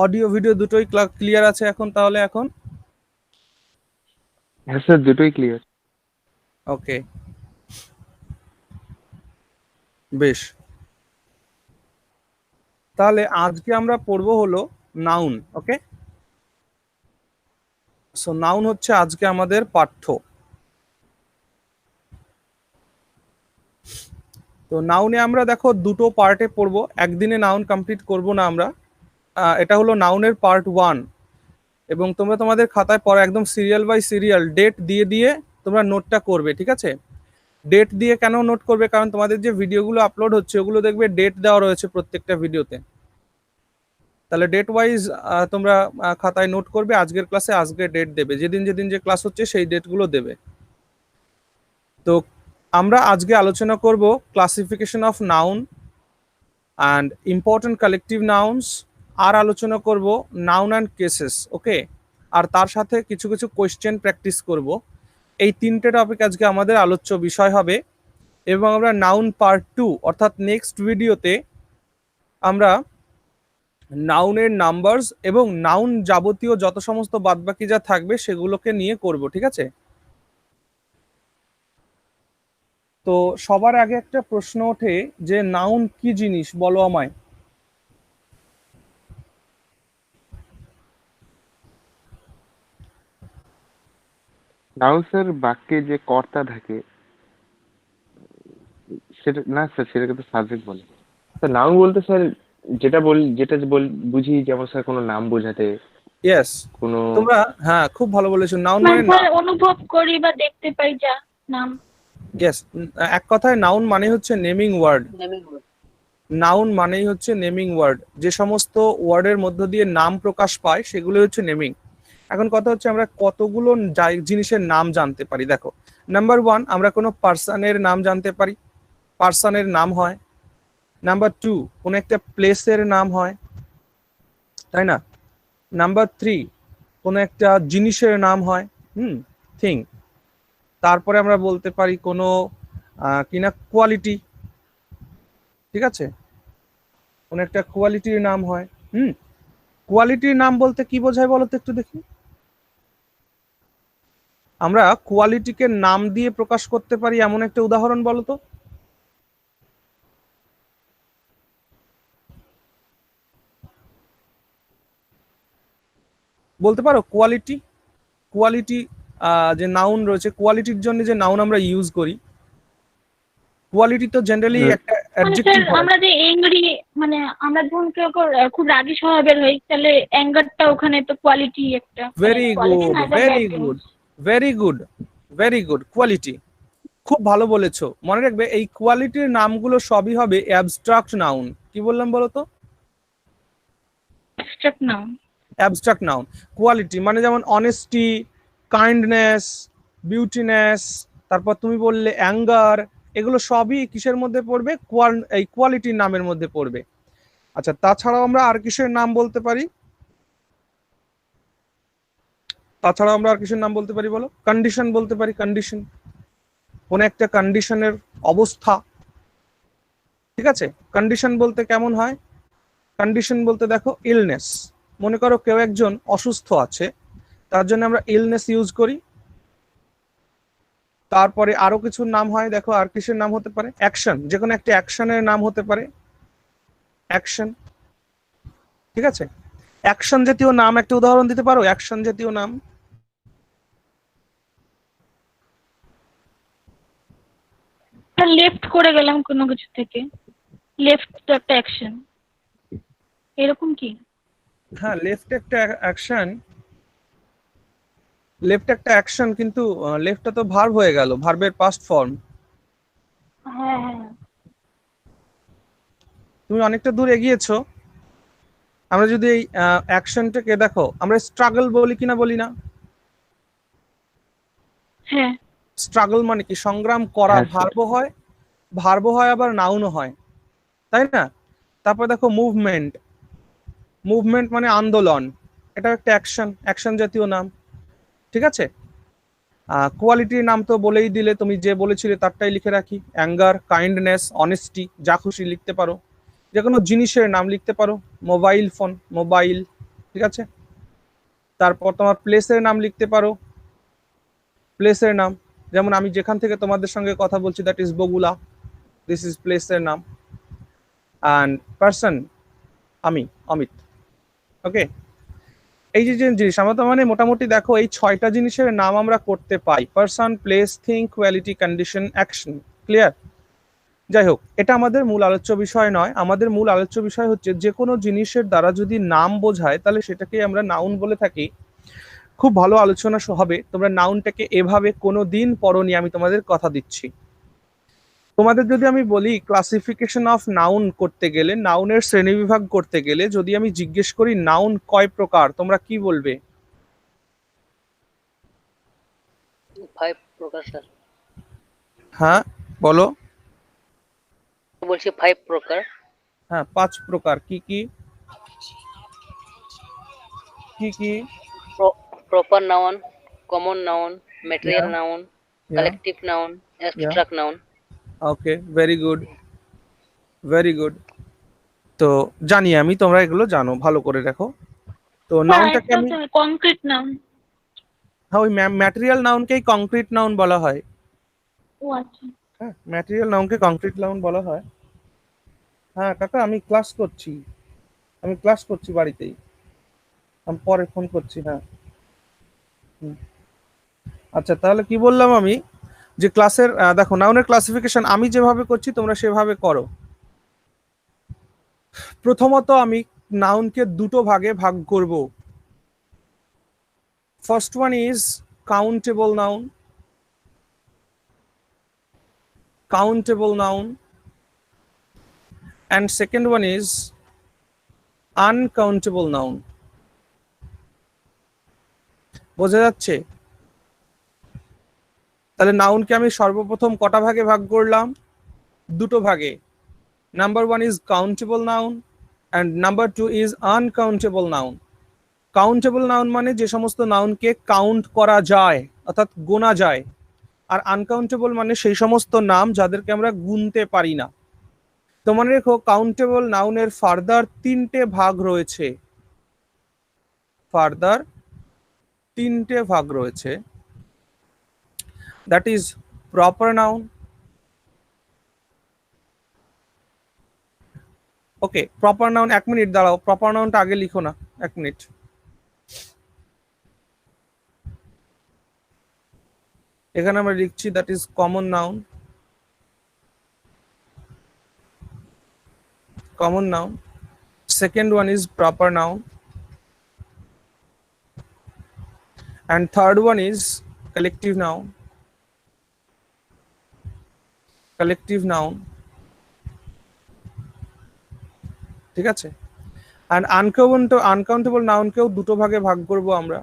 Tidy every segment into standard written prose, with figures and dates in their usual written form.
Audio video দুটোই clear আছে এখন? তাহলে এখন হ্যাঁ স্যার, দুটোই ক্লিয়ার। ওকে, বেশ। তাহলে আজকে আমরা পড়বো হলো নাউন। ওকে, সো নাউন হচ্ছে আজকে আমাদের পাঠ্য। তো নাউনে আমরা দেখো দুটো পার্টে পড়বো, একদিনে নাউন কমপ্লিট করব না আমরা। এটা হলো নাউনের পার্ট 1, এবং তোমরা তোমাদের খাতায় পড়া একদম সিরিয়াল বাই সিরিয়াল ডেট দিয়ে দিয়ে তোমরা নোটটা করবে, ঠিক আছে? ডেট দিয়ে কেন নোট করবে? কারণ তোমাদের যে ভিডিওগুলো আপলোড হচ্ছে ওগুলো দেখবে ডেট দেওয়া রয়েছে প্রত্যেকটা ভিডিওতে। তাহলে ডেট ওয়াইজ তোমরা খাতায় নোট করবে, আজকের ক্লাসে আজকে ডেট দেবে, যেদিন যেদিন যে ক্লাস হচ্ছে সেই ডেটগুলো দেবে। তো আমরা আজকে আলোচনা করব classification of noun and important collective nouns, আর আলোচনা করব নাউন অ্যান্ড কেসেস। ওকে, আর তার সাথে কিছু কিছু কোয়েশ্চেন প্র্যাকটিস করব। এই তিনটে টপিক আজকে আমাদের আলোচ্য বিষয় হবে, এবং আমরা নাউন পার্ট 2 অর্থাৎ নেক্সট ভিডিওতে আমরা নাউনের নাম্বারস এবং নাউন যাবতীয় যত সমস্ত বাদবাকি যা থাকবে সেগুলোকে নিয়ে করব, ঠিক আছে? তো সবার আগে একটা প্রশ্ন ওঠে যে নাউন কি জিনিস, বলো আমায়। নাউন স্যার বাক্যে যে কর্তা থাকে সেটা না স্যার, সেটাকে তো সাবজেক্ট বলে। স্যার নাউন বলতে স্যার যেটা বুঝি, যেমন স্যার কোনো নাম বোঝাতে, ইয়েস, কোনো তোমরা হ্যাঁ খুব ভালো বলেছো, নাউন মানে মানে স্যার অনুভব করি বা দেখতে পাই যা নাম। ইয়েস, এক কথায় নাউন মানে হচ্ছে নেমিং ওয়ার্ড। নাউন মানেই হচ্ছে নেমিং ওয়ার্ড, যে সমস্ত ওয়ার্ডের মধ্য দিয়ে নাম প্রকাশ পায় সেগুলো হচ্ছে নেমিং। এখন কথা হচ্ছে আমরা কতগুলো জিনিসের নাম জানতে পারি। দেখো, নাম্বার 1, আমরা কোনো পার্সনের নাম জানতে পারি, পার্সনের নাম হয়। নাম্বার 2, কোনো একটা প্লেসের নাম হয়, তাই না? নাম্বার 3, কোনো একটা জিনিসের নাম হয়, থিং। তারপরে আমরা বলতে পারি কোনো কিনা কোয়ালিটি, ঠিক আছে? কোনো একটা কোয়ালিটির নাম হয়। কোয়ালিটির নাম বলতে কি বোঝায় বলো তো একটু দেখি। আমরা কোয়ালিটিকে নাম দিয়ে প্রকাশ করতে পারি এমন একটা উদাহরণ বলো তো। বলতে পারো কোয়ালিটি? কোয়ালিটি যে নাউন রয়েছে, কোয়ালিটির জন্য যে নাউন আমরা ইউজ করি, কোয়ালিটি তো জেনারেলি একটা মানে স্যার অ্যাডজেক্টিভ হয়। আমরা যে এংরি, মানে আমরা যখন কেউ খুব রাগী স্বভাবের হই, তাহলে অ্যাঙ্গারটা ওখানে তো কোয়ালিটি একটা, ভেরি কোয়ালিটি গুড, না, এটা ভেরি ব্যাড গুড, জিনিস। Very good, very good. Quality খুব ভালো বলেছো। মনে রাখবে এই কোয়ালিটির নামগুলো সবই হবে অ্যাবস্ট্রাক্ট নাউন। কি বললাম বলো তো? Abstract noun. Abstract noun. Quality মানে যেমন অনেস্টি, কাইন্ডনেস, বিউটিনেস, তারপর তুমি বললে অ্যাঙ্গার, এগুলো সবই কিসের মধ্যে পড়বে? এই কোয়ালিটির নামের মধ্যে পড়বে। আচ্ছা, তাছাড়াও আমরা আর কিসের নাম বলতে পারি? তাছাড়াও আমরা আর কিসের নাম বলতে পারি বলো? কন্ডিশন বলতে পারি, কন্ডিশন, কোন একটা কন্ডিশনের অবস্থা, ঠিক আছে? কন্ডিশন বলতে কেমন হয়? কন্ডিশন বলতে দেখো ইলনেস, মনে করো কেউ একজন অসুস্থ আছে, তার জন্য আমরা ইলনেস ইউজ করি। তারপরে আরো কিছু নাম হয়, দেখো আর কিসের নাম হতে পারে? অ্যাকশন, যে কোনো একটা অ্যাকশনের নাম হতে পারে অ্যাকশন, ঠিক আছে? অ্যাকশন জাতীয় নাম একটা উদাহরণ দিতে পারো? অ্যাকশন জাতীয় নাম লেফট করে গেলাম কোনো কিছু থেকে, লেফট তো একটা অ্যাকশন, এরকম কি? হ্যাঁ, লেফট একটা অ্যাকশন, লেফট একটা অ্যাকশন, কিন্তু লেফটটা তো ভার্ব হয়ে গেল, ভার্বের পাস্ট ফর্ম। হ্যাঁ হ্যাঁ। তুমি অনেকটা দূর এগিয়েছো। আমরা যদি এই অ্যাকশনটাকে দেখো, আমরা স্ট্রাগল বলি কিনা বলি না? হ্যাঁ। স্ট্রাগল মানে কি? সংগ্রাম করা। হ্যাঁ স্যার। ভার্ব হয় আবার নাউনও হয়, তাই না? তারপর দেখো মুভমেন্ট, মুভমেন্ট মানে আন্দোলন, এটা একটা অ্যাকশন, অ্যাকশন জাতীয় নাম, ঠিক আছে? কোয়ালিটির নাম তো বলেই দিলে, তুমি যে বলেছিলে তারটাই লিখে রাখি, অ্যাঙ্গার, কাইন্ডনেস, অনেস্টি, যা খুশি লিখতে পারো। যে কোনো জিনিসের নাম লিখতে পারো, মোবাইল ফোন, মোবাইল, ঠিক আছে। তারপর তোমার প্লেসের নাম লিখতে পারো, প্লেসের নাম, যেমন আমি যেখান থেকে তোমাদের সঙ্গে কথা বলছি, that is Bagula, this is প্লেসের নাম। অ্যান্ড পার্সন, আমি, অমিত। ওকে, এই যে যে জিনিস আমরা তো মানে মোটামুটি দেখো এই 6টা জিনিসের নাম আমরা করতে পাই: person, place, thing, quality, condition, action. Clear? যাই হোক, এটা আমাদের মূল আলোচ্য বিষয় নয়। আমাদের মূল আলোচ্য বিষয় হচ্ছে যে কোনো জিনিসের দ্বারা যদি নাম বোঝায় তাহলে সেটাকে আমরা নাউন বলে থাকি। খুব ভালো আলোচনা হবে, তোমরা নাউনটাকে এভাবে কোনো দিন পড়োনি, আমি তোমাদের কথা দিচ্ছি। তোমাদের যদি আমি বলি ক্লাসিফিকেশন অফ নাউন করতে গেলে, নাউনের শ্রেণীবিভাগ করতে গেলে, যদি আমি জিজ্ঞেস করি নাউন কয় প্রকার, তোমরা কি বলবে? 5 প্রকার স্যার। হ্যাঁ বলো। বলছি 5 প্রকার। হ্যাঁ, 5 প্রকার। কি কি? কি কি? Proper noun, common noun, material Yeah, noun, yeah, collective noun, yeah. Abstract noun. Okay, very good, very good. তো জানি আমি, তোমরা এগুলো জানো, ভালো করে দেখো। তো স্যার নাউনটাকে একটা আমি, কংক্রিট নাউন। হ্যাঁ ওই ম্যাটেরিয়াল নাউনকেই কংক্রিট নাউন বলা হয়। ও আচ্ছা। হ্যাঁ, ম্যাটেরিয়াল নাউনকে কংক্রিট নাউন বলা হয়। হ্যাঁ কাকা, আমি ক্লাস করছি, আমি ক্লাস করছি বাড়িতেই, আমি পরে ফোন করছি। হ্যাঁ, হুম। আচ্ছা, তাহলে কি বললাম আমি, যে ক্লাসের দেখো নাউনের ক্লাসিফিকেশন আমি যেভাবে করছি তোমরা সেভাবে করো। প্রথমত আমি নাউনকে দুটো ভাগে ভাগ করব। First one is countable noun, countable noun, and second one is uncountable noun। বোঝা যাচ্ছে? তাহলে নাউনকে আমি সর্বপ্রথম কটা ভাগে ভাগ করলাম? দুটো ভাগে। Number one is countable noun and number two is uncountable noun. Countable noun মানে যে সমস্ত নাউনকে কাউন্ট করা যায়, অর্থাৎ গোনা যায়। আর আনকাউন্টেবল মানে সেই সমস্ত নাম যাদেরকে আমরা গুনতে পারি না। তো মনে রেখো, কাউন্টেবল নাউনের ফার্দার 3টে ভাগ রয়েছে, ফার্দার 3টে ভাগ রয়েছে। That is proper noun. Okay, proper noun, 1 minute দাঁড়াও, প্রপার নাউনটা আগে লিখো না, 1 মিনিট। এখানে আমরা লিখছি that is common noun, common noun. Second one is proper noun and third one is collective noun, collective noun। ঠিক আছে? and uncountable noun কেও দুটো ভাগে ভাগ করব আমরা,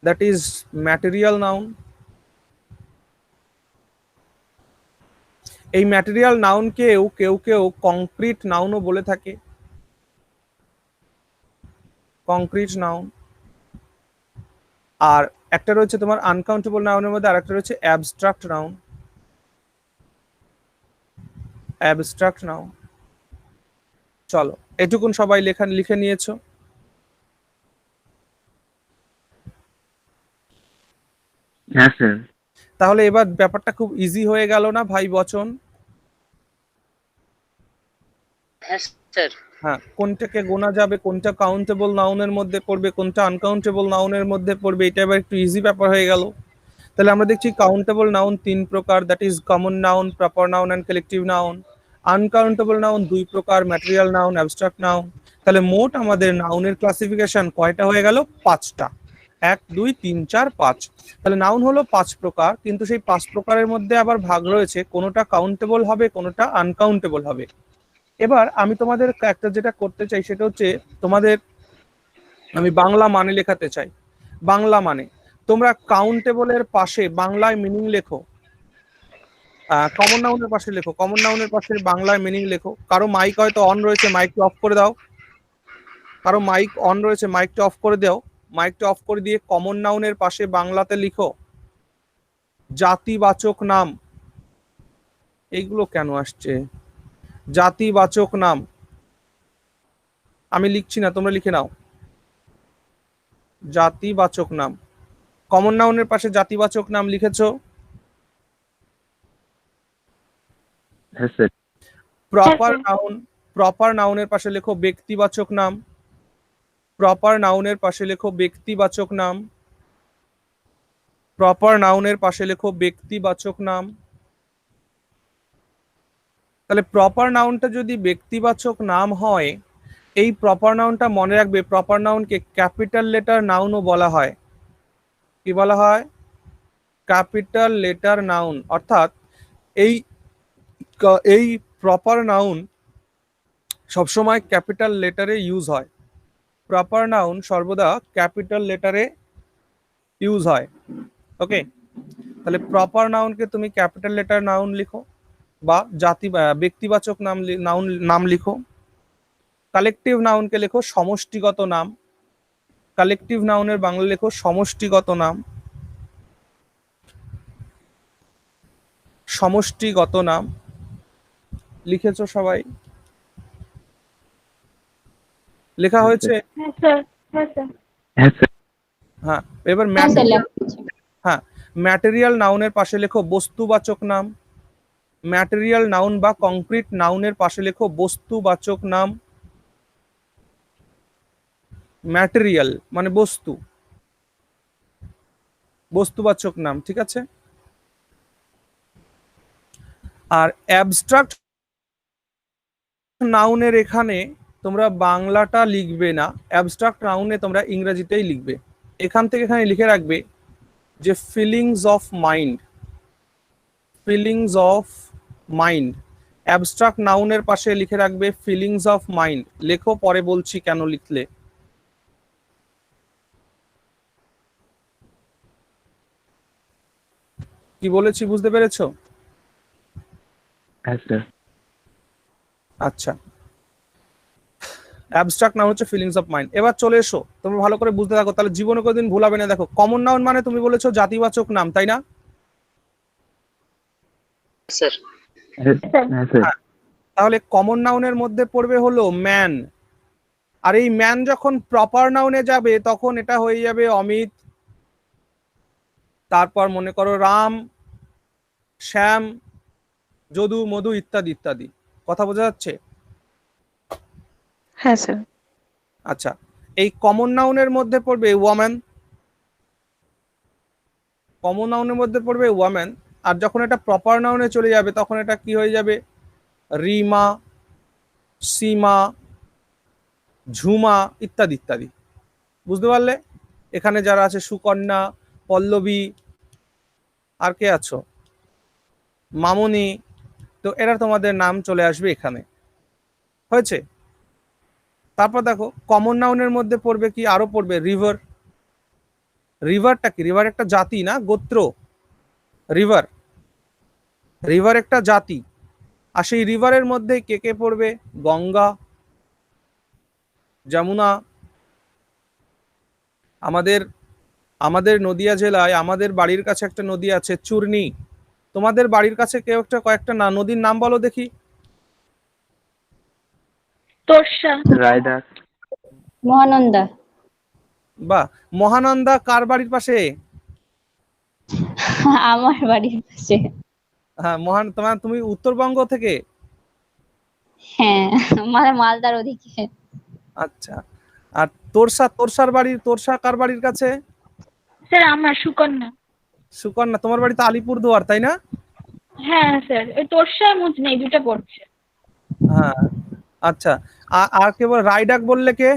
that is material noun। এই ম্যাটেরিয়াল নাউনকেও কেউ কেউ কংক্রিট নাউনও বলে থাকে, কংক্রিট নাউন। আর একটা রয়েছে তোমার আনকাউন্টেবল নাউনের মধ্যে, আরেকটা রয়েছে অ্যাবস্ট্রাক্ট নাউন, অ্যাবস্ট্রাক্ট নাউন। চলো, এটুকুন সবাই লিখে নিয়েছো? হ্যাঁ স্যার। তাহলে এবার ব্যাপারটা খুব ইজি হয়ে গেল না ভাই বচন? হ্যাঁ স্যার। হ্যাঁ, কোনটাকে গোনা যাবে, কোনটা কাউন্টেবল নাউনের মধ্যে পড়বে, কোনটা আনকাউন্টেবল নাউনের মধ্যে পড়বে, এটা এবার একটু ইজি ব্যাপার হয়ে গেল। তাহলে আমরা দেখছি কাউন্টেবল নাউন 3 প্রকার, that is common noun, proper noun and collective noun. Uncountable noun 2 প্রকার, ম্যাটেরিয়াল নাউন, অ্যাবস্ট্রাক্ট নাউন। তাহলে মোট আমাদের নাউনের ক্লাসিফিকেশন কয়টা হয়ে গেল? 5টা। 1 2 3 4 5। তাহলে নাউন হলো 5 প্রকার, কিন্তু সেই 5 প্রকারের মধ্যে আবার ভাগ রয়েছে, কোনোটা কাউন্টেবল হবে, কোনোটা আনকাউন্টেবল হবে। এবার আমি তোমাদের একটা যেটা করতে চাই সেটা হচ্ছে, তোমাদের আমি বাংলা মানে লেখাতে চাই। বাংলা মানে তোমরা কাউন্টেবলের পাশে বাংলায় মিনিং লেখো, কমন নাউনের পাশে লেখো, কমন নাউনের পাশে বাংলায় মিনিং লেখো। কারো মাইক হয়তো অন রয়েছে, মাইকটা অফ করে দাও। কারো মাইক অন রয়েছে, মাইকটা অফ করে দাও। মাইকটা অফ করে দিয়ে কমন নাউনের পাশে বাংলাতে লিখো জাতিবাচক নাম। এইগুলো কেন আসছে? জাতিবাচক নাম। আমি লিখছি না, তোমরা লিখে নাও। জাতিবাচক নাম, কমন নাউনের পাশে জাতিবাচক নাম লিখেছো। হ্যাঁ sir. Proper sir. Noun, proper নাউনের পাশে লেখো ব্যক্তিবাচক নাম। প্রপার নাউনের পাশে লেখো ব্যক্তিবাচক নাম। প্রপার নাউনের পাশে লেখো ব্যক্তিবাচক নাম। তাহলে প্রপার নাউনটা যদি ব্যক্তিবাচক নাম হয়, এই প্রপার নাউনটা মনে রাখবে, প্রপার নাউনকে ক্যাপিটাল লেটার নাউনও বলা হয়। কি বলা হয়? Capital letter noun. অর্থাৎ এই এই প্রপার নাউন সবসময় ক্যাপিটাল লেটারে ইউজ হয়। প্রপার নাউন সর্বদা ক্যাপিটাল লেটারে ইউজ হয়। ওকে, তাহলে প্রপার নাউনকে তুমি ক্যাপিটাল লেটার নাউন লিখো বা ব্যক্তিবাচক নাম লিখো। কালেকটিভ নাউনকে লেখো সমষ্টিগত নাম। কালেকটিভ নাউনের বাংলা লেখো সমষ্টিগত নাম। সমষ্টিগত নাম লিখেছো সবাই? লেখা হ্যাঁ হয়েছে? হ্যাঁ স্যার। হ্যাঁ স্যার। হ্যাঁ স্যার। হ্যাঁ, এবার হ্যাঁ স্যার, ম্যাটেরিয়াল। লেখা আছে। হ্যাঁ, ম্যাটেরিয়াল নাউনের পাশে লেখো বস্তুবাচক নাম। ম্যাটেরিয়াল নাউন বা কংক্রিট নাউনের পাশে লেখো বস্তুবাচক নাম। ম্যাটেরিয়াল মানে বস্তু, বস্তুবাচক নাম, ঠিক আছে? আর অ্যাবস্ট্রাক্ট নাউনের এখানে তোমরা বাংলাটা লিখবে না, অ্যাবস্ট্রাক্ট নাউনে তোমরা ইংরেজিতেই লিখবে। এখান থেকে এখানে লিখে রাখবে যে feelings of mind. Feelings of mind, abstract নাউনের পাশে লিখে রাখবে ফিলিংস অফ মাইন্ড। লেখো, পরে বলছি কেন লিখলে। কি বলেছি বুঝতে পেরেছো? হ্যাঁ স্যার। আচ্ছা, অ্যাবস্ট্রাক্ট নাউন হচ্ছে ফিলিংস অফ মাইন্ড। এবার চলে এসো, তোমরা ভালো করে বুঝতে থাকো, তাহলে জীবনে কোনোদিন ভুলাবে না। দেখো, কমন নাউন মানে তুমি বলেছো জাতিবাচক নাম, তাই না? স্যার। হ্যাঁ স্যার। হ্যাঁ, তাহলে কমন নাউনের মধ্যে পড়বে হলো ম্যান। আর এই ম্যান যখন প্রপার নাউনে যাবে তখন এটা হয়ে যাবে অমিত, তারপর মনে করো রাম, শ্যাম, যদু, মধু ইত্যাদি ইত্যাদি। কথা বোঝা যাচ্ছে? হ্যাঁ স্যার। আচ্ছা, এই কমন নাউনের মধ্যে পড়বে ওয়ামেন। কমন নাউনের মধ্যে পড়বে ওয়ামেন। আর যখন এটা প্রপার নাউনে চলে যাবে তখন এটা কি হয়ে যাবে? রিমা, সীমা, ঝুমা ইত্যাদি ইত্যাদি। বুঝতে পারলে? এখানে যারা আছে সুকন্যা, পল্লবী, আর কে আছো, মামনি, তো এরা তোমাদের নাম চলে আসবে এখানে। হয়েছে? তারপর দেখো কমন নাউনের মধ্যে পড়বে কি, আরো পড়বে রিভার। রিভারটা কি? রিভার একটা জাতি না, গোত্র। রিভার, রিভার একটা জাতি। আর সেই রিভারের মধ্যে কে কে পড়বে? গঙ্গা, যমুনা। আমাদের আমাদের নদিয়া জেলায় আমাদের বাড়ির কাছে একটা নদী আছে চূর্ণী। তোমাদের বাড়ির কাছে কেউ একটা কয়েকটা নদীর নাম বলো দেখি। তোরসা। রায়দাস। মহানন্দা। বা মহানন্দা কার বাড়ির পাশে? আমার বাড়ির পাশে। হ্যাঁ, তুমি উত্তরবঙ্গ থেকে? হ্যাঁ, মানে মালদার ওদিকে। আচ্ছা, আর তোরসার কার বাড়ির কাছে? স্যার আমার সুকন্যা। সুকন্যা, তোমার বাড়ি তো আলিপুরদুয়ার, তাই না? হ্যাঁ স্যার, ওই তোরসা মুজনি এই দুটো পড়ছে। হ্যাঁ, আচ্ছা। আর কেবল রায়ডাক বললে কে?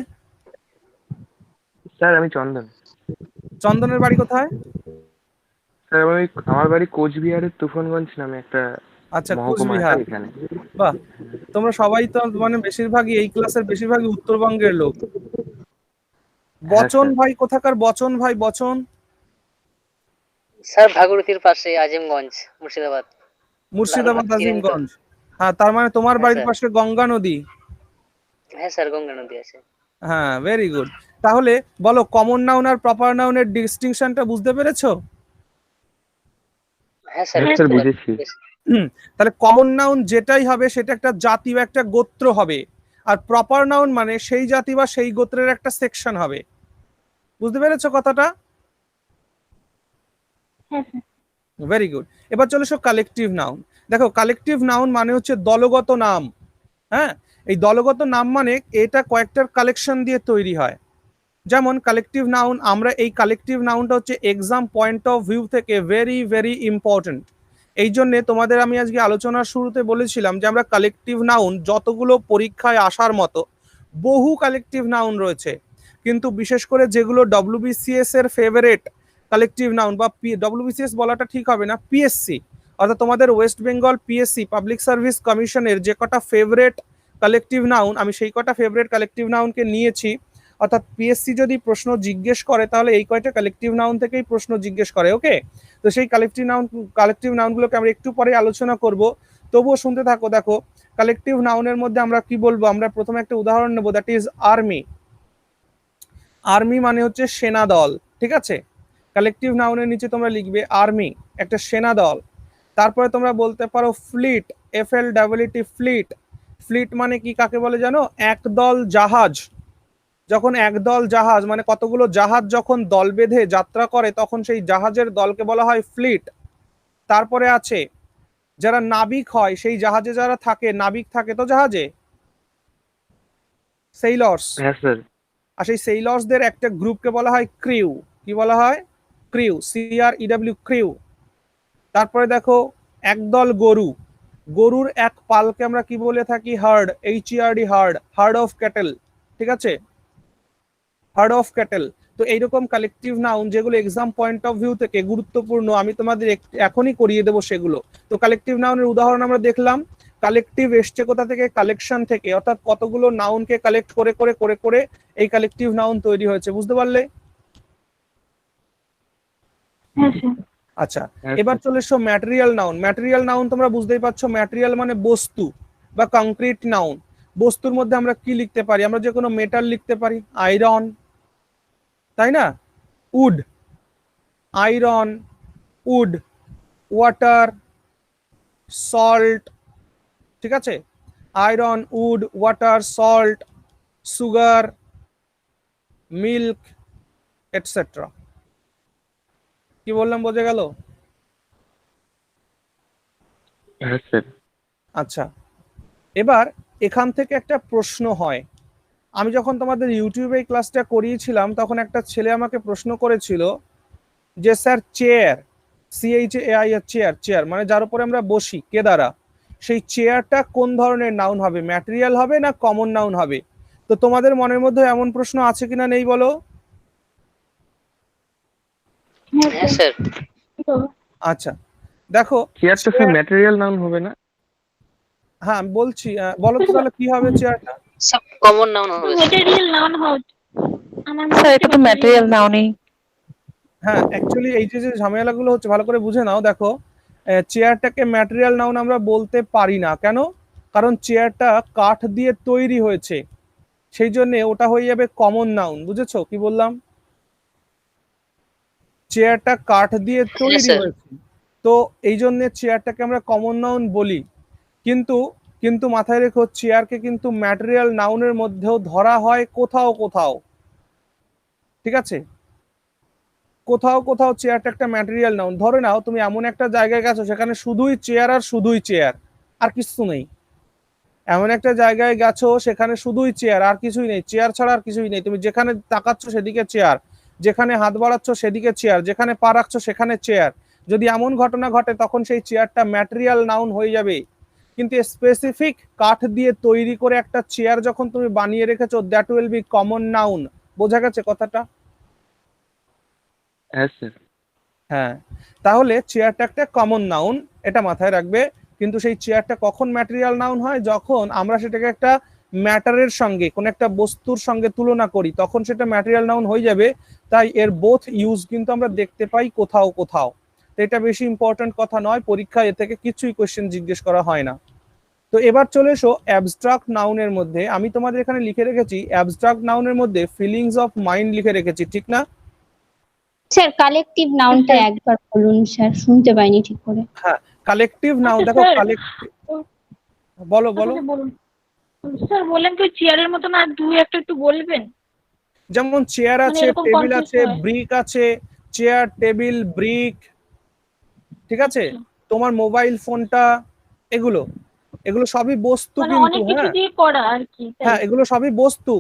স্যার আমি চন্দন। চন্দনের বাড়ি কোথায়? স্যার আমার বাড়ি কোচবিহারের তুফানগঞ্জ নামে একটা আচ্ছা, মহকুমা আছে কোচবিহার। এখানে। বাহ, তোমরা সবাই তো মানে বেশিরভাগই এই ক্লাসের বেশিরভাগই উত্তরবঙ্গের লোক। হ্যাঁ বচন স্যার। ভাই কোথাকার? বচন ভাই, বচন? স্যার ভাগীরথীর পাশে আজিমগঞ্জ, মুর্শিদাবাদ। মুর্শিদাবাদ, চিনেন তো? আজিমগঞ্জ। হ্যাঁ, তার মানে তোমার হ্যাঁ বাড়ির স্যার। পাশে গঙ্গা নদী। হ্যাঁ স্যার, গঙ্গা নদী আছে। হ্যাঁ, ভেরি গুড। তাহলে বলো, কমন নাউন আর প্রপার নাউনের ডিস্টিংশনটা বুঝতে পেরেছো? হ্যাঁ স্যার, হ্যাঁ হ্যাঁ স্যার স্যার। বুঝেছি। তাহলে কমন নাউন যেটাই হবে সেটা একটা জাতি বা একটা গোত্র হবে। আর প্রপার নাউন মানে সেই জাতি বা সেই গোত্রের একটা সেকশন হবে। বুঝতে পেরেছো কথাটা? হ্যাঁ স্যার। Very good. এবার চলে এসো কালেকটিভ নাউন। দেখো কালেকটিভ নাউন মানে হচ্ছে দলগত নাম। হ্যাঁ, এই দলগত নাম মানে এটা কয়েকটার কালেকশন দিয়ে তৈরি হয়। যেমন কালেকটিভ নাউন, আমরা এই কালেকটিভ নাউনটা হচ্ছে এক্সাম পয়েন্ট অফ ভিউ থেকে ভেরি ভেরি ইম্পর্টেন্ট। এই জন্যে তোমাদের আমি আজকে আলোচনার শুরুতে বলেছিলাম যে আমরা কালেকটিভ নাউন যতগুলো পরীক্ষায় আসার মতো বহু কালেকটিভ নাউন রয়েছে, কিন্তু বিশেষ করে যেগুলো ডব্লিউবিসিএস এর ফেভারিট কালেকটিভ নাউন বা ডব্লিউবিসিএস বলাটা ঠিক হবে না, পিএসসি অর্থাৎ তোমাদের West Bengal PSC public service কমিশনের যে কটা ফেভারিট কালেকটিভ নাউন, আমি সেই কটা ফেভারিট কালেকটিভ নাউনকে নিয়েছি। অর্থাৎ পিএসসি যদি প্রশ্ন জিজ্ঞেস করে তাহলে এই কয়টা কালেকটিভ নাউন থেকেই প্রশ্ন জিজ্ঞেস করে। ওকে, তো সেই কালেকটিভ নাউনগুলোকে আমরা একটু পরে আলোচনা করব, তবুও শুনতে থাকো। দেখো কালেকটিভ নাউনের মধ্যে আমরা কি বলবো, আমরা প্রথমে একটা উদাহরণ নেব, দ্যাট ইজ আর্মি। আর্মি মানে হচ্ছে সেনা দল, ঠিক আছে? কালেকটিভ নাউনের নিচে তোমরা লিখবে আর্মি, একটা সেনা দল। তারপরে তোমরা বলতে পারো ফ্লিট, FLEET, ফ্লিট। ফ্লিট মানে কি, কাকে বলে জানো? একদল জাহাজ। যখন একদল জাহাজ মানে কতগুলো জাহাজ যখন দল বেঁধে যাত্রা করে তখন সেই জাহাজের দলকে বলা হয় ফ্লিট। তারপরে আছে যারা নাবিক হয়, সেই জাহাজে যারা থাকে, নাবিক থাকে তো জাহাজে, সেইলর্স। হ্যাঁ স্যার। আর সেই সেইলর্সদের একটা গ্রুপকে বলা হয় ক্রিউ। কি বলা হয়? Crew, CREW, crew. তারপরে দেখো একদল গরু, গরুর এক পালকে আমরা কি বলে থাকি? Hard, HERD, hard, hard of cattle, ঠিক আছে? Hard of cattle. তো এইরকম কালেকটিভ নাউন যেগুলো এক্সাম পয়েন্ট অফ ভিউ থেকে গুরুত্বপূর্ণ, আমি তোমাদের এখনই করিয়ে দেবো সেগুলো। তো কালেকটিভ নাউনের উদাহরণ আমরা দেখলাম। কালেকটিভ এসছে কোথা থেকে? কালেকশন থেকে, অর্থাৎ কতগুলো নাউনকে কালেক্ট করে করে করে করে এই কালেকটিভ নাউন তৈরি হয়েছে। বুঝতে পারলে? হ্যাঁ স্যার। আচ্ছা, এবার চলে এসো ম্যাটেরিয়াল নাউন। ম্যাটেরিয়াল নাউন তোমরা বুঝতেই পারছো, ম্যাটেরিয়াল মানে বস্তু বা কংক্রিট নাউন। বস্তুর মধ্যে আমরা কি লিখতে পারি? আমরা যে কোনো মেটাল লিখতে পারি, আয়রন, তাই না? Wood, iron, wood, water, salt, ঠিক আছে? Iron, wood, water, salt, sugar, milk, etcetera. কি বললাম, বোঝা গেল? হ্যাঁ স্যার। আচ্ছা, এবার এখান থেকে একটা প্রশ্ন হয়। আমি যখন তোমাদের ইউটিউবে এই ক্লাসটা করিয়েছিলাম তখন একটা ছেলে আমাকে প্রশ্ন করেছিল যে sir chair, CHAI, chair, chair মানে যার উপরে আমরা বসি, কে দ্বারা, সেই চেয়ারটা কোন ধরনের নাউন হবে? ম্যাটেরিয়াল হবে না কমন নাউন হবে? তো তোমাদের মনের মধ্যে এমন প্রশ্ন আছে কিনা নেই বলো? হ্যাঁ স্যার। আচ্ছা দেখো, চেয়ার তো স্যার ম্যাটেরিয়াল নাউন হবে না? হ্যাঁ আমি বলছি, বলো তো তাহলে কি হবে চেয়ারটা? সব কমন নাউন হবে স্যার। ম্যাটেরিয়াল নাউন হয় আমার মনে স্যার হচ্ছে এটা তো ম্যাটেরিয়াল নাউনই। হ্যাঁ, অ্যাকচুয়ালি এই যে যে ঝামেলাগুলো হচ্ছে ভালো করে বুঝে নাও। দেখো চেয়ারটাকে ম্যাটেরিয়াল নাউন আমরা বলতে পারি না, কেন? কারণ চেয়ারটা কাঠ দিয়ে তৈরি হয়েছে, সেই জন্য ওটা হয়ে যাবে কমন নাউন। বুঝেছো কি বললাম? চেয়ারটা কাঠ দিয়ে তৈরি স্যার। হয়েছে, তো এই জন্য চেয়ারটাকে আমরা কমন নাউন বলি। কিন্তু কিন্তু মাথায় রেখো, চেয়ারকে কিন্তু ম্যাটেরিয়াল নাউনের মধ্যেও ধরা হয় কোথাও কোথাও, ঠিক আছে? কোথাও কোথাও চেয়ারটা একটা ম্যাটেরিয়াল নাউন। ধরে নাও তুমি এমন একটা জায়গায় গেছো সেখানে শুধুই চেয়ার আর শুধুই চেয়ার, আর কিছু নেই। এমন একটা জায়গায় গেছো সেখানে শুধুই চেয়ার আর কিছুই নেই, চেয়ার ছাড়া আর কিছুই নেই। তুমি যেখানে তাকাচ্ছ সেদিকে চেয়ার, যেখানে হাত বাড়াচ্ছ সেদিকে চেয়ার, যেখানে পা রাখছো সেখানে চেয়ার। যদি এমন ঘটনা ঘটে তখন সেই চেয়ারটা ম্যাটেরিয়াল নাউন হয়ে যাবে। কিন্তু স্পেসিফিক কাঠ দিয়ে তৈরি করে একটা চেয়ার যখন তুমি বানিয়ে রেখেছো, that will be common noun. বোঝা গেছে কথাটা? হ্যাঁ স্যার। হ্যাঁ, তাহলে চেয়ারটা একটা কমন নাউন, এটা মাথায় রাখবে। কিন্তু সেই চেয়ারটা কখন ম্যাটেরিয়াল নাউন হয়? যখন আমরা সেটাকে একটা ম্যাটারের সঙ্গে, কোন একটা বস্তুর সঙ্গে তুলনা করি, তখন সেটা ম্যাটেরিয়াল নাউন হয়ে যাবে। তাই এর বোথ ইউজ কিন্তু আমরা দেখতে পাই কোথাও কোথাও। তো এটা বেশি ইম্পর্টেন্ট কথা নয়, পরীক্ষায় এ থেকে কিছুই কোশ্চেন জিজ্ঞেস করা হয় না। তো এবার চলে এসো অ্যাবস্ট্রাক্ট নাউনের মধ্যে। আমি তোমাদের এখানে লিখে রেখেছি অ্যাবস্ট্রাক্ট নাউনের মধ্যে ফিলিংস অফ মাইন্ড লিখে রেখেছি, ঠিক না? স্যার কালেকটিভ নাউনটা একবার বলুন স্যার, শুনতে পাইনি ঠিক করে। হ্যাঁ, কালেকটিভ নাউন, আচ্ছা, দেখো স্যার। কালেক্টিভ, বলো বলো। বলুন। স্যার বললেন তো চেয়ারের মতো না, দু একটা একটু বলবেন? যেমন চেয়ার মানে আছে, এরকম টেবিল কনফিউজ আছে, হয়। ব্রিক আছে। চেয়ার, টেবিল, ব্রিক, ঠিক আছে? আচ্ছা, তোমার মোবাইল ফোনটা, এগুলো এগুলো সবই বস্তু মানে কিন্তু, অনেক কিছু হ্যাঁ। দিয়ে করা আর কি, তাই? হ্যাঁ, এগুলো সবই বস্তু।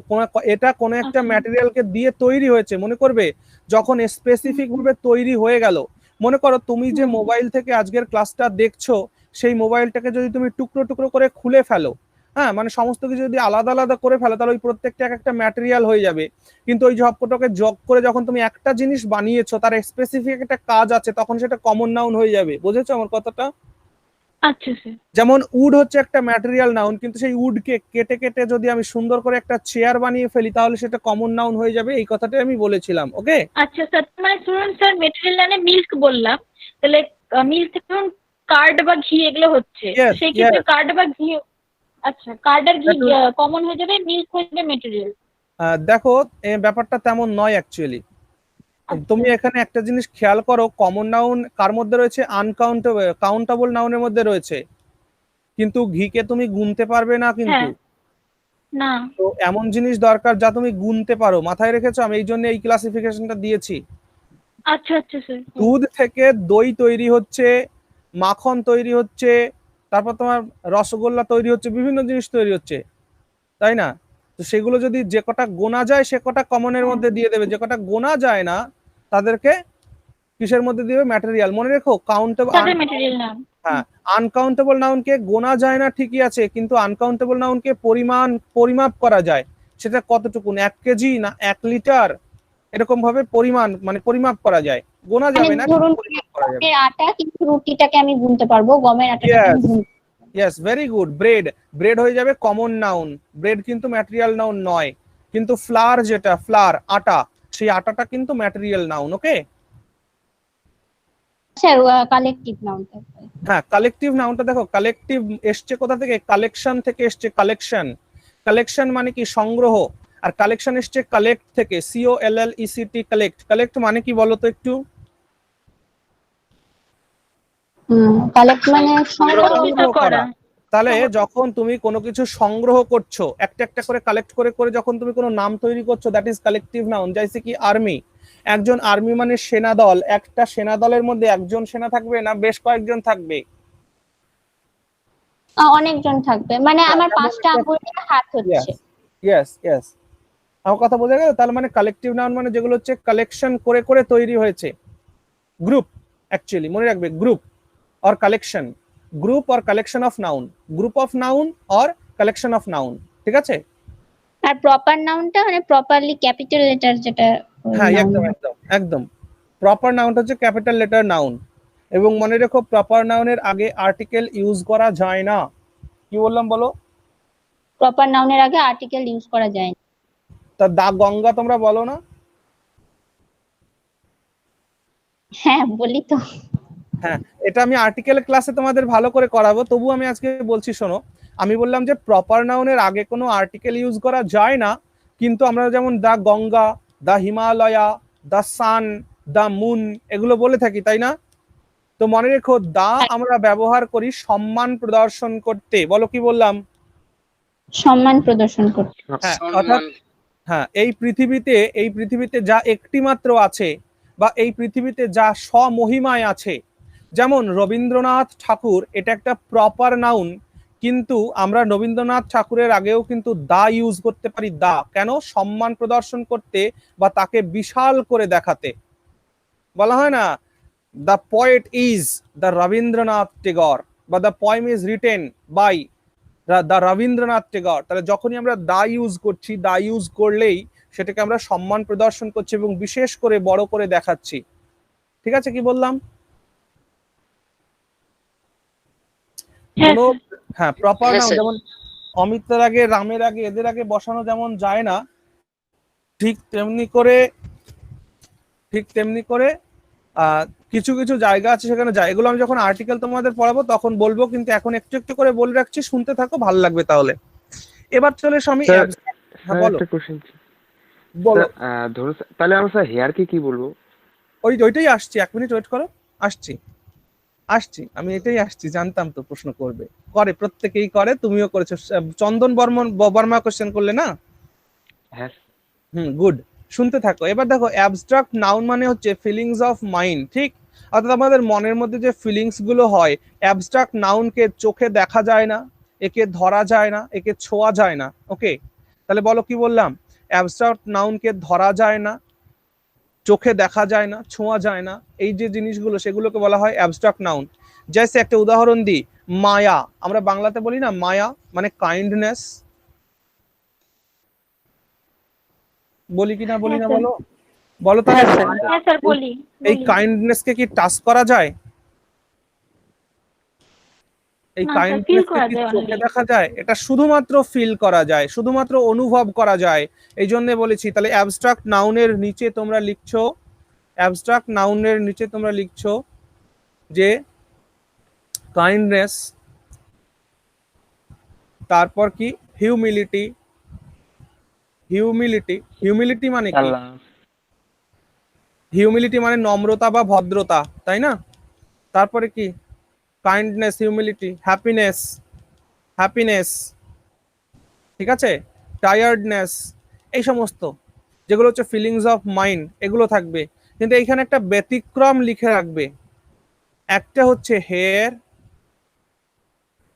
এটা কোনো একটা আচ্ছা। ম্যাটেরিয়ালকে দিয়ে তৈরি হয়েছে, মনে করবে। যখন হুম স্পেসিফিক ভাবে তৈরি হয়ে গেল, মনে করো তুমি যে হুম মোবাইল থেকে আজকের ক্লাসটা দেখছো, সেই মোবাইলটাকে যদি তুমি টুকরো টুকরো করে খুলে ফেলো, হ্যাঁ, মানে সমস্ত কিছু যদি আলাদা আলাদা করে ফেলো, তাহলে ওই প্রত্যেকটা এক একটা ম্যাটেরিয়াল হয়ে যাবে। কিন্তু ওই সবকটাকে যোগ করে যখন তুমি একটা জিনিস বানিয়েছো, তার স্পেসিফিক একটা কাজ আছে, তখন সেটা কমন নাউন হয়ে যাবে। বুঝেছো আমার কথাটা? আচ্ছা স্যার। যেমন উড হচ্ছে একটা ম্যাটেরিয়াল নাউন, কিন্তু সেই উডকে কেটে কেটে যদি আমি সুন্দর করে একটা চেয়ার বানিয়ে ফেলি, তাহলে সেটা কমন নাউন হয়ে যাবে। এই কথাটাই আমি বলেছিলাম, ওকে? আচ্ছা স্যার, মানে শুনুন স্যার, মেটেরিয়াল মানে মিল্ক বললাম, তাহলে মিল্ক থেকে ধরুন কার্ড বা ঘি এগুলো হচ্ছে, তো ইয়েস, সেই ক্ষেত্রে ইয়েস। কার্ড বা ঘি, আচ্ছা কার্ড আর ঘি কমন হয়ে যাবে, মিল্ক হয়ে যাবে মেটেরিয়াল। দেখো, ব্যাপারটা তেমন নয় অ্যাকচুয়ালি। আচ্ছা। তুমি এখানে একটা জিনিস খেয়াল করো, কমন নাউন কার মধ্যে রয়েছে? আনকাউন্টেবল, কাউন্টেবল নাউনের মধ্যে রয়েছে। কিন্তু ঘিকে তুমি গুনতে পারবে না কিন্তু। হ্যাঁ। না। তো এমন জিনিস দরকার যা তুমি গুনতে পারো। মাথায় রেখেছো? আমি এই জন্য এই ক্লাসিফিকেশনটা দিয়েছি। আচ্ছা আচ্ছা স্যার। দুধ থেকে দই তৈরি হচ্ছে, মাখন তৈরি হচ্ছে, তারপর তোমার রসগোল্লা তৈরি হচ্ছে, বিভিন্ন জিনিস তৈরি হচ্ছে, তাই না? তো সেগুলো যদি যে কটা গোনা যায়, সে কটা কমনের হ্যাঁ, মধ্যে দিয়ে দেবে। যে কটা গোনা যায় না, তাদেরকে কিসের মধ্যে দিবে? ম্যাটেরিয়াল। মনে রেখো, কাউন্টেবল, তাদের মেটেরিয়াল নাম। হ্যাঁ, আনকাউন্টেবল নাউনকে গোনা যায় না ঠিকই আছে, কিন্তু আনকাউন্টেবল নাউনকে পরিমাপ করা যায়। সেটা কতটুকু, 1 কেজি না 1 লিটার, এরকম ভাবে পরিমাণ, মানে পরিমাপ করা যায়। গোনা মানে যাবে না, ধরুন পরিমাপ করা যাবে। গমের আটা, কিন্তু রুটিটাকে আমি গুনতে পারবো, গমের আটাটাকে আমি ইয়েস, গুনতে yes, very good. Bread, bread হয়ে যাবে কমন নাউন। ব্রেড কিন্তু ম্যাটেরিয়াল নাউন নয়। কিন্তু ফ্লার, যেটা ফ্লার, আটা, সেই আটাটা কিন্তু material noun, okay? Sir collective নাউনটা। হ্যাঁ, কালেকটিভ নাউনটা দেখো, কালেকটিভ এসছে কোথা থেকে? কালেকশন থেকে এসছে, কালেকশন। কালেকশন মানে কি? সংগ্রহ। আর কালেকশন এসছে কালেক্ট থেকে, COLLECT, কালেক্ট। কালেক্ট মানে কি বলো তো একটু? কালেক্ট মানে সংগ্রহ। একত্রিত সংগ্রহ করা। করা। তাহলে সংগঠিত। যখন তুমি কোনো কিছু সংগ্রহ করছো, একটা একটা করে কালেক্ট করে করে যখন তুমি কোনো নাম তৈরি করছো, দ্যাট ইজ কালেকটিভ নাউন। যাইছে কি আর্মি, একজন আর্মি মানে সেনা দল। একটা সেনা দলের মধ্যে একজন সেনা থাকবে না বেশ কয়েকজন থাকবে? অনেকজন থাকবে, মানে হ্যাঁ, আমার যেমন 5টা একটা, আঙ্গুল দিয়ে হাত হচ্ছে। Yes, yes, yes. আমার কথা বোঝা গেল? তাহলে মানে কালেকটিভ নাউন মানে যেগুলো হচ্ছে কালেকশন করে করে তৈরি হয়েছে। গ্রুপ, অ্যাকচুয়ালি মনে রাখবে, group or collection, group or collection of noun, group of noun or collection of noun, ঠিক আছে? আর প্রপার নাউনটা মানে প্রপারলি ক্যাপিটাল লেটার যেটা হ্যাঁ, নাউন। একদম একদম একদম। প্রপার নাউনটা হচ্ছে ক্যাপিটাল লেটার নাউন। এবং মনে রেখো, প্রপার নাউনের আগে আর্টিকেল ইউজ করা যায় না। কি বললাম বলো? প্রপার নাউনের আগে আর্টিকেল ইউজ করা যায় না। তা দা গঙ্গা তোমরা বলো না? হ্যাঁ বলি তো। হ্যাঁ, এটা আমি আর্টিকেল ক্লাসে তোমাদের ভালো করে করাবো, তবু আমি আজকে বলছি, শোনো। আমি বললাম যে প্রপার নাউনের আগে কোনো আর্টিকেল ইউজ করা যায় না, কিন্তু আমরা যেমন দা গঙ্গা, দা হিমালয়া, দা সান, দা মুন, এগুলো বলে থাকি, তাই না? তো মনে রেখো, দা আমরা ব্যবহার করি সম্মান প্রদর্শন করতে। বলো, কি বললাম? সম্মান প্রদর্শন করতে। হ্যাঁ, অর্থাৎ, সম্মান। হ্যাঁ, এই পৃথিবীতে যা একটি মাত্র আছে, বা এই পৃথিবীতে যা স্বমহিমায় আছে, যেমন রবীন্দ্রনাথ ঠাকুর, এটা একটা প্রপার নাউন। কিন্তু আমরা রবীন্দ্রনাথ ঠাকুরের আগেও কিন্তু দা ইউজ করতে পারি। দা কেন? সম্মান প্রদর্শন করতে, বা তাকে বিশাল করে দেখাতে। বলা হয় না, the poet is the Rabindranath Tagore, বা the poem is written by the Rabindranath Tagore. তাহলে যখনই আমরা দা ইউজ করছি, দা ইউজ করলেই সেটাকে আমরা সম্মান প্রদর্শন করছি এবং বিশেষ করে বড় করে দেখাচ্ছি। ঠিক আছে? কি বললাম? হ্যাঁ কোনো, স্যার। হ্যাঁ, প্রপার হ্যাঁ নাউন স্যার। যেমন অমিতের আগে, রামের আগে, এদের আগে বসানো যেমন যায় না, ঠিক তেমনি করে, ঠিক তেমনি করে আহ কিছু কিছু জায়গা আছে সেখানে যায়। এগুলো আমি যখন আর্টিকেল তোমাদের পড়াবো তখন বলবো, কিন্তু এখন একটু একটু করে বলে রাখছি, শুনতে থাকো, ভালো লাগবে তাহলে। এবার চলে এসো, আমি স্যার, হ্যাঁ, স্যার বলো, একটা কোশ্চেন। বলো। স্যার ধরুন তাহলে আমরা স্যার হেয়ারকে কি বলবো? ওইটাই আসছি, 1 মিনিট ওয়েট করো, আসছি। আসছি, আমি এটাই আসছি, জানতাম তো প্রশ্ন করবে, করে প্রত্যেকেই করে, তুমিও করেছো। চন্দন বর্মা কোশ্চেন করলে না? হ্যাঁ গুড। শুনতে থাকো। এবার দেখো, অ্যাবস্ট্রাক্ট নাউন মানে হচ্ছে ফিলিংস অফ মাইন্ড, ঠিক? অর্থাৎ আমাদের মনের মধ্যে যে ফিলিংস গুলো হয়, অ্যাবস্ট্রাক্ট নাউনকে চোখে দেখা যায় না, একে ধরা যায় না, একে ছোঁয়া যায় না। ওকে, তাহলে বলো কি বললাম? অ্যাবস্ট্রাক্ট নাউনকে ধরা যায় না, চোখে দেখা যায় না, ছোঁয়া যায় না, এই যে জিনিসগুলো সেগুলোকে বলা হয় অ্যাবস্ট্রাক্ট নাউন। জাস্ট একটা উদাহরণ দিই, মায়া, আমরা বাংলাতে বলি না মায়া, মানে কাইন্ডনেস, বলি কি না বলি না, বলো বলো তাহলে। হ্যাঁ স্যার বলি। এই কাইন্ডনেস কে কি টাচ করা যায়? এই না স্যার, ফিল কাইন্ডনেস কে করা কি যায় চোখে অনলি। দেখা যায়? এটা শুধুমাত্র ফিল করা যায়, শুধুমাত্র অনুভব করা যায়। এই জন্য বলেছি। তাহলে অ্যাবস্ট্রাক্ট নাউনের নিচে তোমরা লিখছো, অ্যাবস্ট্রাক্ট নাউনের নিচে তোমরা লিখছো যে কাইন্ডনেস, তারপর কি হিউমিলিটি। হিউমিলিটি মানে কি? আল্লাহ। হিউমিলিটি মানে নম্রতা বা ভদ্রতা, তাই না? তারপরে কি? কাইন্ডনেস, হিউমিলিটি, হ্যাপিনেস, ঠিক আছে, টায়ার্ডনেস, এই সমস্ত যেগুলো হচ্ছে ফিলিংস অফ মাইন্ড, এগুলো থাকবে। কিন্তু এইখানে একটা ব্যতিক্রম লিখে রাখবে, একটা হচ্ছে হেয়ার,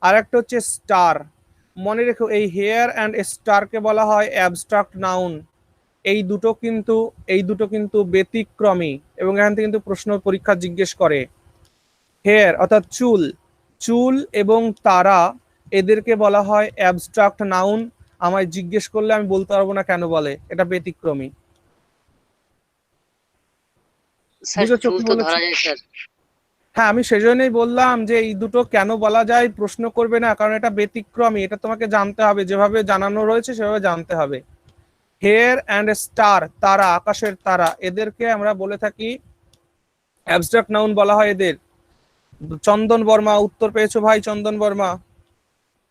আর একটা হচ্ছে স্টার। মনে রেখো, এই হেয়ার অ্যান্ড স্টারকে বলা হয় অ্যাবস্ট্রাক্ট নাউন। এই দুটো কিন্তু ব্যতিক্রমী, এবং এখান থেকে কিন্তু প্রশ্ন পরীক্ষা জিজ্ঞেস করে। হেয়ার অর্থাৎ চুল, চুল এবং তারা, এদেরকে বলা হয় অ্যাবস্ট্রাক্ট নাউন। আমায় জিজ্ঞেস করলে আমি বলতে পারবো না কেন বলে, এটা ব্যতিক্রমী। স্যার বুঝেছো চুল কি তো বলেছি? ধরা যায় স্যার। হ্যাঁ, আমি সেজন্যই বললাম যে এই দুটো কেন বলা যায় প্রশ্ন করবে না, কারণ এটা ব্যতিক্রমী, এটা তোমাকে জানতে হবে, যেভাবে জানানো রয়েছে সেভাবে জানতে হবে। হেয়ার অ্যান্ড স্টার, তারা, আকাশের তারা, এদেরকে আমরা বলে থাকি অ্যাবস্ট্রাক্ট নাউন বলা হয় এদের। চন্দন বর্মা, উত্তর পেয়েছো ভাই চন্দন বর্মা?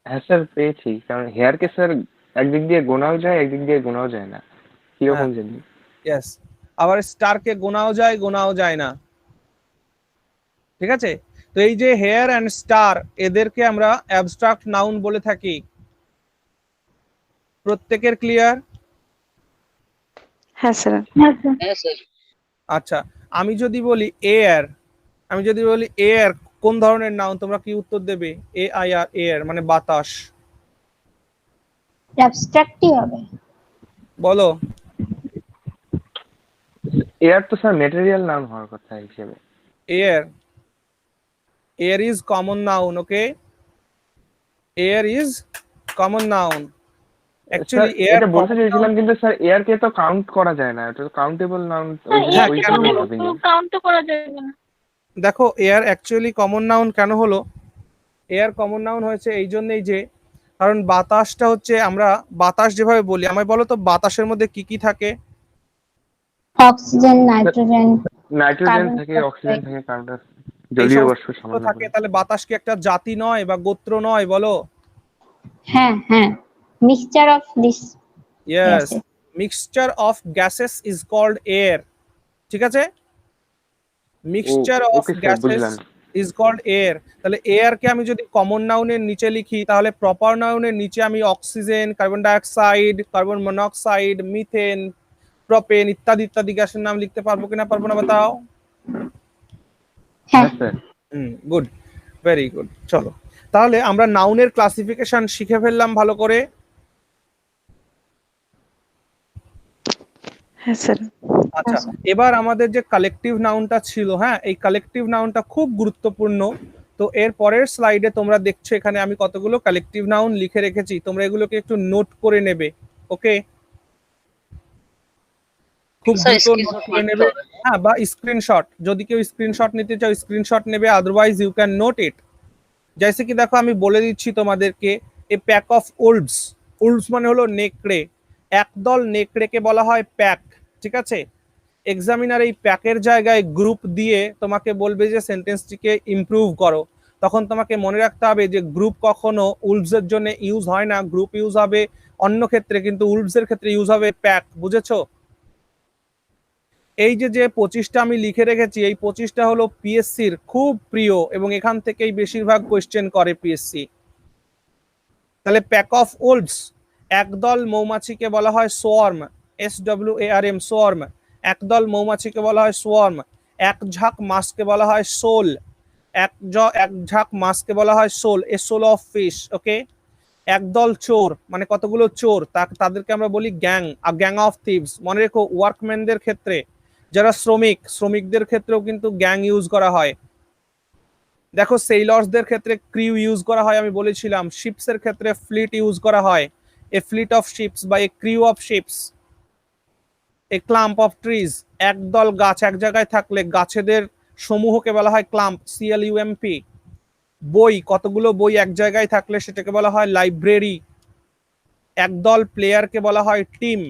হ্যাঁ স্যার পেয়েছি, কারণ হেয়ারকে স্যার একদিক দিয়ে গোনাও যায়, একদিক দিয়ে গোনাও যায় না, হ্যাঁ, কিরকম জানি। ইয়েস। আবার স্টারকে গোনাও যায়, গোনাও যায় না, ঠিক আছে? তো এই যে হেয়ার অ্যান্ড স্টার, এদেরকে আমরা অ্যাবস্ট্রাক্ট নাউন বলে থাকি। প্রত্যেকের ক্লিয়ার? হ্যাঁ স্যার। হ্যাঁ স্যার। হ্যাঁ স্যার। আচ্ছা, আমি যদি বলি এয়ার, আমি যদি বলি এয়ার কোন ধরনের নাউন, তোমরা কি উত্তর দেবে? AIR, এয়ার মানে বাতাস। অ্যাবস্ট্রাক্টই হবে। বলো। এয়ার তো স্যার ম্যাটেরিয়াল নাম হওয়ার কথা হিসেবে। Air, air is common noun, okay? Air is common noun. Sir actually air এটা বলতে কমন নাউন। চাইছিলাম, কিন্তু স্যার এয়ারকে তো কাউন্ট করা যায় না, এটা তো কাউন্টেবল নাউন, ওই জন্য হ্যাঁ, ওই কেন কারণে হলো? ভাবিনি। কাউন্ট তো করা যাবে না। দেখো, এয়ার অ্যাকচুয়ালি কমন নাউন কেন হলো? এয়ার কমন নাউন হয়েছে এই জন্যই যে, কারণ বাতাসটা হচ্ছে, আমরা বাতাস যেভাবে বলি, আমায় বলো তো বাতাসের মধ্যে কি কি থাকে? অক্সিজেন, নাইট্রোজেন, নাইট্রোজেন কার্বন থাকে, অক্সিজেন ডাইঅক্সাইড। থাকে, কার্বন ডাই, এই জলীয় সমস্ত বাষ্প তো সামান্য থাকে। করে। তাহলে বাতাস কি একটা জাতি নয় বা গোত্র নয়, বলো? হ্যাঁ হ্যাঁ, mixture of this yes, gases. Mixture of gases is called air, ঠিক আছে? ও mixture of okay sir, gases বুঝলাম। Is called air. তাহলে এয়ার কে আমি যদি কমন নাউনের নিচে লিখি, তাহলে প্রপার নাউনের নিচে আমি oxygen, carbon dioxide, carbon monoxide, methane, propane ইত্যাদি ইত্যাদি গ্যাসের নাম লিখতে পারবো কিনা পারবো না, বাতাও? হ্যাঁ হ্যাঁ স্যার। Good, very good. চলো, তাহলে আমরা নাউনের ক্লাসিফিকেশন শিখে ফেললাম ভালো করে। হ্যাঁ স্যার। আচ্ছা, এবার আমাদের যে কালেকটিভ নাউনটা ছিল, হ্যাঁ, এই কালেকটিভ নাউনটা খুব গুরুত্বপূর্ণ। তো এর পরের স্লাইডে তোমরা দেখছো এখানে আমি কতগুলো কালেকটিভ নাউন লিখে রেখেছি, তোমরা এগুলোকে একটু নোট করে নেবে, ওকে? খুব স্যার দ্রুত নোট স্ক্রিনশট করে মারতে নেবে। হবে। হ্যাঁ, বা স্ক্রিনশট, যদি কেউ স্ক্রিনশট নিতে চাও স্ক্রিনশট নেবে, otherwise you can note it. জैसे কি দেখো, আমি বলে দিচ্ছি তোমাদেরকে, a pack of wolves, wolves মানে হলো নেকড়ে, একদল নেকড়েকে বলা হয় প্যাক, ঠিক আছে? এক্সামিনার এই প্যাকের জায়গায় গ্রুপ দিয়ে তোমাকে বলবে যে সেন্টেন্সটিকে ইমপ্রুভ করো, তখন তোমাকে মনে রাখতে হবে যে গ্রুপ কখনো উলভসের জন্য ইউজ হয় না, গ্রুপ ইউজ হবে অন্য ক্ষেত্রে, কিন্তু উলভসের ক্ষেত্রে ইউজ হবে প্যাক, বুঝেছো? এই যে যে 25টা আমি লিখে রেখেছি, এই 25টা হলো পিএসসির খুব প্রিয় এবং এখান থেকেই বেশিরভাগ কোয়েশ্চেন করে পিএসসি। তাহলে প্যাক অফ ওল্ডস, একদল মৌমাছিকে বলা হয় সোয়ার্ম, SWARM, সোয়ার্ম। একদল মৌমাছিকে বলা হয় সোয়ার্ম। এক ঝাঁক মাছকে বলা হয় সোল, এক ঝাঁক মাছকে বলা হয় shoal, a shoal of fish. Okay, একদল চোর মানে কতগুলো চোর, তাদেরকে আমরা বলি গ্যাং, গ্যাং অফ থিভস। মনে রেখো ওয়ার্কম্যানদের ক্ষেত্রে, যারা শ্রমিকদের ক্ষেত্রেও কিন্তু গ্যাং ইউজ করা হয়। দেখো সেইলর্সদের ক্ষেত্রে ক্রিউ ইউজ করা হয়, আমি বলেছিলাম। শিপসের ক্ষেত্রে ফ্লিট ইউজ করা হয়, এ ফ্লিট অফ শিপস বা a crew of ships. A clump of trees, একদল গাছ এক জায়গায় থাকলে গাছেদের সমূহকে বলা হয় ক্লাম্প, CLUMP। বই, কতগুলো বই এক জায়গায় থাকলে সেটাকে বলা হয় লাইব্রেরি। একদল প্লেয়ারকে বলা হয় টিম।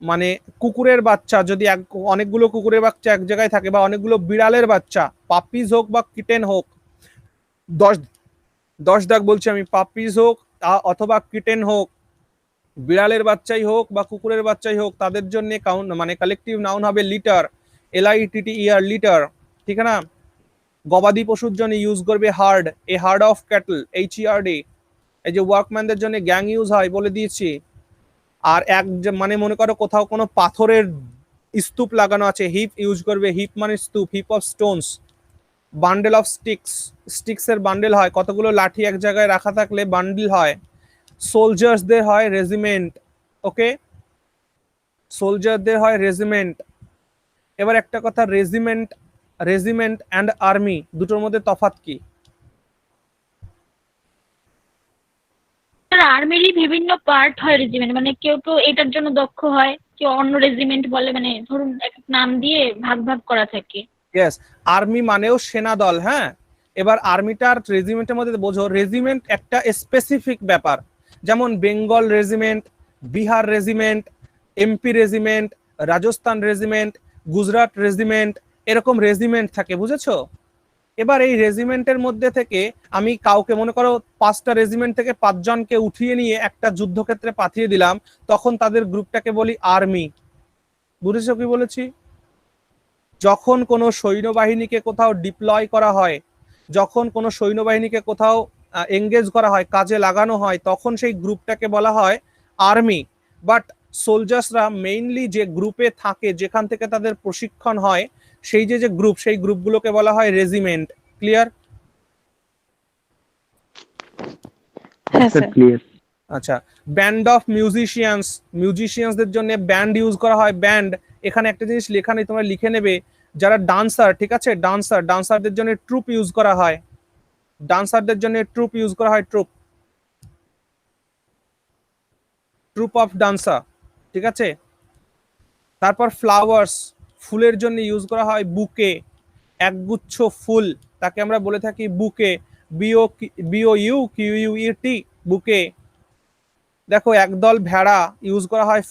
মানে কুকুরের বাচ্চা যদি অনেকগুলো কুকুরের বাচ্চা এক জায়গায় থাকে, বা অনেকগুলো বিড়ালের বাচ্চা, পাপিজ হোক বা কিটেন হোক, 10 দাগ বলছি আমি, পাপিজ হোক অথবা কিটেন হোক, বিড়ালের বাচ্চাই হোক বা কুকুরের বাচ্চাই হোক, তাদের জন্য মানে কালেকটিভ নাউন হবে লিটার, LITTER, লিটার। ঠিক না? গবাদি পশুর জন্য ইউজ করবে hard, A herd of cattle, HERD। এই যে ওয়ার্কম্যানদের জন্য গ্যাং ইউজ হয় বলে দিয়েছি। আর মানে মনে করো কোথাও কোনো পাথরের স্তূপ লাগানো আছে, হিপ ইউজ করবে, হিপ মানে স্তূপ, heap of stones. Bundle of sticks এর বান্ডেল হয়, কতগুলো লাঠি এক জায়গায় রাখা থাকলে বান্ডেল হয়। সোলজার্সদের হয় রেজিমেন্ট। ওকে, সোলজারদের হয় রেজিমেন্ট। এবার একটা কথা, রেজিমেন্ট অ্যান্ড আর্মি দুটোর মধ্যে তফাৎ কি? আর্মিরই বিভিন্ন পার্ট হয় রেজিমেন্ট, মানে কেউ কেউ এটার জন্য দক্ষ হয়, কেউ অন্য রেজিমেন্ট বলে, মানে ধরুন এক এক নাম দিয়ে ভাগ ভাগ করা থাকে। ইয়েস, আর্মি মানেও সেনা দল। হ্যাঁ, এবার আর্মিটার রেজিমেন্টের মধ্যে বোঝো, রেজিমেন্ট একটা স্পেসিফিক ব্যাপার। যেমন Bengal regiment, Bihar regiment, MP regiment, Rajasthan regiment, Gujarat regiment, এরকম রেজিমেন্ট থাকে, বুঝেছো? এবার এই রেজিমেন্টের মধ্যে থেকে আমি কাউকে, মনে করো 5টা রেজিমেন্ট থেকে 5 জনকে উঠিয়ে নিয়ে একটা যুদ্ধক্ষেত্রে পাঠিয়ে দিলাম, তখন তাদের গ্রুপটাকে বলি আর্মি। বুঝেছো কি বলেছি? যখন কোনো সৈন্যবাহিনীকে কোথাও ডিপ্লয় করা হয়, যখন কোনো সৈন্যবাহিনীকে কোথাও এঙ্গেজ করা হয়, কাজে লাগানো হয়, তখন সেই গ্রুপটাকে বলা হয় আর্মি। বাট সোলজার্সরা মেইনলি যে গ্রুপে থাকে, যেখান থেকে তাদের প্রশিক্ষণ হয়, সেই যে যে গ্রুপ, সেই গ্রুপগুলোকে বলা হয় রেজিমেন্ট। ক্লিয়ার? হ্যাঁ স্যার। ক্লিয়ার। আচ্ছা, ব্যান্ড অফ মিউজিশিয়ানসদের জন্য ব্যান্ড ইউজ করা হয়, ব্যান্ড। এখানে একটা জিনিস লেখা নেই, তোমরা লিখে নেবে। যারা ডান্সার, ঠিক আছে, ডান্সারদের জন্য ট্রুপ ইউজ করা হয়, ডান্সারদের জন্য ট্রুপ ইউজ করা হয়, ট্রুপ অফ ডান্সার। ঠিক আছে? তারপর ফ্লাওয়ার্স, ফুলের জন্য ইউজ করা হয় বুকে, একগুচ্ছ ফুল, তাকে আমরা বলে থাকি বুকে, BOUQUET, বুকে। দেখো একদল ভেড়া ইউজ করা হয়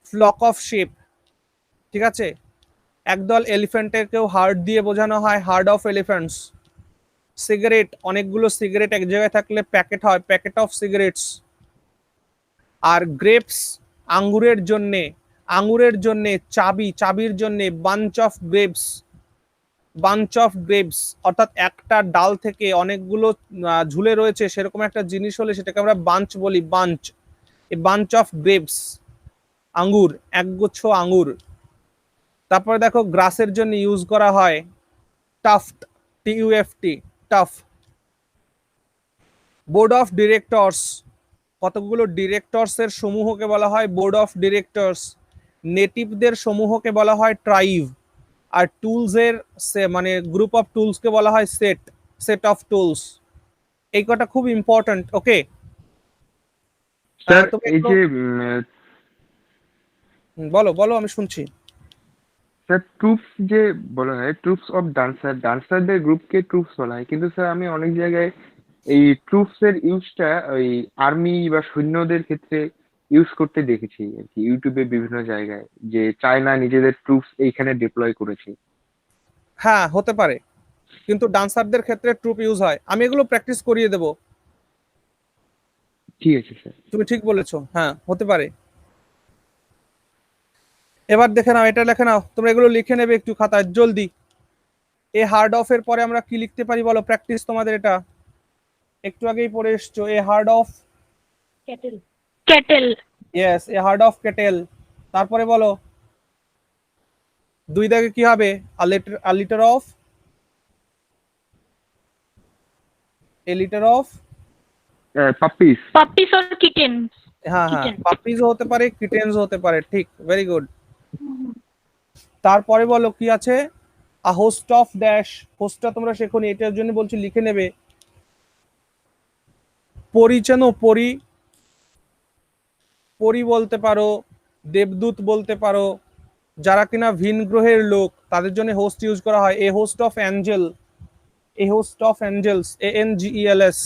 ফ্লক অফ শিপ। ঠিক আছে? একদল এলিফ্যান্টেরকেও হার্ড দিয়ে বোঝানো হয়, হার্ড অফ এলিফ্যান্টস। সিগারেট, অনেকগুলো সিগারেট এক জায়গায় থাকলে প্যাকেট হয়, প্যাকেট অফ সিগারেটস। আর গ্রেপস, আঙ্গুরের জন্যে চাবির জন্যে বাঞ্চ অফ গ্রেপস। অর্থাৎ একটা ডাল থেকে অনেকগুলো ঝুলে রয়েছে সেরকম একটা জিনিস হলে সেটাকে আমরা বাঞ্চ বলি, বাঞ্চ। এই বাঞ্চ অফ গ্রেপস, আঙ্গুর, একগুচ্ছ আঙ্গুর। তারপরে দেখো গ্রাসের জন্য ইউজ করা হয় tuft, TUFT, tough. Board of directors, কতগুলো ডিরেক্টরস এর সমূহকে বলা হয় বোর্ড অফ ডিরেক্টরস। নেটিভদের সমূহকে বলা হয় ট্রাইব। আর টুলস এর মানে গ্রুপ অফ টুলস কে বলা হয় সেট অফ টুলস। এই কটা খুব ইম্পর্টেন্ট। ওকে স্যার এই যে বলো বলো, আমি শুনছি। স্যার ট্রুপস যে বলা হয়, ট্রুপস অফ ডান্সারদের গ্রুপকে ট্রুপস বলা হয়, কিন্তু স্যার আমি অনেক জায়গায় এই ট্রুপস এর ইউজটা ওই আর্মি বা সৈন্যদের ক্ষেত্রে ইউজ করতে দেখেছি আর কি, ইউটিউবে বিভিন্ন জায়গায়, যে চায়না নিজেদের ট্রুপস এইখানে ডিপ্লয় করেছে। হ্যাঁ হতে পারে, কিন্তু ডান্সারদের ক্ষেত্রে ট্রুপ ইউজ হয়। আমি এগুলো প্র্যাকটিস করিয়ে দেবো। ঠিক আছে স্যার। তুমি ঠিক বলেছো, হ্যাঁ হতে পারে। এবার দেখে নাও, এটা লিখে নাও, তোমরা এগুলো লিখে নেবে একটু খাতায় জলদি। এ হার্ড অফ এর পরে আমরা কি লিখতে পারি বলো, প্র্যাকটিস তোমাদের এটা একটু আগেই পড়ে এসছো। A herd of, cattle. Yes, a herd of cattle. তারপরে বলো 2 দাগে কি হবে, a litter of, a litre of, puppies. Puppies or kittens. হ্যাঁ হ্যাঁ, কিটেন। পাপিজও হতে পারে, কিটেন্স হতে পারে, ঠিক, ভেরি গুড। তারপরে বলো কি আছে, আ হোস্ট অফ ড্যাশ, হোস্টটা তোমরা শেখোনি, এটার জন্য বলছি লিখে নেবে। পরি চেনো, পরি, পরি বলতে পারো, দেবদূত বলতে পারো, যারা কিনা ভিন গ্রহের লোক তাদের জন্য হোস্ট ইউজ করা হয়। A host of angel, a host of angels, ANGELS,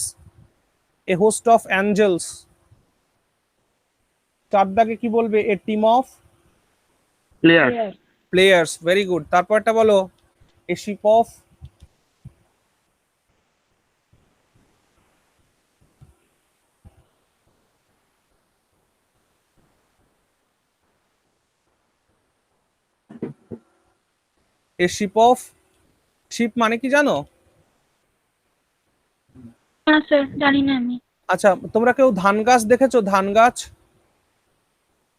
a host of angels. 4 দাগে কি বলবে, a team of player. Players, very good. তারপরটা বলো, a ship of, a ship of, ship মানে কি জানো? না স্যার, জানি না আমি। আচ্ছা, তোমরা কেউ ধান গাছ দেখেছো, ধান গাছ?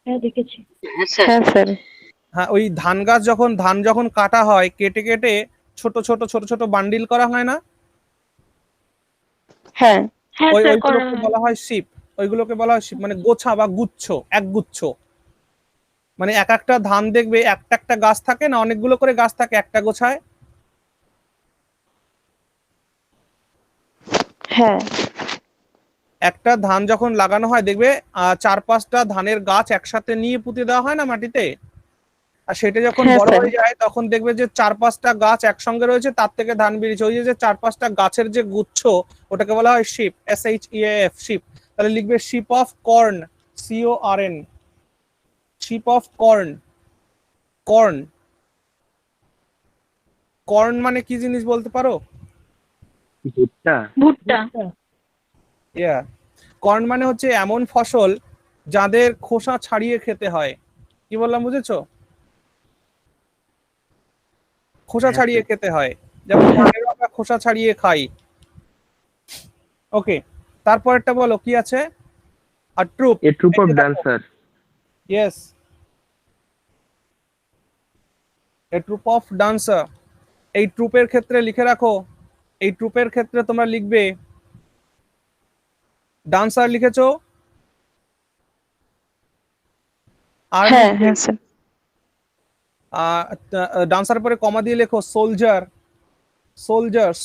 হ্যাঁ দেখেছি। হ্যাঁ স্যার। হ্যাঁ স্যার। হ্যাঁ, ওই ধান গাছ যখন ধান যখন কাটা হয়, কেটে কেটে ছোট ছোট ছোট ছোট বান্ডিল করা হয় না, হ্যাঁ হ্যাঁ স্যার করা ওইগুলোকে হয়। বলা হয় শিপ। ওইগুলোকে বলা হয় শিপ, মানে গোছা বা গুচ্ছ, এক গুচ্ছ। মানে এক একটা ধান দেখবে, একটা একটা গাছ থাকে না, অনেকগুলো করে গাছ থাকে একটা গোছায়। হ্যাঁ একটা ধান যখন লাগানো হয় দেখবে 4-5টা ধানের গাছ একসাথে নিয়ে পুঁতে দেওয়া হয় না মাটিতে, আর সেটা যখন হ্যাঁ বড় স্যার। হয়ে যায় তখন দেখবে যে 4-5টা গাছ একসঙ্গে রয়েছে, তার থেকে ধান বেরিয়েছে। ওই যে 4-5টা গাছের যে গুচ্ছ, ওটাকে বলা হয় শিপ, SHEAF, শিপ। তাহলে লিখবে sheaf of corn, CORN, sheaf of corn. Corn, corn মানে কি জিনিস বলতে পারো? ভুট্টা। ভুট্টা। ইয়া, কর্ন মানে হচ্ছে এমন ফসল যাদের খোসা ছাড়িয়ে খেতে হয়। কি বললাম বুঝেছো? খোসা হ্যাঁ ছাড়িয়ে স্যার। খেতে হয়, যেমন ধানের আমরা খোসা ছাড়িয়ে খাই। ওকে, তারপরটা বলো কি আছে, আর troop. A troop of dancer. Yes, a troop of dancer. এই ট্রুপের ক্ষেত্রে লিখে রাখো, এই ট্রুপের ক্ষেত্রে তোমরা লিখবে, ডান্সার লিখেছো, আর হ্যাঁ লিখবে হ্যাঁ স্যার। ডান্সার পরে কমা দিয়ে লেখো সোলজার, সোলজার্স,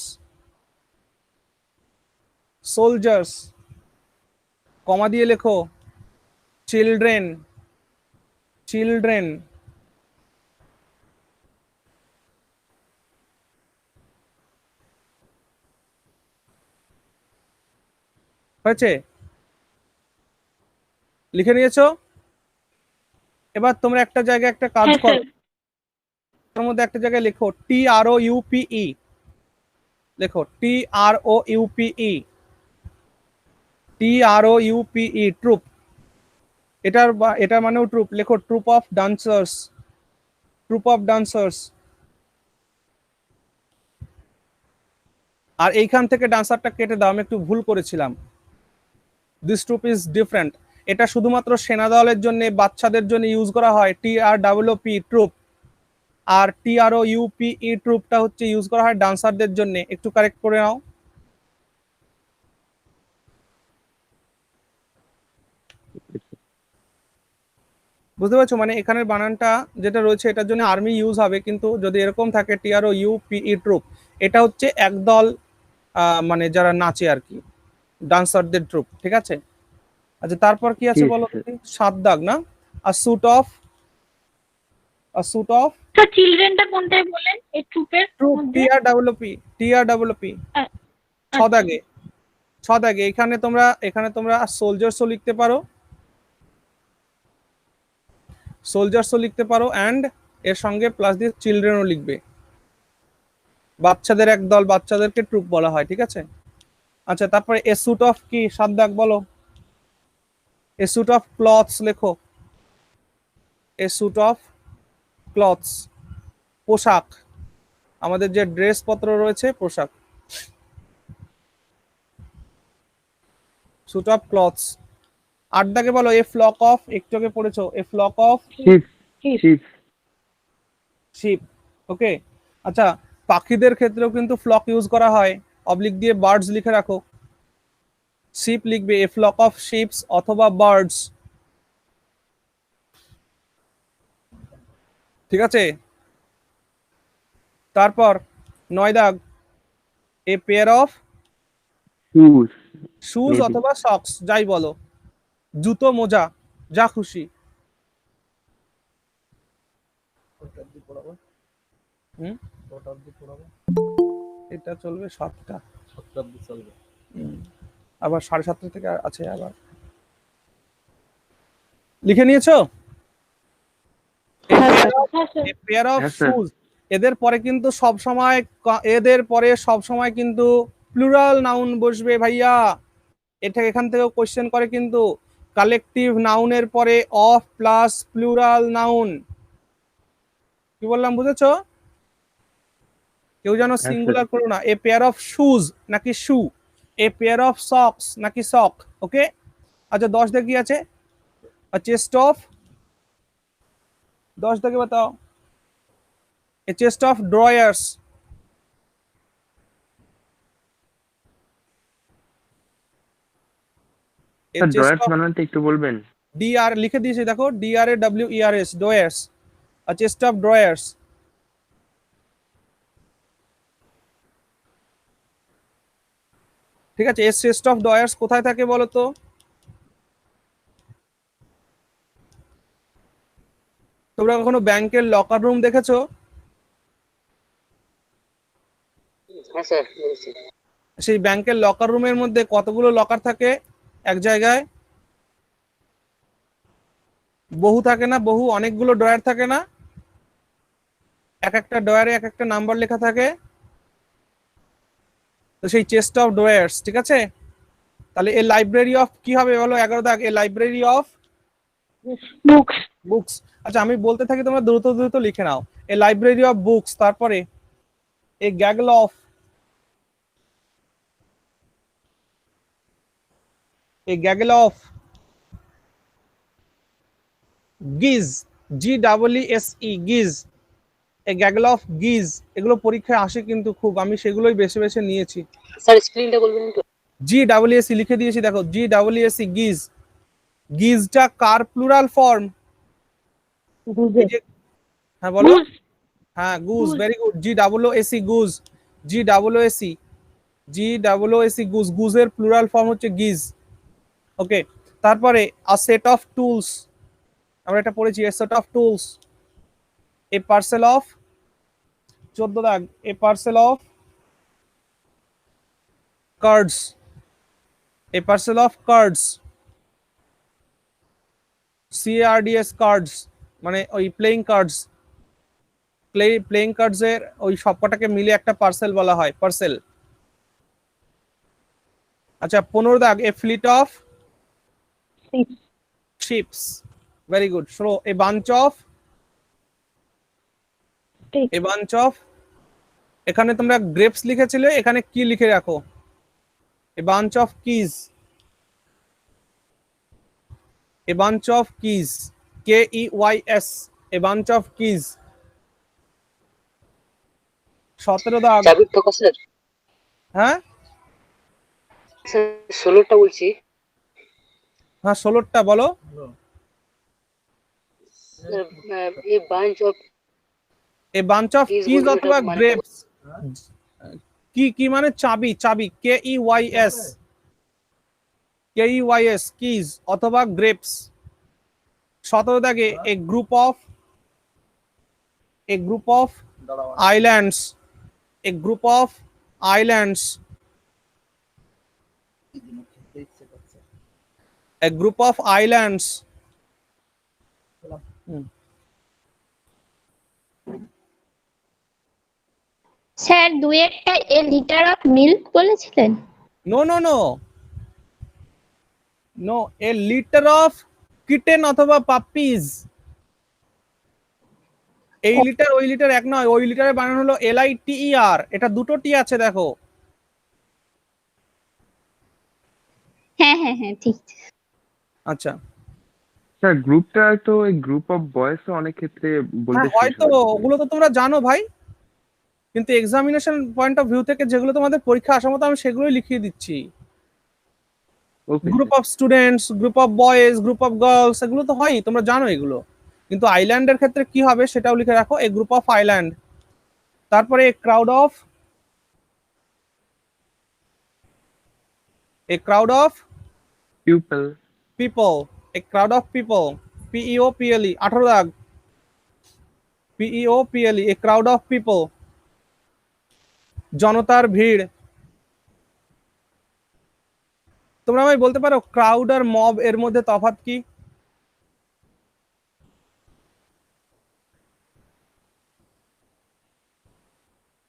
সোলজার্স, কমা দিয়ে লেখো চিলড্রেন, চিলড্রেন। হয়েছে? লিখে নিয়েছো? এবার তোমরা একটা জায়গায় একটা কাজ হ্যাঁ করো, স্যার। তার মধ্যে একটা জায়গায় লেখো TROUPE, লেখো TROUPE, TROUPE, ট্রুপ। এটার মানেও ট্রুপ, লেখো troop of dancers, troop of dancers. আর এইখান থেকে ডান্সারটা কেটে দাও, আমি একটু ভুল করেছিলাম। This troop is different. এটা শুধুমাত্র সেনা দলের জন্য, বাচ্চাদের জন্য ইউজ করা হয়, TROOP, ট্রুপ। আর TROUPE, ট্রুপটা হচ্ছে ইউজ করা হয় ডান্সারদের জন্য। একটু কারেক্ট করে নাও। বুঝতে পারছো? মানে এখানের বানানটা যেটা রয়েছে এটার জন্য আর্মি ইউজ হবে, কিন্তু যদি এরকম থাকে TROUPE, ট্রুপ, এটা হচ্ছে একদল মানে যারা নাচে আর কি, ডান্সারদের ট্রুপ, ঠিক আছে? আচ্ছা, তারপর কি আছে ঠিক বলো আছে। তুমি? 7 দাগ না, a suit of, a suit of sir চিলড্রেনটা কোনটায় বলেন এই ট্রুপের ট্রুপ, মধ্যে? TROOP, আ- 6 আচ্ছা। দাগে, 6 দাগে। এখানে তোমরা সোলজার্সও লিখতে পারো, সোলজার্সও লিখতে পারো, অ্যান্ড এর সঙ্গে প্লাস দিয়ে চিলড্রেনও লিখবে। বাচ্চাদের একদল, বাচ্চাদেরকে ট্রুপ বলা হয়, ঠিক আছে? আচ্ছা, তারপরে এ স্যুট অফ কি, 7 দাগ বলো। এ স্যুট অফ ক্লথস লেখো, এ স্যুট অফ ক্লথস, পোশাক, আমাদের যে ড্রেস পত্র রয়েছে পোশাক, স্যুট অফ ক্লথস। 8 দাগে বলো এ ফ্লক অফ, একটু আগে পড়েছো, a flock of sheep sheep sheep. Okay, আচ্ছা পাখিদের ক্ষেত্রেও কিন্তু ফ্লক ইউজ করা হয়, অবলিক দিয়ে বার্ডস লিখে রাখো, শিপ লিখবে, এ ফ্লক অফ শিপস অথবা বার্ডস, ঠিক আছে। তারপর 9 দাগ a pair of shoes shoes অথবা সক্স, যাই বলো, জুতো মোজা যা খুশি। হুম, এটা চলবে 7টা, আবার 7:30 থেকে আছে আবার, লিখে নিয়েছো? হ্যাঁ স্যার। পেয়ার অফ হ্যাঁ স্যার শুজ, এদের পরে কিন্তু সব সময় কিন্তু প্লুরাল নাউন বসবে ভাইয়া। এটা এখান থেকেও কোশ্চেন করে কিন্তু, কালেকটিভ নাউনের পরে অফ প্লাস প্লুরাল নাউন। কি বললাম বুঝেছো? কেউ যেন হ্যাঁ স্যার সিঙ্গুলার করো না। এ পেয়ার অফ শুজ নাকি শু, এ পেয়ার অফ সক্স নাকি সক। ওকে, আচ্ছা 10 দেখি আছে, চেস্ট অফ, 10 দেখে বাতাও, a chest of drawers, a sir chest drawers of, বানানটা একটু বলবেন? ডিআর লিখে দিয়েছি দেখো, D R A W E R S, drawers, a chest of drawers. ঠিক আছে, এর চেস্ট অফ ড্রয়ার্স কোথায় থাকে বলো তো? তোমরা কখনো ব্যাংকের লকার রুম দেখেছো? হ্যাঁ স্যার বলছি। সেই ব্যাংকের লকার রুমের মধ্যে কতগুলো লকার থাকে এক জায়গায়? বহু থাকে না, বহু অনেকগুলো ড্রয়ার থাকে না, এক একটা ড্রয়ারে এক একটা নাম্বার লেখা থাকে, তো সেই চেস্ট অফ ড্রয়ার্স। ঠিক আছে, তাহলে এ লাইব্রেরি অফ কি হবে বলো? 11 দাগ এ লাইব্রেরি অফ বুকস। বুকস। আচ্ছা আমি বলতে থাকি, তোমরা দ্রুত দ্রুত লিখে নাও, এ লাইব্রেরি অফ বুকস, তারপরে এ গ্যাগল অফ, এ গ্যাগল অফ গিজ, জি ডাবল ই এস ই, গিজ, এ গ্যাগল অফ গিজ। এগুলো পরীক্ষায় আসে কিন্তু খুব, আমি সেগুলোই বেছে বেছে নিয়েছি। স্যার স্ক্রিনটা বলবেন একটু? জি ডাবল এস ই লিখে দিয়েছি দেখো, জি ডাবল এস ই, গিজ। গিজটা কার প্লুরাল ফর্ম? হ্যাঁ বলো। গুজ। হ্যাঁ goose, goose. Very good, G double O S E, goose, G double O S E, G double O S E, goose. গুজের প্লুরাল ফর্ম হচ্ছে গিজ। ওকে, তারপরে আ set of tools, আমরা এটা পড়েছি, a set of tools, a parcel of, 14 দাগ a parcel of cards, a parcel of cards, C R D S cards, মানে ওই playing cards, playing cards এর ওই সবকটাকে মিলে একটা পার্সেল বলা হয়, পার্সেল। আচ্ছা 15 দাগ a fleet of ships, very good. শোনো a bunch of, a bunch of, এখানে তোমরা গ্রেপস লিখেছিলে, এখানে কি লিখে রাখো? A bunch of keys, a bunch of keys, K E Y S, a bunch of keys. 17 দাগ, চাবির ঠোকা স্যার। হ্যাঁ স্যার 16টা বলছি। হ্যাঁ 16টা বলো। স্যার এই bunch of a bunch of keys keys বলছি, ওটা অথবা মানে গ্রেপস, কি কি মানে চাবি, চাবি, K E Y S, K E Y S, keys অথবা গ্রেপস। 17 দাগে a group of, a group of islands, a group of islands, a group of islands. Sir দুই একটা এ লিটার অফ মিল্ক বলেছিলেন। No no no no, a litre of kitten অথবা puppies. এই litter ওই litre এক নয়, ওই লিটারে বানানো হলো LITER, এটা দুটো টি আছে দেখো। হ্যাঁ হ্যাঁ হ্যাঁ ঠিক। আচ্ছা, স্যার গ্রুপটা তো ওই গ্রুপ অফ বয়েজও অনেক ক্ষেত্রে বলতে হ্যাঁ শেষ হয়তো হয়। ওগুলো তো তোমরা জানো ভাই, কিন্তু এক্সামিনেশন পয়েন্ট অফ ভিউ থেকে যেগুলো তোমাদের পরীক্ষা আসার মতো আমি সেগুলোই লিখিয়ে দিচ্ছি। ওকে group of students, group of boys, group of girls, এগুলো তো হয়, তোমরা জানো এগুলো। কিন্তু আইল্যান্ডের ক্ষেত্রে কি হবে সেটাও লিখে রাখো, এ গ্রুপ অফ আইল্যান্ড। তারপরে a crowd of people. People, a crowd of people, PEOPLE 18 দাগ, PEOPLE, a crowd of people, জনতার ভিড়। তোমরা আমায় বলতে পারো ক্রাউড আর মব এর মধ্যে তফাৎ কি?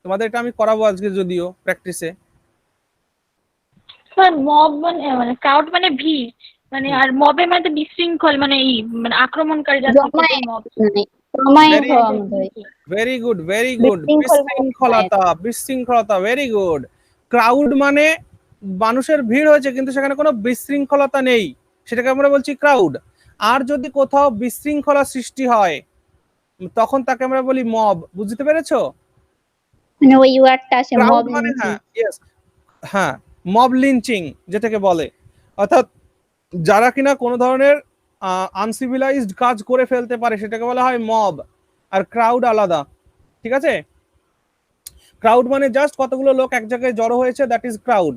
তোমাদের এটা আমি করাবো আজকে যদিও প্র্যাকটিসে। স্যার মব মানে মানে ক্রাউড মানে ভিড়, মানে আর মবে মানে বিশৃঙ্খল, মানে এই মানে আক্রমণকারী যারা থাকে ওদের মব। মানে জমায়েত Very হওয়া এটা মতো কি হয়। কি? ভেরি গুড, ভেরি গুড, বিশৃঙ্খল ভাবে জমায়েত। বিশৃঙ্খলতা, ভেরি গুড। ক্রাউড মানে মানুষের ভিড় হয়েছে কিন্তু সেখানে কোনো বিশৃঙ্খলতা নেই, সেটাকে আমরা বলছি ক্রাউড। আর যদি কোথাও বিশৃঙ্খলা সৃষ্টি হয় তখন তাকে আমরা বলি মব। বুঝতে পেরেছো? মানে ওই ওয়ার্ডটা আসে ক্রাউড মব মানে লিঞ্চিং। হ্যাঁ, ইয়েস, হ্যাঁ, মব লিঞ্চিং যেটাকে বলে, অর্থাৎ যারা কিনা কোনো ধরনের আনসিভিলাইজড কাজ করে ফেলতে পারে সেটাকে বলা হয় মব। আর ক্রাউড আলাদা, ঠিক আছে? ক্রাউড মানে জাস্ট কতগুলো লোক এক জায়গায় জড়ো হয়েছে, দ্যাট ইজ ক্রাউড।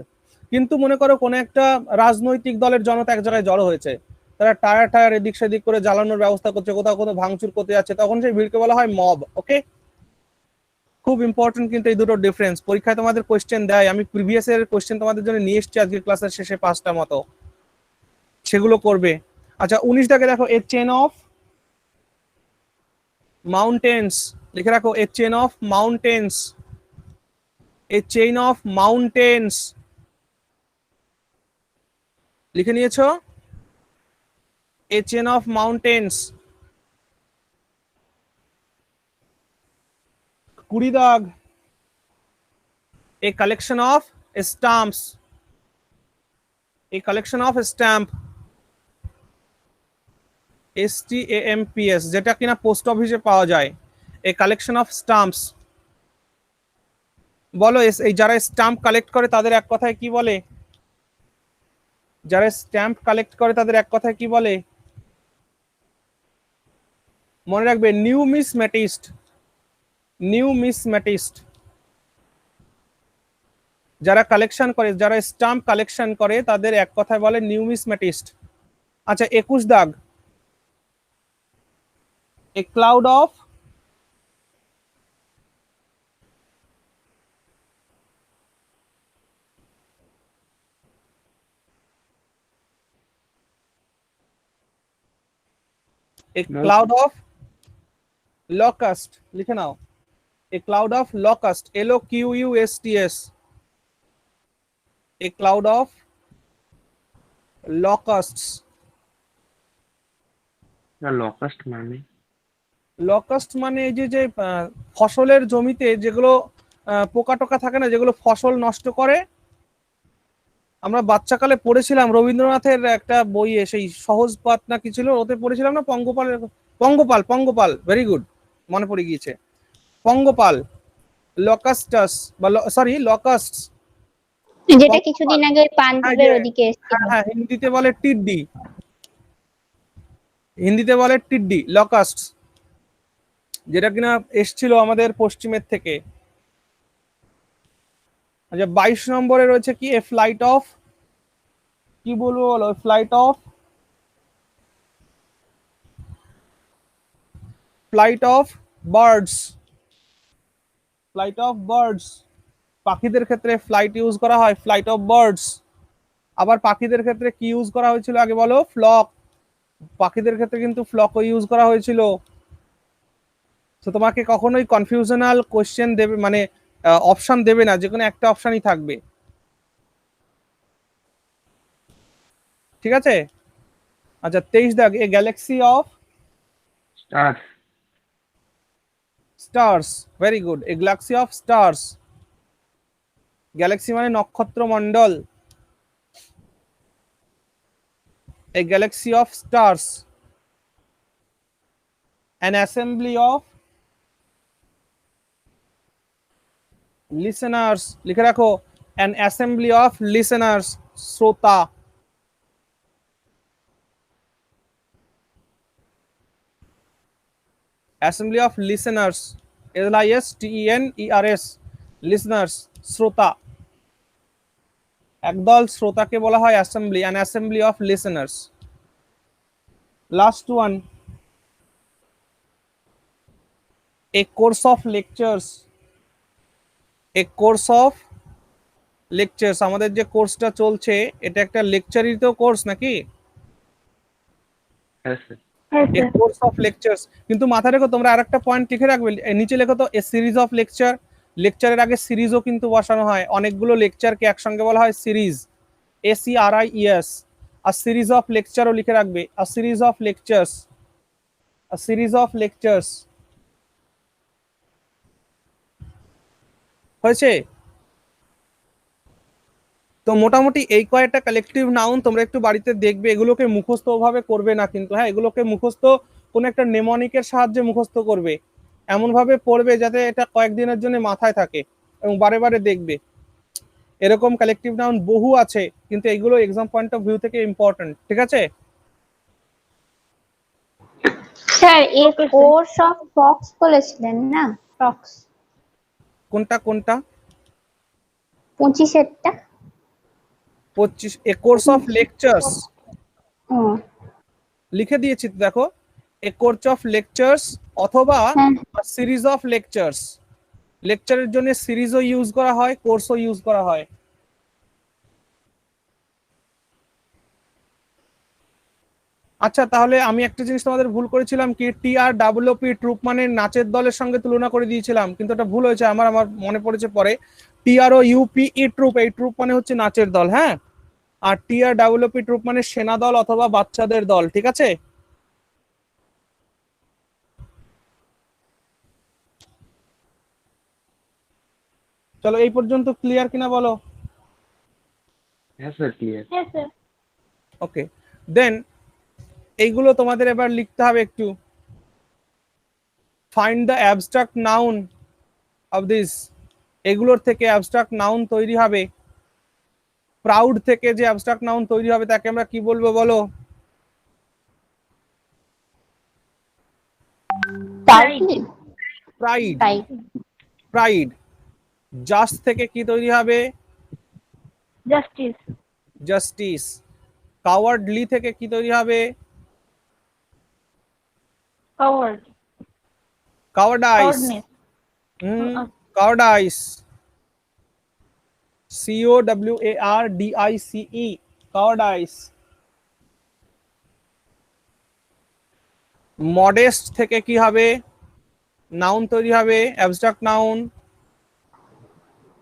কিন্তু মনে করো কোনো একটা রাজনৈতিক দলের জনতা এক জায়গায় জড়ো হয়েছে, তারা টায়ার টায়ার এদিক সেদিক করে জ্বালানোর ব্যবস্থা করছে, কোথাও কোথাও ভাঙচুর করতে যাচ্ছে, তখন সেই ভিড়কে বলা হয় মব। ওকে, খুব ইম্পর্টেন্ট কিন্তু এই দুটো ডিফারেন্স। পরীক্ষায় তোমাদের কোশ্চেন দেয়, আমি প্রিভিয়াস এর কোশ্চেন তোমাদের জন্য নিয়ে এসেছি আজকে ক্লাসের শেষে 5টা মতো, সেগুলো করবে। আচ্ছা 19 দাগে দেখো, এ চেন অফ মাউন্টেন্স, লিখে রাখো, a chain of mountains, a chain of mountains, লিখে নিয়েছো? A chain of mountains. 20 দাগ, a collection of stamps, a collection of stamp, STAMPS, যেটা কিনা পোস্ট অফিসে পাওয়া যায়, এ কালেকশন অফ স্টাম্পস। বলো এই যারা স্টাম্প কালেক্ট করে তাদের এক কথায় কি বলে? যারা স্ট্যাম্প কালেক্ট করে তাদের এক কথায় কি বলে? মনে রাখবে, নিউমিসম্যাটিস্ট, নিউমিসম্যাটিস্ট। যারা কালেকশন করে, যারা স্টাম্প কালেকশন করে তাদের এক কথায় বলে নিউমিসম্যাটিস্ট। আচ্ছা 21 দাগ, a cloud of a cloud of locust, লিখে নাও, a cloud of locust, LOQUSTS, a cloud of locusts. Locust মানে লকাস্ট মানে এই যে যে ফসলের জমিতে যেগুলো পোকা টোকা থাকে না, যেগুলো ফসল নষ্ট করে। আমরা বাচ্চাকালে পড়েছিলাম রবীন্দ্রনাথের একটা বইয়ে, সেই সহজ পাঠ না কি ছিল, ওতে পড়েছিলাম না, পঙ্গপালের, পঙ্গপাল, পঙ্গপাল, ভেরি গুড, মনে পড়ে গিয়েছে, পঙ্গপাল, লকাস্টাস বা সরি লকাস্ট, যেটা পঙ্গপাল। কিছুদিন আগে হ্যাঁ পাঞ্জাবের যে, ওদিকে এসেছিল। হ্যাঁ হ্যাঁ, হিন্দিতে বলে টিড্ডি, হিন্দিতে বলে টিড্ডি, লকাস্ট, যেটা কিনা এসছিল আমাদের পশ্চিমের থেকে। আচ্ছা 22 নম্বরে রয়েছে কি, এ ফ্লাইট অফ, কি বলবো বলো, flight of birds, flight of birds. পাখিদের ক্ষেত্রে ফ্লাইট ইউজ করা হয়, ফ্লাইট অফ বার্ডস। আবার পাখিদের ক্ষেত্রে কি ইউজ করা হয়েছিল আগে বলো? ফ্লক। পাখিদের ক্ষেত্রে কিন্তু ফ্লকও ইউজ করা হয়েছিল। তো তোমাকে কখনোই কনফিউশনাল কোশ্চেন দেবে, মানে অপশন দেবে না, যে কোনো একটা অপশনই থাকবে, ঠিক আছে? আচ্ছা 23 দাগ, a galaxy of, star stars, very good. A galaxy of stars, galaxy মানে নক্ষত্র মণ্ডল। A galaxy of stars, an assembly of listeners, লিখে রাখো, an assembly of listeners, শ্রোতা। assembly of listeners, listeners, listeners, শ্রোতা। একদল শ্রোতাকে বলা হয় assembly, an assembly of listeners। Last one, a course of lectures, a course of lectures, আমাদের যে কোর্সটা চলছে এটা একটা লেকচারিত কোর্স নাকি? হ্যাঁ স্যার। হ্যাঁ এ স্যার। Course of lectures. কিন্তু মাথায় রেখো তোমরা আরেকটা পয়েন্ট লিখে রাখবে, নিচে লেখো তো এ সিরিজ অফ লেকচার। লেকচারের আগে সিরিজও কিন্তু বসানো হয়, অনেকগুলো লেকচারকে একসঙ্গে বলা হয় সিরিজ, SERIES। আর সিরিজ অফ লেকচারও লিখে রাখবে, a series of lectures, a series of lectures. হয়েছে? তো মোটামুটি এই কয়েকটা কালেকটিভ নাউন তোমরা একটু বাড়িতে দেখবে, এগুলোকে মুখস্থ ভাবে করবে না কিন্তু, হ্যাঁ, এগুলোকে মুখস্থ কোন একটা নেমনিকের সাহায্যে মুখস্থ করবে, এমন ভাবে পড়বে যাতে এটা কয়েকদিনের জন্য মাথায় থাকে এবং বারে বারে দেখবে। এরকম কালেকটিভ নাউন বহু আছে, কিন্তু এগুলো এক্সাম পয়েন্ট অফ ভিউ থেকে ইম্পর্টেন্ট, ঠিক আছে? Sir A Okay, sir. Course of Fox বলেছিলেন না? ফক্স কোনটা কোনটা? 25 25, এ কোর্স অফ লেকচার্স ও লিখে দিয়েছি তো, দেখো, এ কোর্স অফ লেকচার্স অথবা হ্যাঁ। Series of lectures. লেকচারের জন্য সিরিজও ইউজ করা হয়, কোর্সও ইউজ করা হয়। আচ্ছা, তাহলে আমি একটা জিনিস তোমাদের ভুল করেছিলাম, কি TRWP ট্রুপ মানে নাচের দলের সঙ্গে তুলনা করে দিয়েছিলাম, কিন্তু এটা ভুল হয়েছে আমার, আমার মনে পড়েছে পরে। TROUPE ট্রুপ, এই ট্রুপ মানে হচ্ছে নাচের দল, হ্যাঁ। আর TRWP ট্রুপ মানে সেনা দল অথবা বাচ্চাদের দল, ঠিক আছে? চলো, এই পর্যন্ত ক্লিয়ার কিনা বলো? হ্যাঁ স্যার, ক্লিয়ার। হ্যাঁ স্যার। ওকে, দেন এইগুলো তোমাদের এবার লিখতে হবে একটু। Find the abstract noun of this, এগুলোর থেকে অ্যাবস্ট্রাক্ট নাউন তৈরি হবে। প্রাউড থেকে যে অ্যাবস্ট্রাক্ট নাউন তৈরি হবে তাকে আমরা কি বলবো বলো? Proudly pride, pride pride. Just থেকে কি তৈরি হবে? জাস্টিস। জাস্টিস। কাওয়ার্ডলি থেকে কি তৈরি হবে? কাওয়ার্ড। কাওয়ার্ডাইস। কাওয়ার্ডনেস। কাওয়ার্ডাইস, COWARDICE, কাওয়ার্ডাইস। মডেস্ট থেকে কি হবে? নাউন তৈরি হবে, অ্যাবস্ট্রাক্ট নাউন।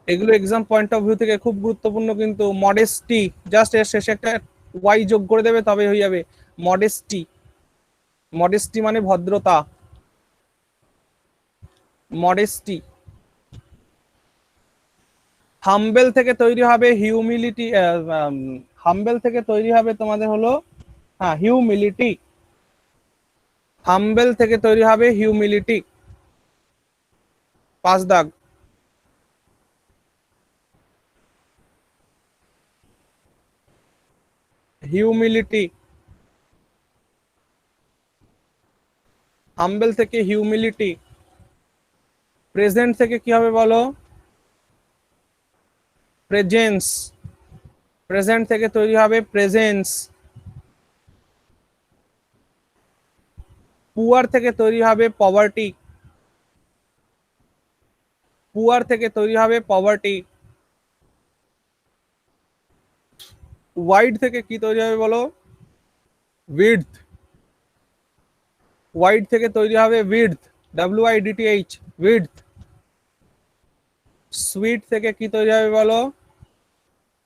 এগুলো এক্সাম পয়েন্ট অফ ভিউ থেকে খুব গুরুত্বপূর্ণ কিন্তু। মডেস্টি, জাস্ট এর শেষে একটা ওয়াই যোগ করে দেবে তবে হয়ে যাবে মডেস্টি। মডেস্টি মানে ভদ্রতা, মডেস্টি। হাম্বেল থেকে তৈরি হবে হিউমিলিটি, হাম্বেল থেকে তৈরি হবে তোমাদের হলো, হ্যাঁ, হিউমিলিটি। হাম্বেল থেকে তৈরি হবে হিউমিলিটি। 5 দাগ। হিউমিলিটি, হাম্বেল থেকে হিউমিলিটি। প্রেজেন্ট থেকে কি হবে বলো? প্রেজেন্স, প্রেজেন্ট থেকে তৈরি হবে প্রেজেন্স। পুয়ার থেকে তৈরি হবে পভার্টি, পুয়ার থেকে তৈরি হবে পভার্টি। ওয়াইড থেকে কি তৈরি হবে বলো? উইডথ, ওয়াইড থেকে তৈরি হবে উইডথ, WIDTH, উইডথ। সুইট থেকে কি তৈরি হবে বলো?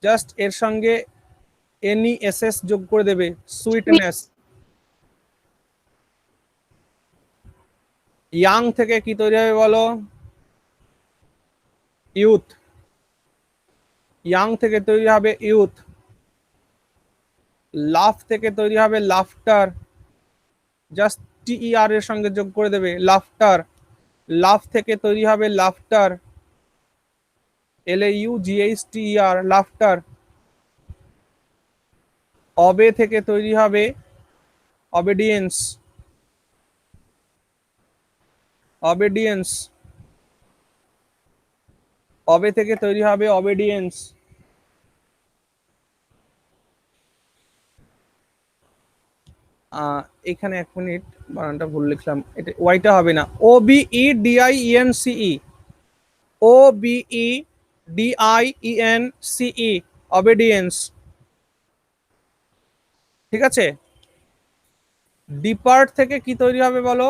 জাস্ট এর সঙ্গে NESS যোগ করে দেবে, সুইটনেস। ইয়াং থেকে কি তৈরি হবে বলো? ইউথ। ইয়াং থেকে তৈরি হবে ইউথ। লাফ থেকে তৈরি হবে লাফটার, জাস্ট টিইআর এর সঙ্গে যোগ করে দেবে, লাফটার। লাফ থেকে তৈরি হবে লাফটার, LAUGHTER, লাফটার। অবে থেকে তৈরি হবে অবেডিয়েন্স, অবেডিয়েন্স। অবে থেকে তৈরি হবে অবেডিয়েন্স। এখানে 1 মিনিট, বানানটা ভুল লিখলাম, এটা ওয়াইটা হবে না, OBEDIENCE, OBEDIENCE, অবেডিয়েন্স। ঠিক আছে। ডিপার্ট থেকে কি তৈরি হবে বলো?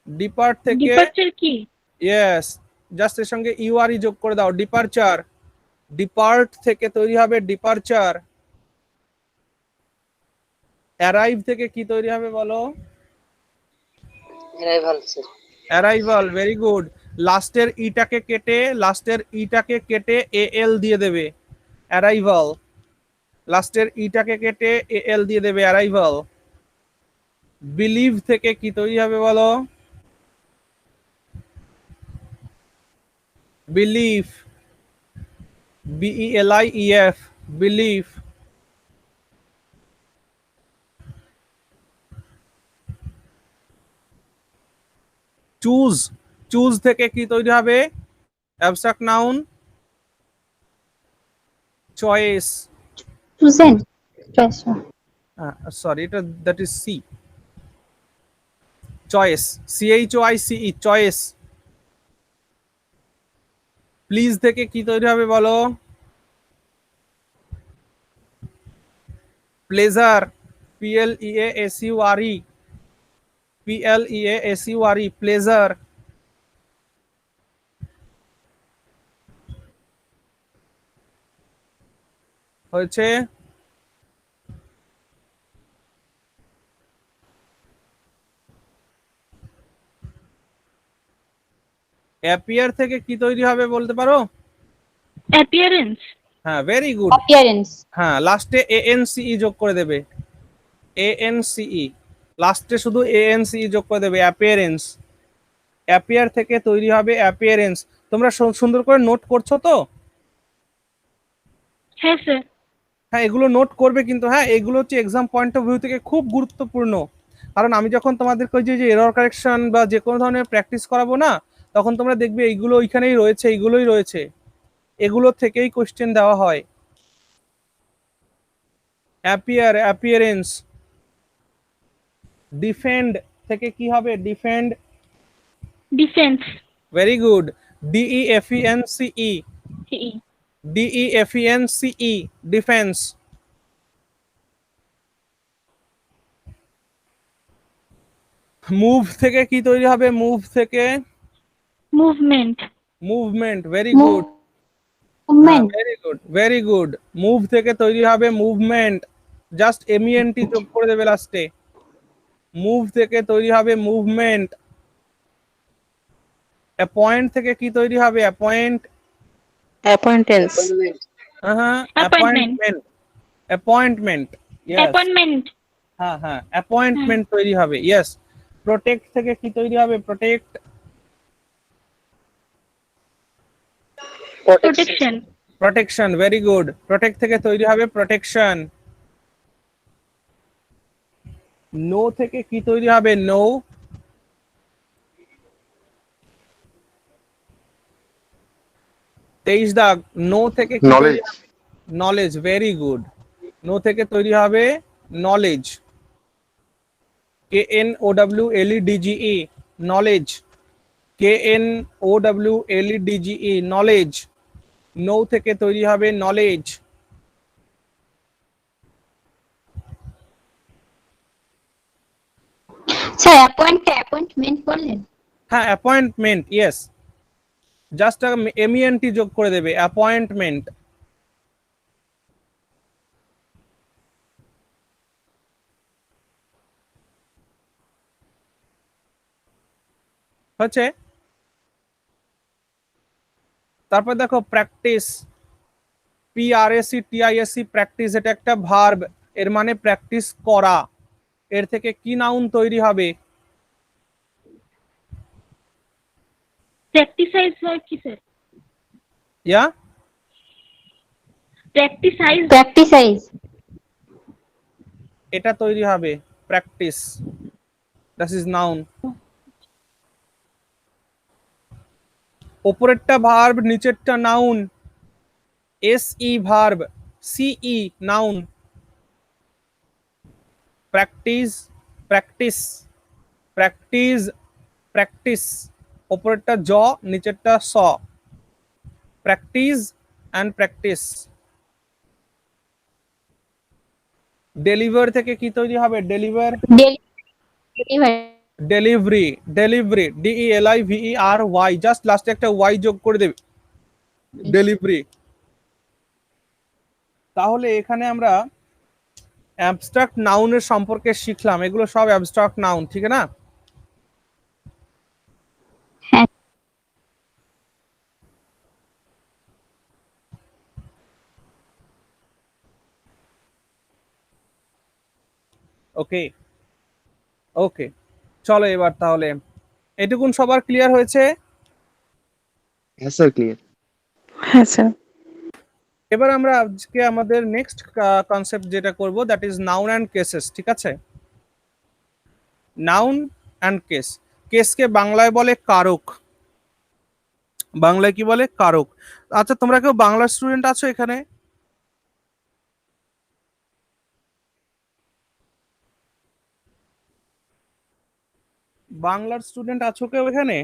ডিপার্ট থেকে, ডিপার্চার কি? ইয়েস, জাস্ট এর সঙ্গে ইউআরই যোগ করে দাও, ডিপারচার। ডিপার্ট থেকে তৈরি হবে ডিপারচার। অ্যারাইভ থেকে কি তৈরি হবে বলো? Arrival sir. Arrival, very good. লাস্টের ইটাকে কেটে এএল দিয়ে দেবে, অ্যারাইভাল। লাস্টের ইটাকে কেটে এএল দিয়ে দেবে, অ্যারাইভাল। বিলিভ থেকে কি তৈরি হবে বলো? Believe, BELIEF, believe. Choose, choose থেকে কি তৈরি হবে? Abstract noun, choice. chosen choice sorry, এটা that is C, choice, CHOICE, choice. Please থেকে কি তৈরি হবে বলো? Pleasure, PLEASURE, PLEASURE, pleasure. হয়েছে। অ্যাপিয়ার থেকে কি তৈরি হবে বলতে পারো? অ্যাপিয়ারেন্স। হ্যাঁ, ভেরি গুড। appearance হ্যাঁ, লাস্টে ANCE যোগ করে দেবে, ANCE। লাস্টে শুধু ANCE যোগ করে দেবে, অ্যাপিয়ারেন্স। অ্যাপিয়ার থেকে তৈরি হবে অ্যাপিয়ারেন্স। তোমরা সুন্দর করে নোট করছো তো? হ্যাঁ স্যার। হ্যাঁ, এগুলো নোট করবে কিন্তু। হ্যাঁ, এগুলো হচ্ছে এক্সাম পয়েন্ট অফ ভিউ থেকে খুব গুরুত্বপূর্ণ। কারণ আমি যখন তোমাদেরকে ওই যে এরর কারেকশন বা যে কোনো ধরনের প্র্যাকটিস করাবো না, তখন তোমরা দেখবে এইগুলো ওইখানেই রয়েছে, এইগুলোই রয়েছে, এগুলো থেকেই কোশ্চেন দেওয়া হয়। Appear, appearance. ডিফেন্ড থেকে কি হবে? Defend, defence. Very good. DEFENCE, ই। DEFENCE, defence. মুভ থেকে কি তৈরি হবে? মুভ থেকে movement. Movement, very good. movement very good, very good. Move থেকে তৈরি হবে মুভমেন্ট, জাস্ট MENT যোগ করে দেবে লাস্টে। মুভ থেকে তৈরি হবে মুভমেন্ট। অ্যাপয়েন্ট থেকে কি তৈরি হবে? Appoint, Appointance. অ্যাপয়েন্টমেন্ট। হ্যাঁ, Appointment. Appointment, appointment, yes. Appointment. হ্যাঁ হ্যাঁ, অ্যাপয়েন্টমেন্ট তৈরি হবে, ইয়েস। প্রোটেক্ট থেকে কি তৈরি হবে? Protect, protection. Protection, very good. Protect থেকে তৈরি হবে প্রোটেকশন। নো থেকে কি তৈরি হবে? নো, 23 দাগ। নো থেকে কি তৈরি Knowledge. হবে? Knowledge, very good. নো থেকে তৈরি হবে knowledge, KNOWLEDGE, knowledge, KNOWLEDGE, knowledge. Know থেকে তৈরি হবে নলেজ। স্যার অ্যাপয়েন্টমেন্ট বললেন হ্যাঁ, অ্যাপয়েন্টমেন্ট, ইয়েস। জাস্ট MENT যোগ করে দেবে, অ্যাপয়েন্টমেন্ট। হচ্ছে। তারপর দেখো প্র্যাকটিস, PRACTISC, প্র্যাকটিস, এটা একটা ভার্ব, এর মানে প্র্যাকটিস করা। এর থেকে কি নাউন তৈরি হবে? প্র্যাকটিসাইজ হয় কি স্যার? ইয়া প্র্যাকটিসাইজ। প্র্যাকটিসাইজ। এটা তৈরি হবে প্র্যাকটিস, দ্যাট ইজ নাউন। উপরেরটা ভার্ব, নিচেরটা noun. SE verb, CE noun. Practice, practice, practice, practice. উপরেরটা জ, নিচেরটা স। Practice and practice. ডেলিভার থেকে কি তৈরি হবে? Deliver, delivery. Delivery, delivery, DELIVERY, just লাস্টে একটা ওয়াই যোগ করে দেবে, ডেলিভারি। তাহলে এখানে আমরা অ্যাবস্ট্রাক্ট নাউনের সম্পর্কে শিখলাম। এগুলো সব অ্যাবস্ট্রাক্ট নাউন, ঠিক না? হ্যাঁ। ওকে, ওকে, চলো এবার তাহলে এটুকুন সবার ক্লিয়ার হয়েছে? হ্যাঁ স্যার, ক্লিয়ার। হ্যাঁ স্যার। এবার আমরা আজকে আমাদের নেক্সট কনসেপ্ট যেটা করব, that is noun and cases, ঠিক আছে? Noun and case. কেসকে বাংলায় বলে কারক। বাংলায় কি বলে? কারক। আচ্ছা, তোমরা কেউ বাংলার স্টুডেন্ট আছো এখানে? বাংলার স্টুডেন্ট আছো কেউ এখানে?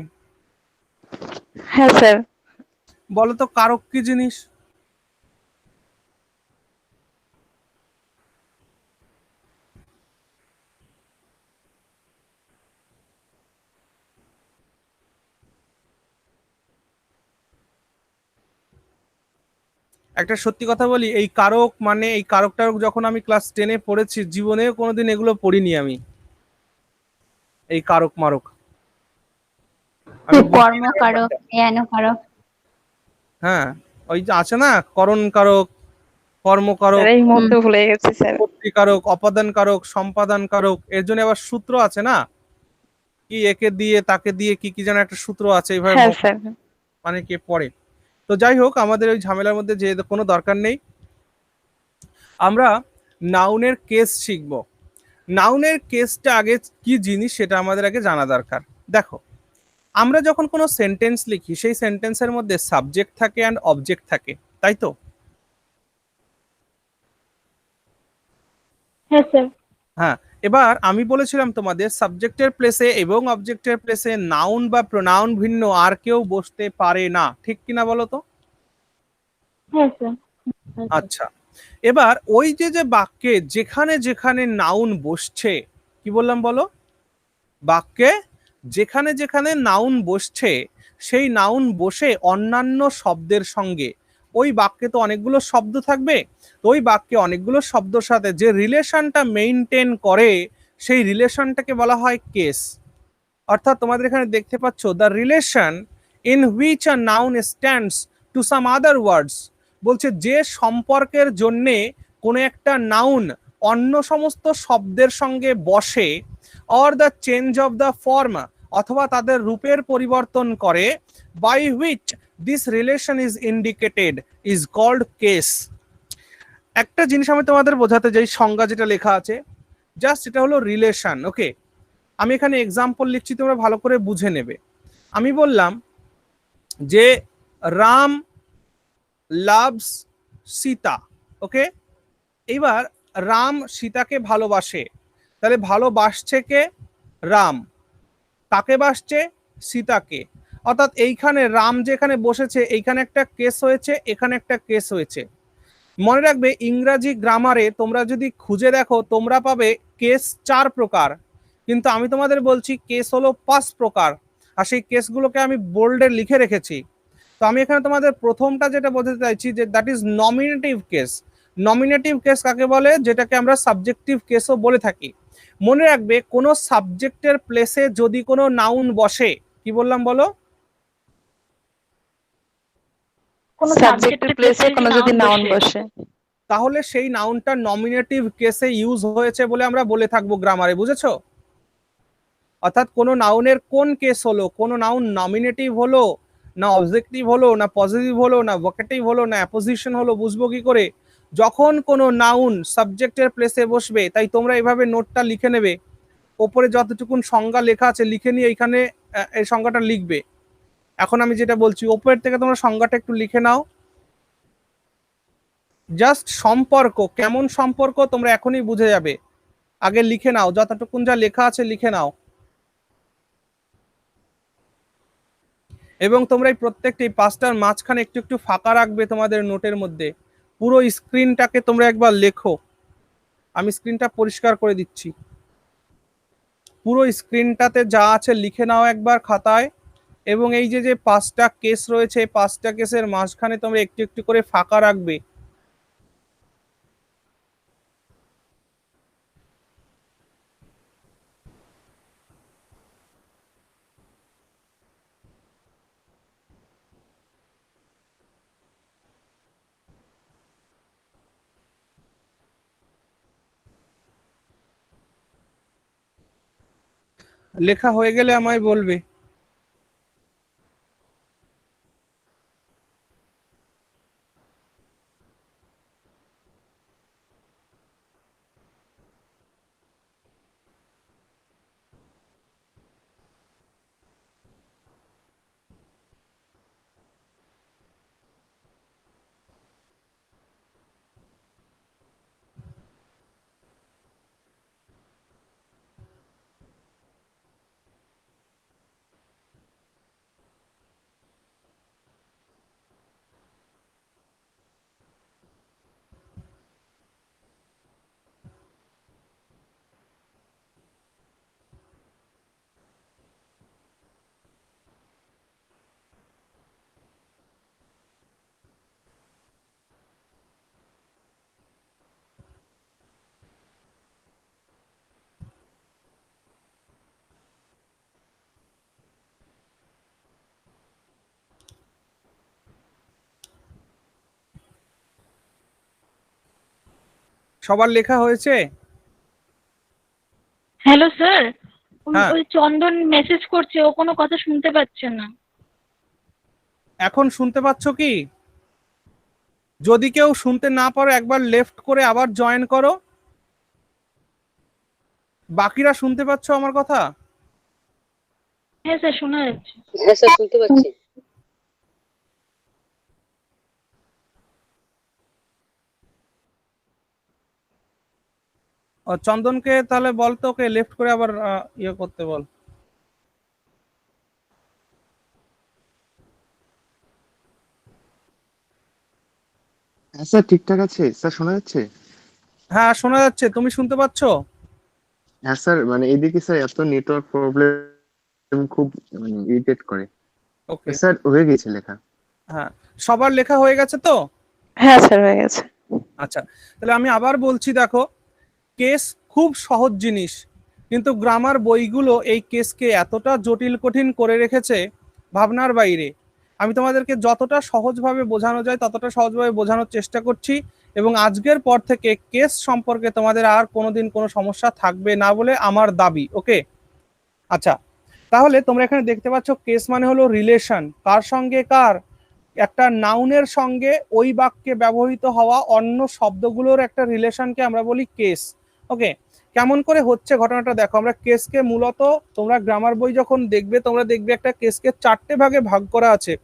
হ্যাঁ স্যার। বলো তো কারক কি জিনিস? একটা সত্যি কথা বলি, এই কারক মানে এই কারক টারক যখন আমি ক্লাস 10-এ পড়েছি, জীবনেও কোনোদিন এগুলো পড়িনি আমি, এই কারক মারক। আমি কর্মকারক, জ্ঞানকারক। হ্যাঁ, ওই যে আছে না, করণ কারক, কর্মকারক, এই মুহূর্তে ভুলে গেছি স্যার। কারক, অপাদান কারক, সম্পাদন কারক। এর জন্য আবার সূত্র আছে না, কি একে দিয়ে তাকে দিয়ে কি কি যেন একটা সূত্র আছে, এইভাবে হ্যাঁ স্যার। মানে কে পড়ে। তো যাই হোক, আমাদের ওই ঝামেলার মধ্যে যে কোনো দরকার নেই। আমরা নাউনের কেস শিখব। নাউনের কেসটা আগে কি জিনিস সেটা আমাদের আগে জানা দরকার। দেখো, আমরা যখন কোনো সেন্টেন্স লিখি, সেই সেন্টেন্সের মধ্যে সাবজেক্ট থাকে অ্যান্ড অবজেক্ট থাকে, তাই তো? হ্যাঁ স্যার। হ্যাঁ, এবার আমি বলেছিলাম তোমাদের সাবজেক্টের প্লেসে এবং অবজেক্টের প্লেসে নাউন বা প্রোনাউন ভিন্ন আর কেউ বসতে পারে না, ঠিক কিনা বলো তো? হ্যাঁ স্যার। আচ্ছা, এবার ওই যে যে বাক্যে যেখানে যেখানে নাউন বসছে, কি বললাম বলো? বাক্যে যেখানে যেখানে নাউন বসছে, সেই নাউন বসে অন্যান্য শব্দের সঙ্গে, ওই বাক্যে তো অনেকগুলো শব্দ থাকবে, তো ওই বাক্যে অনেকগুলো শব্দের সাথে যে রিলেশনটা মেইনটেইন করে, সেই রিলেশনটাকে বলা হয় কেস। অর্থাৎ তোমাদের এখানে দেখতে পাচ্ছ, the relation in which a noun stands to some other words. বলছে যে সম্পর্কের জন্যে কোনো একটা নাউন অন্য সমস্ত শব্দের সঙ্গে বসে, or the change of the form, অথবা তাদের রূপের পরিবর্তন করে, by which this relation is indicated, is called case. একটা জিনিস আমি তোমাদের বোঝাতে চাই, সংজ্ঞা যেটা লেখা আছে, জাস্ট এটা হলো রিলেশন। ওকে, আমি এখানে এক্সাম্পল লিখছি, তোমরা ভালো করে বুঝে নেবে। আমি বললাম যে রাম লাভস সীতা। ওকে, এইবার রাম সীতাকে ভালোবাসে, তাহলে ভালোবাসছে কে? রাম। কাকে বাসছে? সীতাকে। অর্থাৎ এইখানে রাম যেখানে বসেছে, এইখানে একটা কেস হয়েছে, এখানে একটা কেস হয়েছে। মনে রাখবে, ইংরাজি গ্রামারে তোমরা যদি খুঁজে দেখো, তোমরা পাবে কেস 4 প্রকার, কিন্তু আমি তোমাদের বলছি কেস হলো 5 প্রকার, আর সেই কেসগুলোকে আমি বোল্ডে লিখে রেখেছি। তো আমি এখানে তোমাদের প্রথমটা যেটা বোঝাতে চাইছি, যে that is nominative case. Nominative case কাকে বলে? যেটাকে আমরা সাবজেক্টিভ কেসও বলে থাকি। মনে রাখবে, কোনো সাবজেক্টের প্লেসে যদি কোনো নাউন বসে, কি কি বললাম বলো? কোনো সাবজেক্টের প্লেসে কোনো যদি নাউন বসে বসে। তাহলে সেই নাউনটা নমিনেটিভ কেসে ইউজ হয়েছে বলে আমরা বলে থাকবো গ্রামারে, বুঝেছো? অর্থাৎ কোনো নাউনের কোন কেস হলো, কোনো নাউন নমিনেটিভ হলো না অবজেক্টিভ হলো না পজিটিভ হলো না ভোকেটিভ হলো না অ্যাপোজিশন হলো, বুঝবো কি করে? যখন কোনো নাউন সাবজেক্টের প্লেসে বসবে, তাই তোমরা এভাবে নোটটা লিখে নেবে, ওপরে যতটুকুন সংজ্ঞা লেখা আছে লিখে নিয়ে এখানে এই সংজ্ঞাটা লিখবে। এখন আমি যেটা বলছি ওপরের থেকে তোমরা সংজ্ঞাটা একটু লিখে নাও। জাস্ট সম্পর্ক, কেমন সম্পর্ক তোমরা এখনই বুঝে যাবে। আগে লিখে নাও, যতটুকুন যা লেখা আছে লিখে নাও। এবং তোমরা এই প্রত্যেকটি পাঁচটার মাঝখানে একটু একটু ফাঁকা রাখবে তোমাদের নোটের মধ্যে। পুরো স্ক্রিনটাকে তোমরা একবার লেখো। আমি স্ক্রিনটা পরিষ্কার করে দিচ্ছি। পুরো স্ক্রিনটাতে যা আছে লিখে নাও একবার খাতায়। এবং এই যে যে পাঁচটা কেস রয়েছে, এই পাঁচটা কেসের মাঝখানে তোমরা একটু একটু করে ফাঁকা রাখবে। লেখা হয়ে গেলে আমায় বলবে। সবার লেখা হয়েছে? হ্যালো স্যার, হ্যাঁ, ওই চন্দন মেসেজ করছে, ও কোনো কথা শুনতে পাচ্ছে না। এখন শুনতে পাচ্ছ কি? যদি কেউ শুনতে না পারো একবার লেফট করে আবার জয়েন করো। বাকিরা শুনতে পাচ্ছ আমার কথা? হ্যাঁ স্যার, শোনা যাচ্ছে। হ্যাঁ স্যার, শুনতে পাচ্ছি। চন্দনকে তাহলে বল তো, ওকে লেফট করে আবার ইয়ে করতে বল। হ্যাঁ স্যার, ঠিকঠাক আছে স্যার, শোনা যাচ্ছে? হ্যাঁ শোনা যাচ্ছে, তুমি শুনতে পাচ্ছ? হ্যাঁ স্যার, মানে এইদিকে স্যার এত নেটওয়ার্ক প্রবলেম খুব মানে ইরিটেট করে। ওকে, স্যার হয়ে গেছে লেখা। হ্যাঁ সবার লেখা হয়ে গেছে তো? হ্যাঁ স্যার, হয়ে গেছে। আচ্ছা, তাহলে আমি আবার বলছি, দেখো কেস খুব সহজ জিনিস, কিন্তু গ্রামার বইগুলো এই কেসকে এতটা জটিল কঠিন করে রেখেছে, ভাবনার বাইরে। আমি তোমাদেরকে যতটা সহজভাবে বোঝানো যায় ততটা সহজভাবে বোঝানোর চেষ্টা করছি। এবং আজকের পর থেকে কেস সম্পর্কে তোমাদের আর কোনোদিন কোনো সমস্যা থাকবে না বলে আমার দাবি। ওকে, আচ্ছা, তাহলে তোমরা এখানে দেখতে পাচ্ছ কেস মানে হলো রিলেশন। কার সঙ্গে কার? একটা নাউনের সঙ্গে ওই বাক্যে ব্যবহৃত হওয়া অন্য শব্দগুলোর একটা রিলেশনকে আমরা বলি কেস। ওকে, কেমন করে হচ্ছে ঘটনাটা দেখো। আমরা কেসকে মূলত, তোমরা গ্রামার বই যখন দেখবে তোমরা দেখবে একটা কেসকে চারটে ভাগে ভাগ করা আছে।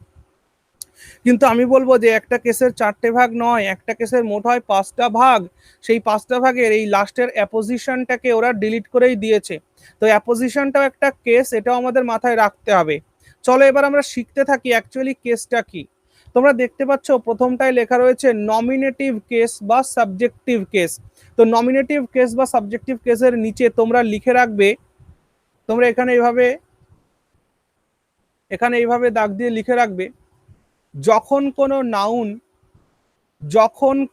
কিন্তু আমি বলবো যে একটা কেসের চারটে ভাগ নয়, একটা কেসের মোট হয় পাঁচটা ভাগ। সেই পাঁচটা ভাগের এই লাস্টের অ্যাপোজিশনটাকে ওরা ডিলিট করেই দিয়েছে। তো অ্যাপোজিশনটাও একটা কেস, এটাও আমাদের মাথায় রাখতে হবে। চলো এবার আমরা শিখতে থাকি অ্যাকচুয়ালি কেসটা কি। তোমরা দেখতে পাচ্ছ প্রথমটায় লেখা রয়েছে নমিনেটিভ কেস বা সাবজেক্টিভ কেস। তো নমিনেটিভ কেস বা সাবজেক্টিভ কেসের নিচে তোমরা লিখে রাখবে, তোমরা এখানে এইভাবে দাগ দিয়ে লিখে রাখবে, যখন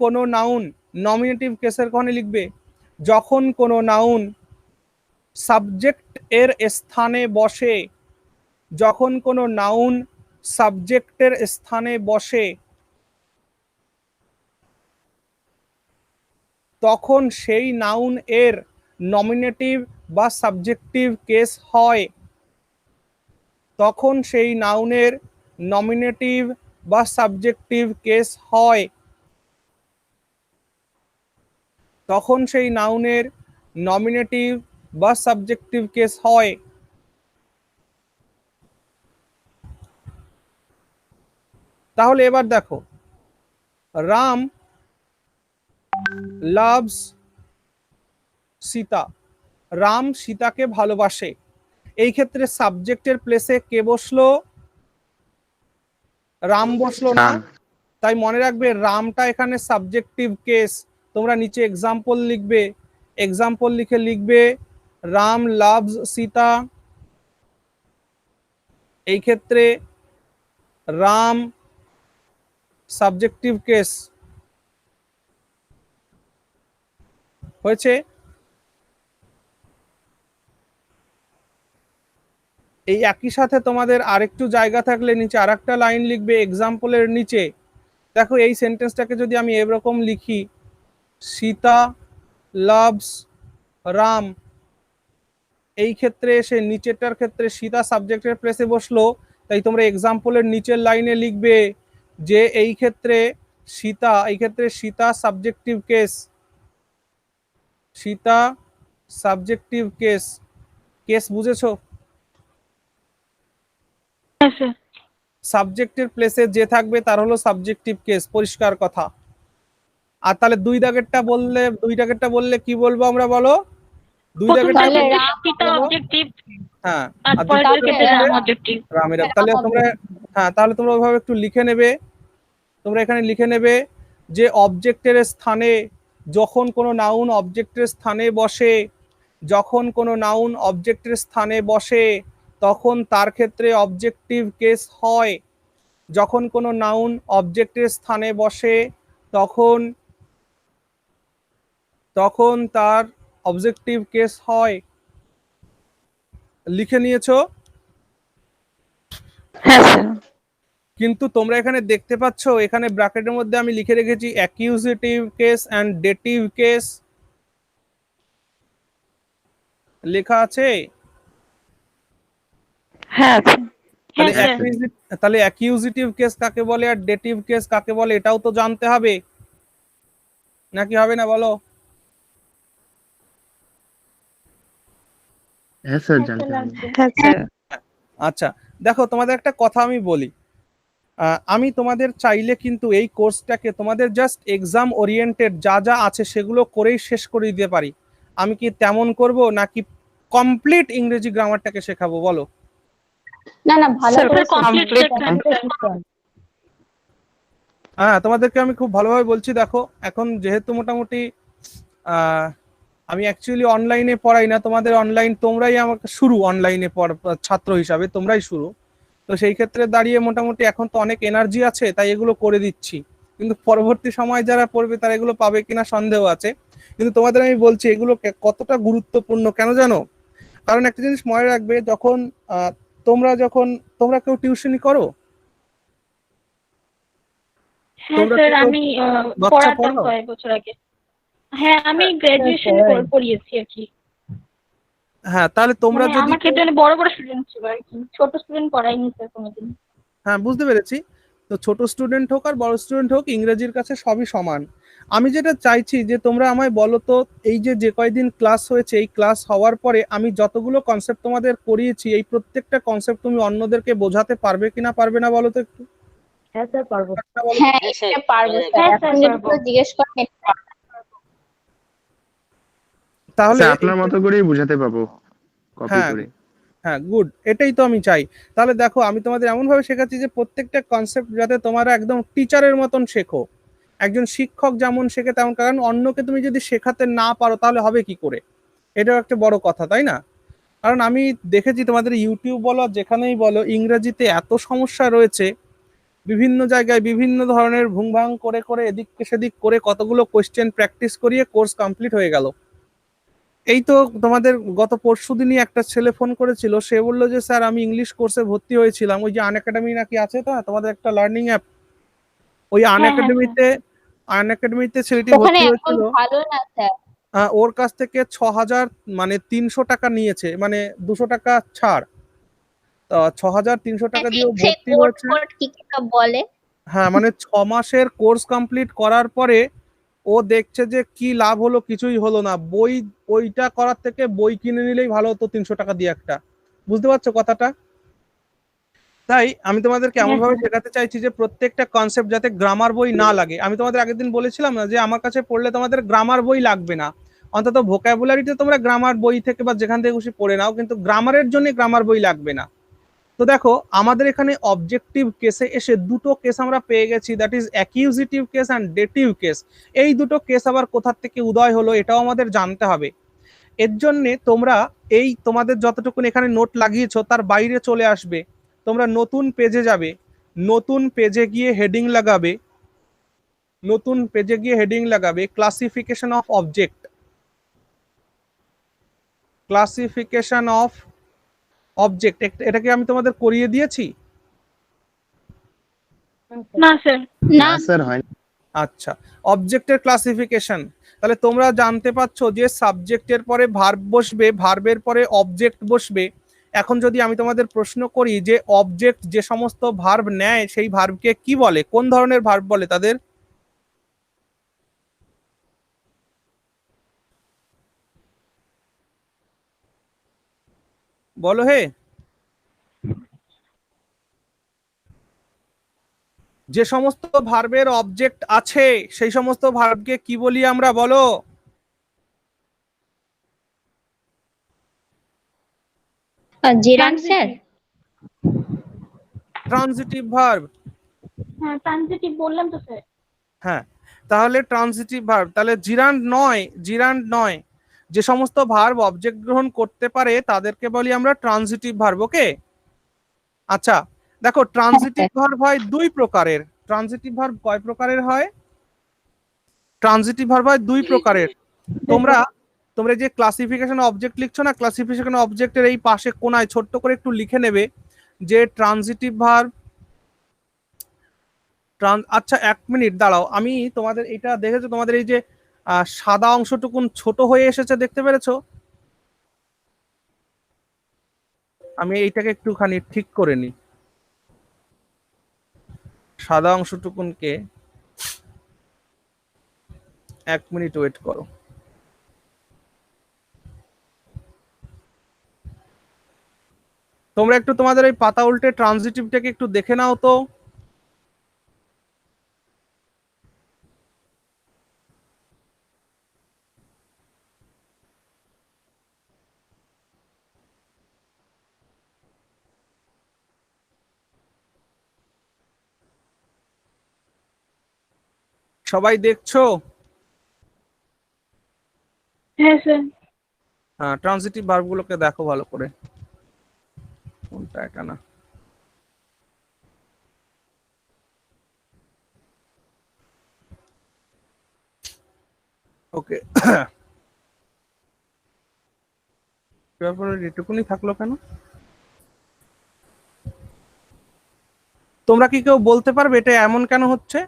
কোনো নাউন নমিনেটিভ কেসের কোণে লিখবে, যখন কোনো নাউন সাবজেক্ট এর স্থানে বসে যখন কোনো নাউন সাবজেক্টের স্থানে বসে তখন সেই নাউন এর নমিনেটিভ বা সাবজেক্টিভ কেস হয়। তখন সেই নাউনের নমিনেটিভ বা সাবজেক্টিভ কেস হয়। তখন সেই নাউনের নমিনেটিভ বা সাবজেক্টিভ কেস হয়। তাহলে এবার দেখো, রাম লাভস সীতা, রাম সীতাকে ভালোবাসে। এই ক্ষেত্রে সাবজেক্টের প্লেসে কে বসলো? রাম বসলো না। রাম। তাই মনে রাখবে রামটা এখানে সাবজেক্টিভ কেস। তোমরা নিচে এক্সাম্পল লিখবে, এক্সাম্পল লিখে লিখবে রাম লাভস সীতা। এই ক্ষেত্রে রাম সাবজেক্টিভ কেস হয়েছে। এই একই সাথে তোমাদের আরেকটু জায়গা থাকলে নিচে আরেকটা লাইন লিখবে এক্সাম্পলের নিচে। দেখো এই সেন্টেন্সটাকে যদি আমি এরকম লিখি, সীতা লাভস রাম, এই ক্ষেত্রে এসে নিচেরটার ক্ষেত্রে সীতা সাবজেক্টের প্লেসে বসলো। তাই তোমরা এক্সাম্পলের নিচের লাইনে লিখবে যে এই ক্ষেত্রে সীতা, এই ক্ষেত্রে Sita subjective case, Sita subjective case. Case বুঝেছো? হ্যাঁ স্যার। সাবজেক্টের প্লেসে যে থাকবে তার হলো সাবজেক্টিভ কেস, পরিষ্কার কথা। আর তাহলে দুই দাগেরটা বললে কি বলবো আমরা, বলো? দুই দাগেরটা তাহলে ক্ষেত্রে রাম সীতা অবজেক্টিভ হ্যাঁ, আর আর পরের দ্বিতীয়টার ক্ষেত্রে ক্ষেত্রে রাম অবজেক্টিভ। রামের। তাহলে তোমরা, হ্যাঁ তাহলে তোমরা ওইভাবে একটু লিখে নেবে। তোমরা এখানে লিখে নেবে যে অবজেক্টের স্থানে, যখন কোনো নাউন অবজেক্টের স্থানে বসে, যখন কোনো নাউন অবজেক্টের স্থানে বসে তখন তার ক্ষেত্রে অবজেক্টিভ কেস হয়। যখন কোনো নাউন অবজেক্টের স্থানে বসে তখন তখন তার অবজেক্টিভ কেস হয়। লিখে নিয়েছো? হ্যাঁ স্যার। কিন্তু তোমরা এখানে দেখতে পাচ্ছ এখানে ব্র্যাকেটের মধ্যে আমি লিখে রেখেছি অ্যাকিউজিটিভ কেস অ্যান্ড ডেটিভ কেস লেখা আছে। হ্যাঁ আছে। তাহলে হ্যাঁ স্যার। তাহলে অ্যাকিউজিটিভ কেস কাকে বলে আর ডেটিভ কেস কাকে বলে এটাও তো জানতে হবে, নাকি হবে না বলো? হ্যাঁ স্যার, জানতে হবে। হ্যাঁ স্যার। আচ্ছা, দেখো তোমাদের একটা কথা আমি বলি। আমি তোমাদের চাইলে কিন্তু এই কোর্সটাকে তোমাদের জাস্ট এক্সাম ওরিয়েন্টেড যা যা আছে সেগুলো করেই শেষ করে দিতে পারি। আমি কি তেমন করব নাকি কমপ্লিট ইংরেজি গ্রামারটাকে শেখাবো বলো? না না, ভালো স্যার করে কমপ্লিট হ্যাঁ, তোমাদেরকে আমি খুব ভালোভাবে বলছি। দেখো এখন যেহেতু মোটামুটি আহ, আমি অ্যাকচুয়ালি অনলাইনে পড়াই না, তোমাদের অনলাইন, তোমরাই আমাকে শুরু, অনলাইনে ছাত্র হিসাবে তোমরাই শুরু। তো সেই ক্ষেত্রে দাঁড়িয়ে মোটামুটি এখন তো অনেক এনার্জি আছে তাই এগুলো করে দিচ্ছি, কিন্তু পরবর্তী সময় যারা পড়বে তারা এগুলো পাবে কিনা সন্দেহ আছে। কিন্তু তোমাদের আমি বলছি এগুলো কতটা গুরুত্বপূর্ণ কেন জানো? কারণ একটা জিনিস মনে রাখবে, যখন তোমরা কেউ টিউশনি করো? হ্যাঁ তোমরা স্যার, কেউ আমি বাচ্চা পড়াতাম পড়াও? কয়েক বছর আগে। হ্যাঁ, আমি গ্রাজুয়েশনে পড়িয়েছি আর কি। হ্যাঁ, তাহলে তোমরা মানে যদি আমার ক্ষেত্রে মানে বড় বড় স্টুডেন্ট ছিল আর কি, ছোট স্টুডেন্ট পড়াইনি স্যার কোনোদিন। হ্যাঁ, বুঝতে পেরেছি। তো ছোট স্টুডেন্ট হোক আর বড় স্টুডেন্ট হোক, ইংরেজির কাছে সবই সমান। আমি যেটা চাইছি যে তোমরা আমায় বলো তো, এই যে কয়দিন ক্লাস হয়েছে, এই ক্লাস হওয়ার পরে আমি যতগুলো কনসেপ্ট তোমাদের করিয়েছি এই প্রত্যেকটা কনসেপ্ট তুমি অন্যদেরকে বোঝাতে পারবে কিনা পারবে না বলো তো একটু? হ্যাঁ স্যার পারবো। একটা বলো। হ্যাঁ হ্যাঁ স্যার, এটা পারবো স্যার, হ্যাঁ এখন স্যার যদি পারবো। কেউ জিজ্ঞেস করেন এটা পারবো। তাহলে স্যার আপনার মতো করেই বোঝাতে পাবো, কপি হ্যাঁ, করে। হ্যাঁ, গুড, এটাই তো আমি চাই। তাহলে দেখো আমি তোমাদের এমন ভাবে শেখাচ্ছি যে প্রত্যেকটা কনসেপ্ট যাতে তোমরা একদম টিচারের মতন শেখো, একজন শিক্ষক যেমন শেখে তেমন। কারণ অন্যকে তুমি যদি শেখাতে না পারো তাহলে হবে কি করে? এটাও একটা বড় কথা, তাই না? কারণ আমি দেখেছি তোমাদের ইউটিউব বলো আর যেখানেই বলো ইংরেজিতে এত সমস্যা রয়েছে, বিভিন্ন জায়গায় বিভিন্ন ধরনের ভুংভাং করে করে এদিক সেদিক করে কতগুলো কোশ্চেন প্র্যাকটিস করিয়ে কোর্স কমপ্লিট হয়ে গেল। এই তো তোমাদের গত পরশুদিনই একটা ছেলে ফোন করেছিল, সে বললো যে স্যার আমি ইংলিশ কোর্সে ভর্তি হয়েছিলাম, ওই যে আনএকাডেমি নাকি আছে তো তোমাদের একটা লার্নিং অ্যাপ, ওই হ্যাঁ হ্যাঁ স্যার। আনএকাডেমিতে ছেলেটি ওখানে ভর্তি এখন হয়েছিল। ভালো না স্যার। ওর কাছ থেকে 6,000 মানে 300 টাকা নিয়েছে, মানে 200 টাকা ছাড়। 6,300 টাকা দিয়ে ও সে ভর্তি কোড হয়েছে। কোড কি কি সব বলে। হ্যাঁ, মানে 6 মাসের কোর্স কমপ্লিট করার পরে ও দেখছে যে কি লাভ হলো, কিছুই হলো না। ওইটা করার থেকে বই কিনে নিলেই ভালো হতো 300 টাকা দিয়ে একটা। বুঝতে পারছো কথাটা? তাই আমি তোমাদেরকে এমন হ্যাঁ ভাবে স্যার। শেখাতে চাইছি যে প্রত্যেকটা কনসেপ্ট যাতে গ্রামার বই না লাগে। আমি তোমাদের আগের দিন বলেছিলাম না যে আমার কাছে পড়লে তোমাদের গ্রামার বই লাগবে না, অন্তত ভোকাবুলারিতে তোমরা গ্রামার বই থেকে বা যেখান থেকে খুশি পড়ে নাও, কিন্তু গ্রামারের জন্য গ্রামার বই লাগবে না। তো দেখো আমাদের এখানে অবজেক্টিভ কেসে এসে দুটো কেস আমরা পেয়ে গেছি, that is accusative case and dative case. এই দুটো কেস আবার কোথা থেকে উদয় হলো এটাও আমাদের জানতে হবে। এর জন্য তোমরা এই তোমাদের যতটুকুন এখানে নোট লাগিয়েছো তার বাইরে চলে আসবে, তোমরা নতুন পেজে যাবে, নতুন পেজে গিয়ে হেডিং লাগাবে, নতুন পেজে গিয়ে হেডিং লাগাবে classification of object, classification of object. এটাকে আমি তোমাদের করিয়ে দিয়েছি? না স্যার। না স্যার হয় আচ্ছা, অবজেক্টের ক্লাসিফিকেশন। তাহলে তোমরা জানতে পারছো যে সাবজেক্টের পরে ভার্ব বসবে, ভার্বের পরে অবজেক্ট বসবে। এখন যদি আমি তোমাদের প্রশ্ন করি যে অবজেক্ট যে সমস্ত ভার্ব নেয় সেই ভার্বকে কি বলে, কোন ধরনের ভার্ব বলে তাদের? বলো হে। যে সমস্ত ভার্বের অবজেক্ট আছে সেই সমস্ত ভার্বকে কি বলি আমরা, বলো? Gerund sir. Transitive verb. হ্যাঁ ট্রানজিটিভ বললাম তো স্যার। হ্যাঁ, তাহলে ট্রানজিটিভ ভার্ব। তাহলে জিরান্ড নয়, জিরান্ড নয়, যে সমস্ত ভার্ব অবজেক্ট গ্রহণ করতে পারে তাদেরকে বলি আমরা ট্রানজিটিভ ভার্ব। ওকে, আচ্ছা দেখো ট্রানজিটিভ ভার্ব হয় দুই প্রকারের। ট্রানজিটিভ ভার্ব কয় প্রকারের হয়? ট্রানজিটিভ ভার্ব হয় দুই প্রকারের। তোমরা তোমরা যে ক্লাসিফিকেশন অবজেক্ট লিখছো না, ক্লাসিফিকেশন অবজেক্টের এই পাশে কোনায় ছোট্ট করে একটু লিখে নেবে যে ট্রানজিটিভ ভার্ব। আচ্ছা 1 মিনিট দাঁড়াও, আমি তোমাদের এটা দেখেছো, তোমাদের এই যে সাদা অংশটুকুন ছোট হয়ে এসেছে, দেখতে পেরেছো? আমি এইটাকে একটুখানি ঠিক করে নিই, সাদা অংশটুকুনকে। 1 মিনিট ওয়েট করো। তোমরা একটু তোমাদের এই পাতা উল্টে ট্রানজিটিভটাকে একটু দেখে নাও তো। সবাই দেখছো? হ্যাঁ স্যার। হ্যাঁ, ট্রানজিটিভ ভার্বগুলোকে দেখো ভালো করে। কোনটা, এটা না। ওকে, তারপরে এটুকুনি থাকলো কেন? তোমরা কি কেউ বলতে পারবে এটা এমন কেন হচ্ছে?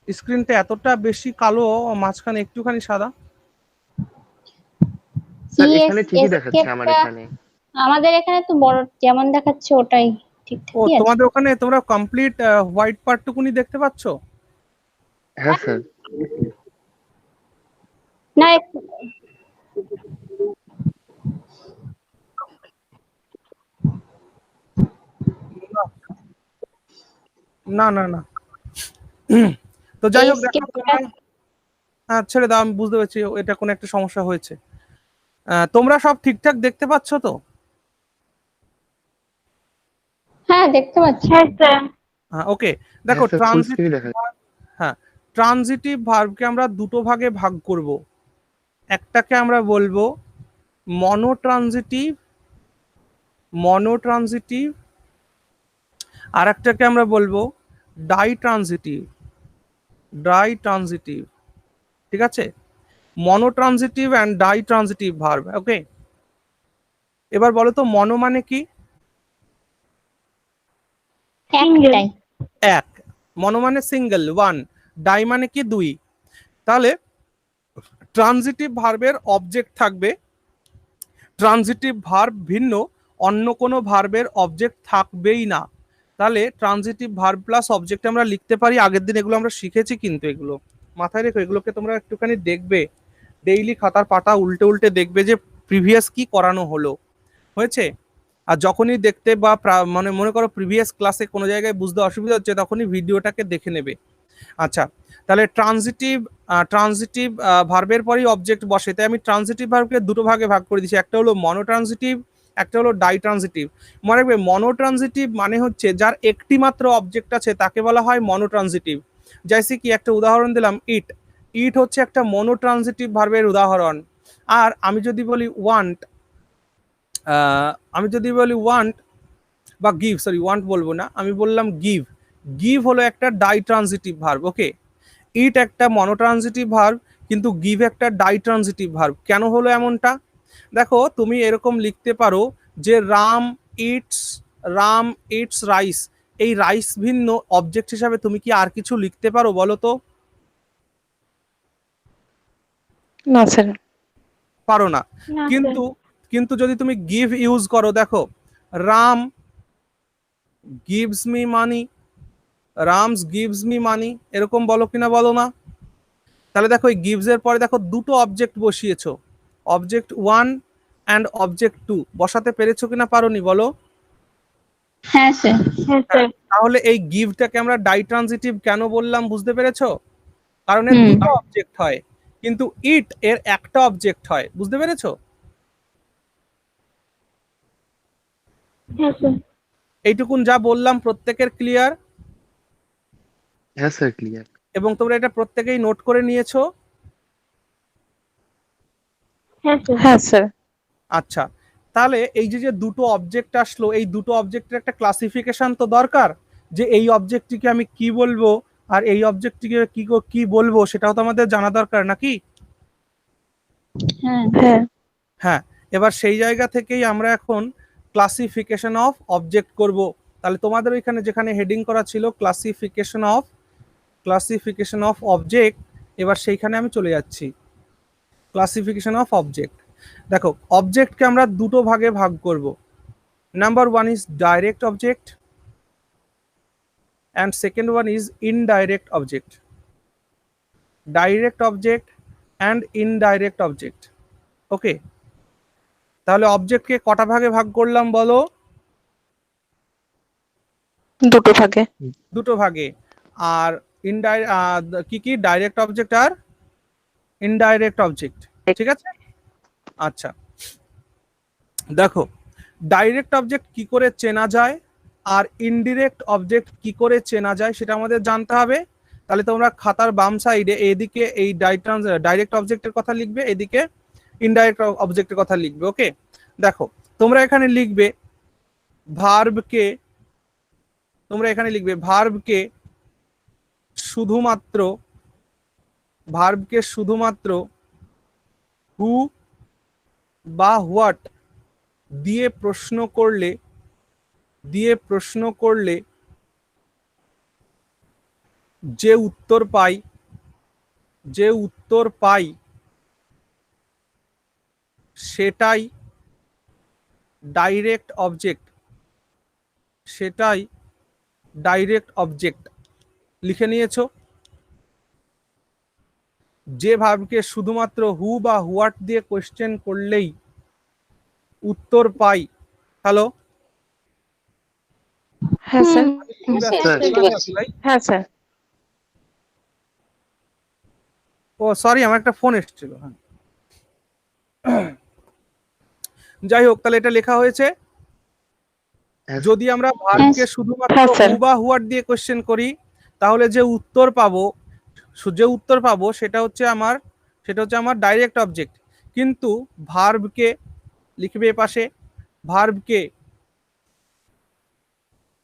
স্ক্রিনটা এতটা বেশি কালো, মাঝখানে একটুখানি সাদা। স্যার ইএস এখানে ঠিকই দেখাচ্ছে আমার এসকেপটা এখানে। আমাদের এখানে তো বড় যেমন দেখাচ্ছে ওটাই ও, ঠিকঠাকই আছে। তোমাদের ওখানে তোমরা কমপ্লিট হোয়াইট পার্টটুকুনি দেখতে পাচ্ছো? হ্যাঁ স্যার। না না না না। তো যাই হোক দেখো এসকেপটা তোমরা, হ্যাঁ ছেড়ে দাও, আমি বুঝতে পারছি এটা কোনো একটা সমস্যা হয়েছে। তোমরা সব ঠিকঠাক দেখতে পাচ্ছ তো? হ্যাঁ দেখতে পাচ্ছি। হ্যাঁ স্যার। হ্যাঁ ওকে, দেখো হ্যাঁ স্যার ফুল স্ক্রিনই দেখা যাচ্ছে। হ্যাঁ, ট্রানজিটিভ ভার্বকে আমরা দুটো ভাগে ভাগ করব। একটাকে আমরা বলবো মনোট্রানজিটিভ, মনোট্রানজিটিভ, আর একটাকে আমরা বলবো ডাই ট্রানজিটিভ, ডাই ট্রানজিটিভ। ঠিক আছে, মনোট্রানজিটিভ অ্যান্ড ডাই ট্রানজিটিভ ভার্ব। ওকে, এবার বলো তো মনো মানে কি? একটাই। এক। মনো মানে সিঙ্গেল, ওয়ান। ডাই মানে কি? দুই। তাহলে ট্রানজিটিভ ভার্বের অবজেক্ট থাকবে, ট্রানজিটিভ ভার্ব ভিন্ন অন্য কোনো ভার্বের অবজেক্ট থাকবেই না। তাহলে ট্রানজিটিভ ভার্ব প্লাস অবজেক্ট আমরা লিখতে পারি। আগের দিন এগুলো আমরা শিখেছি, কিন্তু এগুলো মাথায় রেখো, এগুলোকে তোমরা একটুখানি দেখবে, ডেইলি খাতার পাতা উল্টে উল্টে দেখবে যে প্রিভিয়াস কি করানো হয়েছে। আর যখনই দেখতে বা মানে মনে করো প্রিভিয়াস ক্লাসে কোনো জায়গায় বুঝতে অসুবিধা হচ্ছে, তখনই ভিডিওটাকে দেখে নেবে। আচ্ছা, তাহলে ট্রানজিটিভ ভার্বের পরেই অবজেক্ট বসে, তাই আমি ট্রানজিটিভ ভার্বকে দুটো ভাগে ভাগ করে দিচ্ছি, একটা হলো মনোট্রানজিটিভ, একটা হলো ডাইট্রানজিটিভ। মনে রাখবে মনোট্রানজিটিভ মানে হচ্ছে যার একটি মাত্র অবজেক্ট আছে তাকে বলা হয় মনোট্রানজিটিভ। যাইসে কি একটা উদাহরণ দিলাম, ইট। ইট হচ্ছে একটা মনোট্রানজিটিভ ভার্বের উদাহরণ। আর আমি যদি বলি ওয়ান্ট, বা গিভ, সরি ওয়ান্ট বলবো না, আমি বললাম গিভ। গিভ হলো একটা ডাইট্রানজিটিভ ভার্ব। ওকে, ইট একটা মনোট্রানজিটিভ ভার্ব, কিন্তু গিভ একটা ডাইট্রানজিটিভ ভার্ব। কেন হলো এমনটা? দেখো, তুমি এরকম লিখতে পারো যে রাম ইটস রাইস। এই রাইস ভিন্ন অবজেক্ট হিসাবে তুমি কি আর কিছু লিখতে পারো বলো তো? না স্যার। পারো না। না কিন্তু কিন্তু যদি তুমি গিভ ইউজ করো, দেখো, Ram gives me money, Rams gives me money, এরকম বলো কিনা বলো না? তাহলে দেখো এই গিভস এর পরে দেখো দুটো অবজেক্ট বসিয়েছো, object one and object two. বসাতে পেরেছো কিনা পারোনি বলো? হ্যাঁ স্যার। হ্যাঁ স্যার। তাহলে এই গিভটাকে আমরা ডাইট্রানজিটিভ কেন বললাম বুঝতে পেরেছো? কারণ এর হুম। দুটো অবজেক্ট হয়, কিন্তু ইট এর একটা অবজেক্ট হয়। বুঝতে পেরেছো? হ্যাঁ স্যার। এইটুকুন যা বললাম প্রত্যেকের ক্লিয়ার? হ্যাঁ স্যার, ক্লিয়ার। এবং তোমরা এটা প্রত্যেকেই নোট করে নিয়েছো? হ্যাঁ স্যার। হ্যাঁ স্যার। আচ্ছা, তাহলে এই যে যে দুটো অবজেক্ট আসলো, এই দুটো অবজেক্টের একটা ক্লাসিফিকেশন তো দরকার, যে এই অবজেক্টটিকে আমি কি বলবো আর এই অবজেক্টটিকে কি বলবো, সেটাও তো আমাদের জানা দরকার নাকি? হ্যাঁ। হ্যাঁ। হ্যাঁ, এবার সেই জায়গা থেকেই আমরা এখন ক্লাসিফিকেশন অফ অবজেক্ট করব। তাহলে তোমাদের ওইখানে যেখানে হেডিং করা ছিল ক্লাসিফিকেশন অফ অবজেক্ট, এবার সেইখানে আমি চলে যাচ্ছি। Classification of object. দেখো, অবজেক্টকে আমরা দুটো ভাগে ভাগ করব। Number one is direct object and second one is indirect object. Direct object and indirect object. ওকে, তাহলে অবজেক্টকে কটা ভাগে ভাগ করলাম বলো? দুটো ভাগে। দুটো ভাগে। আর কি কি? ডাইরেক্ট অবজেক্ট আর ইনডাইরেক্ট অবজেক্ট। ঠিক আছে? আচ্ছা, দেখো, ডাইরেক্ট অবজেক্ট কি করে চেনা যায় আর ইনডিরেক্ট অবজেক্ট কি করে চেনা যায় সেটা আমাদের জানতে হবে। তাহলে তোমরা খাতার বাম সাইডে এদিকে এই ডাইরেক্ট অবজেক্টের কথা লিখবে, এদিকে ইনডাইরেক্ট অবজেক্টের কথা লিখবে। ওকে, দেখো, তোমরা এখানে লিখবে ভার্বকে, শুধুমাত্র হু বা হোয়াট দিয়ে প্রশ্ন করলে যে উত্তর পাই সেটাই ডাইরেক্ট অবজেক্ট। লিখে নিয়েছো? যে ভার্বকে শুধুমাত্র হু বা হোয়াট দিয়ে কোশ্চেন করলেই উত্তর পাই। হ্যালো? হ্যাঁ স্যার। হ্যাঁ স্যার। ও সরি, আমার একটা ফোন এসেছিল। হ্যাঁ, যাই হোক, তাহলে এটা লেখা হয়েছে। যদি আমরা ভার্বকে শুধুমাত্র হ্যাঁ স্যার। হু বা হোয়াট দিয়ে কোশ্চেন করি, তাহলে যে উত্তর পাবো সেটা হচ্ছে আমার ডাইরেক্ট অবজেক্ট। কিন্তু ভার্বকে লিখবে পাশে, ভার্বকে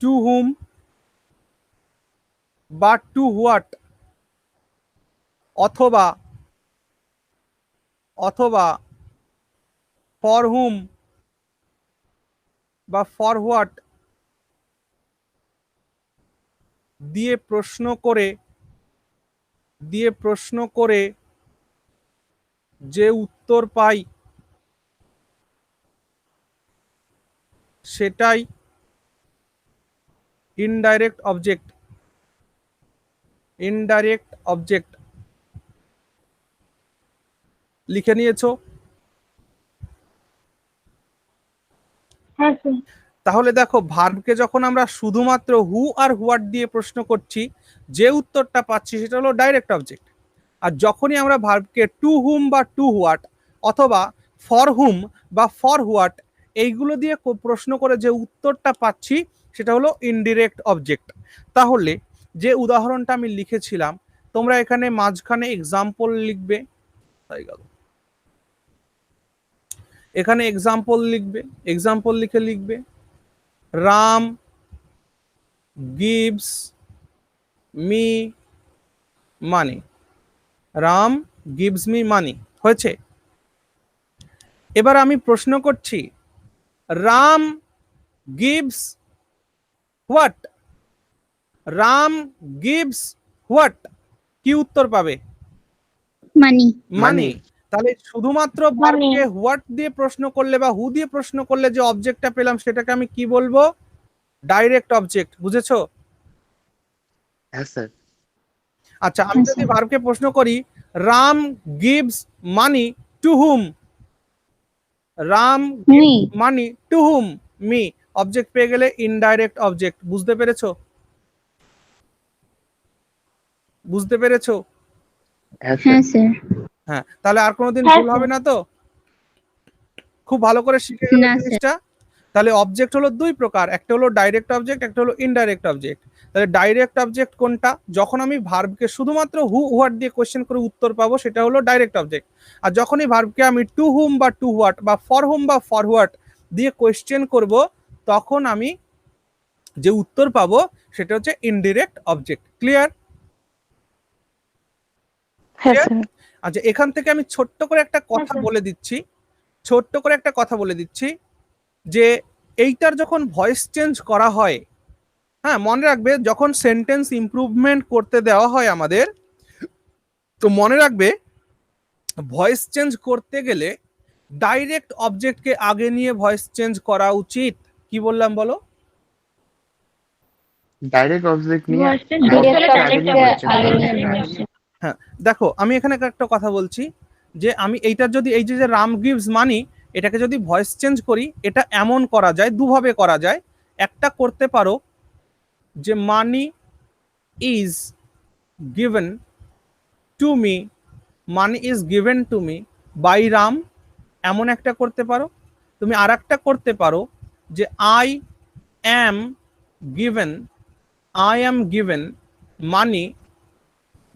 টু হুম বা টু হোয়াট অথবা অথবা ফর হুম বা ফর হোয়াট দিয়ে প্রশ্ন করে যে উত্তর পাই সেটাই ইনডাইরেক্ট অবজেক্ট। লিখে নিয়েছো? হ্যাঁ স্যার। তাহলে দেখো, ভার্বকে যখন আমরা শুধুমাত্র হু আর হোয়াট দিয়ে প্রশ্ন করছি, যে উত্তরটা পাচ্ছি সেটা হলো ডাইরেক্ট অবজেক্ট। আর যখনই আমরা ভার্বকে টু হুম বা টু হোয়াট অথবা ফর হুম বা ফর হোয়াট এইগুলো দিয়ে প্রশ্ন করে যে উত্তরটা পাচ্ছি সেটা হলো ইনডিরেক্ট অবজেক্ট। তাহলে যে উদাহরণটা আমি লিখেছিলাম, তোমরা এখানে মাঝখানে এক্সাম্পল লিখবে, তাই গেল, এখানে এক্সাম্পল লিখে লিখবে Ram gives me money। Ram gives me money হয়েছে। এবার আমি প্রশ্ন করছি, Ram gives what? Ram gives what? কি উত্তর পাবে? মানি। মানি। তাহলে শুধুমাত্র ভার্বকে হোয়াট দিয়ে প্রশ্ন করলে বা হু দিয়ে প্রশ্ন করলে যে অবজেক্টটা পেলাম সেটাকে আমি কি বলবো? Direct object. বুঝেছো? হ্যাঁ স্যার। আচ্ছা, আমি যদি ভার্বকে প্রশ্ন করি Ram gives money to hmm, Ram gives money to hmm, me, object পেয়ে গেলে ইনডাইরেক্ট অবজেক্ট। বুঝতে পেরেছো? হ্যাঁ হ্যাঁ স্যার। স্যার। হ্যাঁ, তাহলে আর কোনোদিন হ্যাঁ, ভুল হবে না তো? খুব ভালো করে শিখে গেলে না স্যার। জিনিসটা। তাহলে অবজেক্ট হলো দুই প্রকার, একটা হলো ডাইরেক্ট অবজেক্ট, একটা হলো ইনডাইরেক্ট অবজেক্ট। তাহলে ডাইরেক্ট অবজেক্ট কোনটা? যখন আমি ভার্বকে শুধুমাত্র হু হোয়াট দিয়ে কোশ্চেন করে উত্তর পাবো সেটা হলো ডাইরেক্ট অবজেক্ট। আর যখনই ভার্বকে আমি টু হুম বা টু হোয়াট বা ফর হুম বা ফর হোয়াট দিয়ে কোশ্চেন করব, তখন আমি যে উত্তর পাবো সেটা হচ্ছে ইনডিরেক্ট অবজেক্ট। ক্লিয়ার? হ্যাঁ স্যার। আচ্ছা, এখান থেকে আমি ছোট্ট করে একটা কথা বলে দিচ্ছি যে এইটার যখন ভয়েস চেঞ্জ করা হয়, হ্যাঁ মনে রাখবে, যখন সেন্টেন্স ইমপ্রুভমেন্ট করতে দেওয়া হয় আমাদের, তো মনে রাখবে ভয়েস চেঞ্জ করতে গেলে ডাইরেক্ট অবজেক্টকে আগে নিয়ে ভয়েস চেঞ্জ করা উচিত। কি বললাম বলো? ডাইরেক্ট অবজেক্ট নিয়ে হ্যাঁ, দেখো আমি এখানে একটা কথা বলছি যে আমি এইটার যদি এই যে রাম গিভস মানি, এটাকে যদি ভয়েস চেঞ্জ করি, এটা এমন করা যায়, দুভাবে করা যায়। একটা করতে পারো যে money is given to me, money is given to me by Ram, এমন একটা করতে পারো। তুমি আর একটা করতে পারো যে I am given money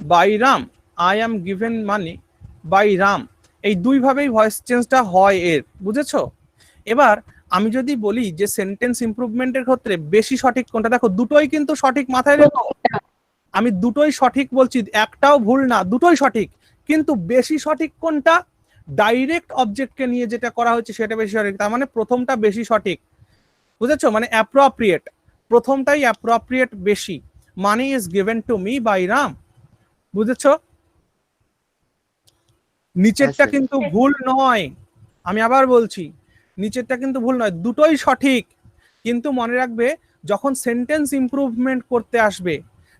by Ram, I am given money by Ram. এই দুইভাবেই ভয়েস চেঞ্জটা হয় এর। বুঝেছো? এবার আমি যদি বলি যে সেন্টেন্স ইমপ্রুভমেন্টের ক্ষেত্রে বেশি সঠিক কোনটা, দেখো দুটোই কিন্তু সঠিক, মাথায় রেখো, আমি দুটোই সঠিক বলছি, একটাও ভুল না, দুটোই সঠিক। কিন্তু বেশি সঠিক কোনটা? ডাইরেক্ট অবজেক্টকে নিয়ে যেটা করা হচ্ছে সেটা বেশি সঠিক। তার মানে প্রথমটা বেশি সঠিক। বুঝেছো? মানে অ্যাপ্রোপ্রিয়েট, প্রথমটাই অ্যাপ্রোপ্রিয়েট বেশি। Money is given to me by Ram. বুঝেছো? নিচেরটা কিন্তু ভুল নয়, আমি আবার বলছি, নিচেরটা কিন্তু ভুল নয়, দুটোই সঠিক। কিন্তু মনে রাখবে, যখন সেন্টেন্স ইমপ্রুভমেন্ট করতে আসবে,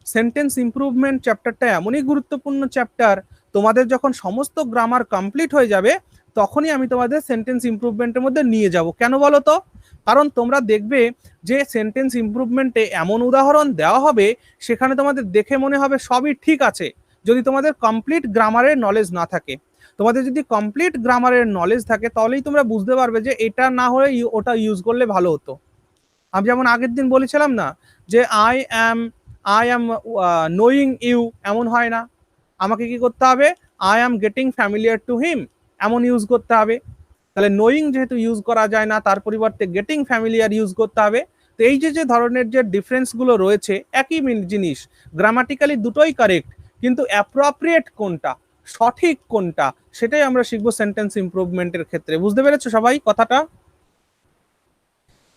সেন্টেন্স ইমপ্রুভমেন্ট চ্যাপ্টারটা এমনই গুরুত্বপূর্ণ চ্যাপ্টার, তোমাদের যখন সমস্ত গ্রামার কমপ্লিট হয়ে যাবে তখনই আমি তোমাদের সেন্টেন্স ইমপ্রুভমেন্টের মধ্যে নিয়ে যাব। কেন বলো তো? কারণ তোমরা দেখবে যে সেন্টেন্স ইমপ্রুভমেন্টে এমন উদাহরণ দেওয়া হবে সেখানে তোমাদের দেখে মনে হবে সবই ঠিক আছে, যদি তোমাদের কমপ্লিট গ্রামারের নলেজ না থাকে। তোমাদের যদি কমপ্লিট গ্রামারের নলেজ থাকে তাহলেই তোমরা বুঝতে পারবে যে এটা না হলে ওটা ইউজ করলে ভালো হতো। আমি যেমন আগের দিন বলেছিলাম না যে আই অ্যাম নোয়িং ইউ, এমন হয় না, আমাকে কি করতে হবে? I am getting familiar to him, এমন ইউজ করতে হবে। তাহলে নোয়িং যেহেতু ইউজ করা যায় না, তার পরিবর্তে গেটিং ফ্যামিলিয়ার ইউজ করতে হবে। তো এই যে ধরনের যে ডিফারেন্সগুলো রয়েছে, একই জিনিস, গ্রামাটিক্যালি দুটোই কারেক্ট, কিন্তু অ্যাপ্রোপ্রিয়েট কোনটা সঠিক কোনটা সেটাই আমরা শিখবো সেন্টেন্স ইমপ্রুভমেন্টের ক্ষেত্রে। বুঝতে পেরেছো সবাই কথাটা?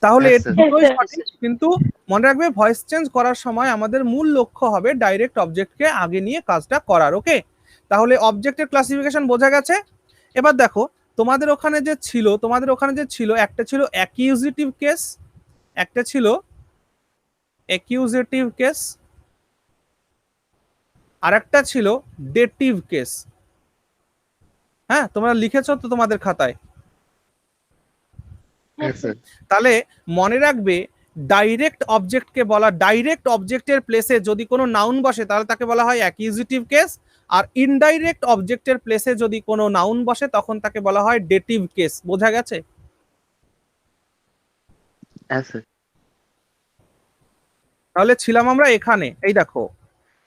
তাহলে Yes, এর sir. দুটোই Yes, sir. সঠিক, কিন্তু মনে রাখবে ভয়েস চেঞ্জ করার সময় আমাদের মূল লক্ষ্য হবে ডাইরেক্ট অবজেক্টকে আগে নিয়ে কাজটা করার। ওকে, তাহলে অবজেক্টের ক্লাসিফিকেশন বোঝা গেছে। এবার দেখো তোমাদের ওখানে যে ছিল একটা ছিল অ্যাকিউজিটিভ কেস, একটা ছিল অ্যাকিউজেটিভ কেস, আর একটা ছিল ডেটিভ কেস। হ্যাঁ, তোমরা লিখেছো তো তোমাদের খাতায়? Yes, sir. তাহলে মনে রাখবে ডাইরেক্ট অবজেক্টকে বলা, ডাইরেক্ট অবজেক্টের প্লেসে যদি কোনো নাউন বসে তাহলে তাকে বলা হয় অ্যাকিউজিটিভ কেস, আর ইনডাইরেক্ট অবজেক্টের প্লেসে যদি কোনো নাউন বসে তখন তাকে বলা হয় ডেটিভ কেস। বোঝা গেছে? Yes, sir. তাহলে ছিলাম আমরা এখানে, এই দেখো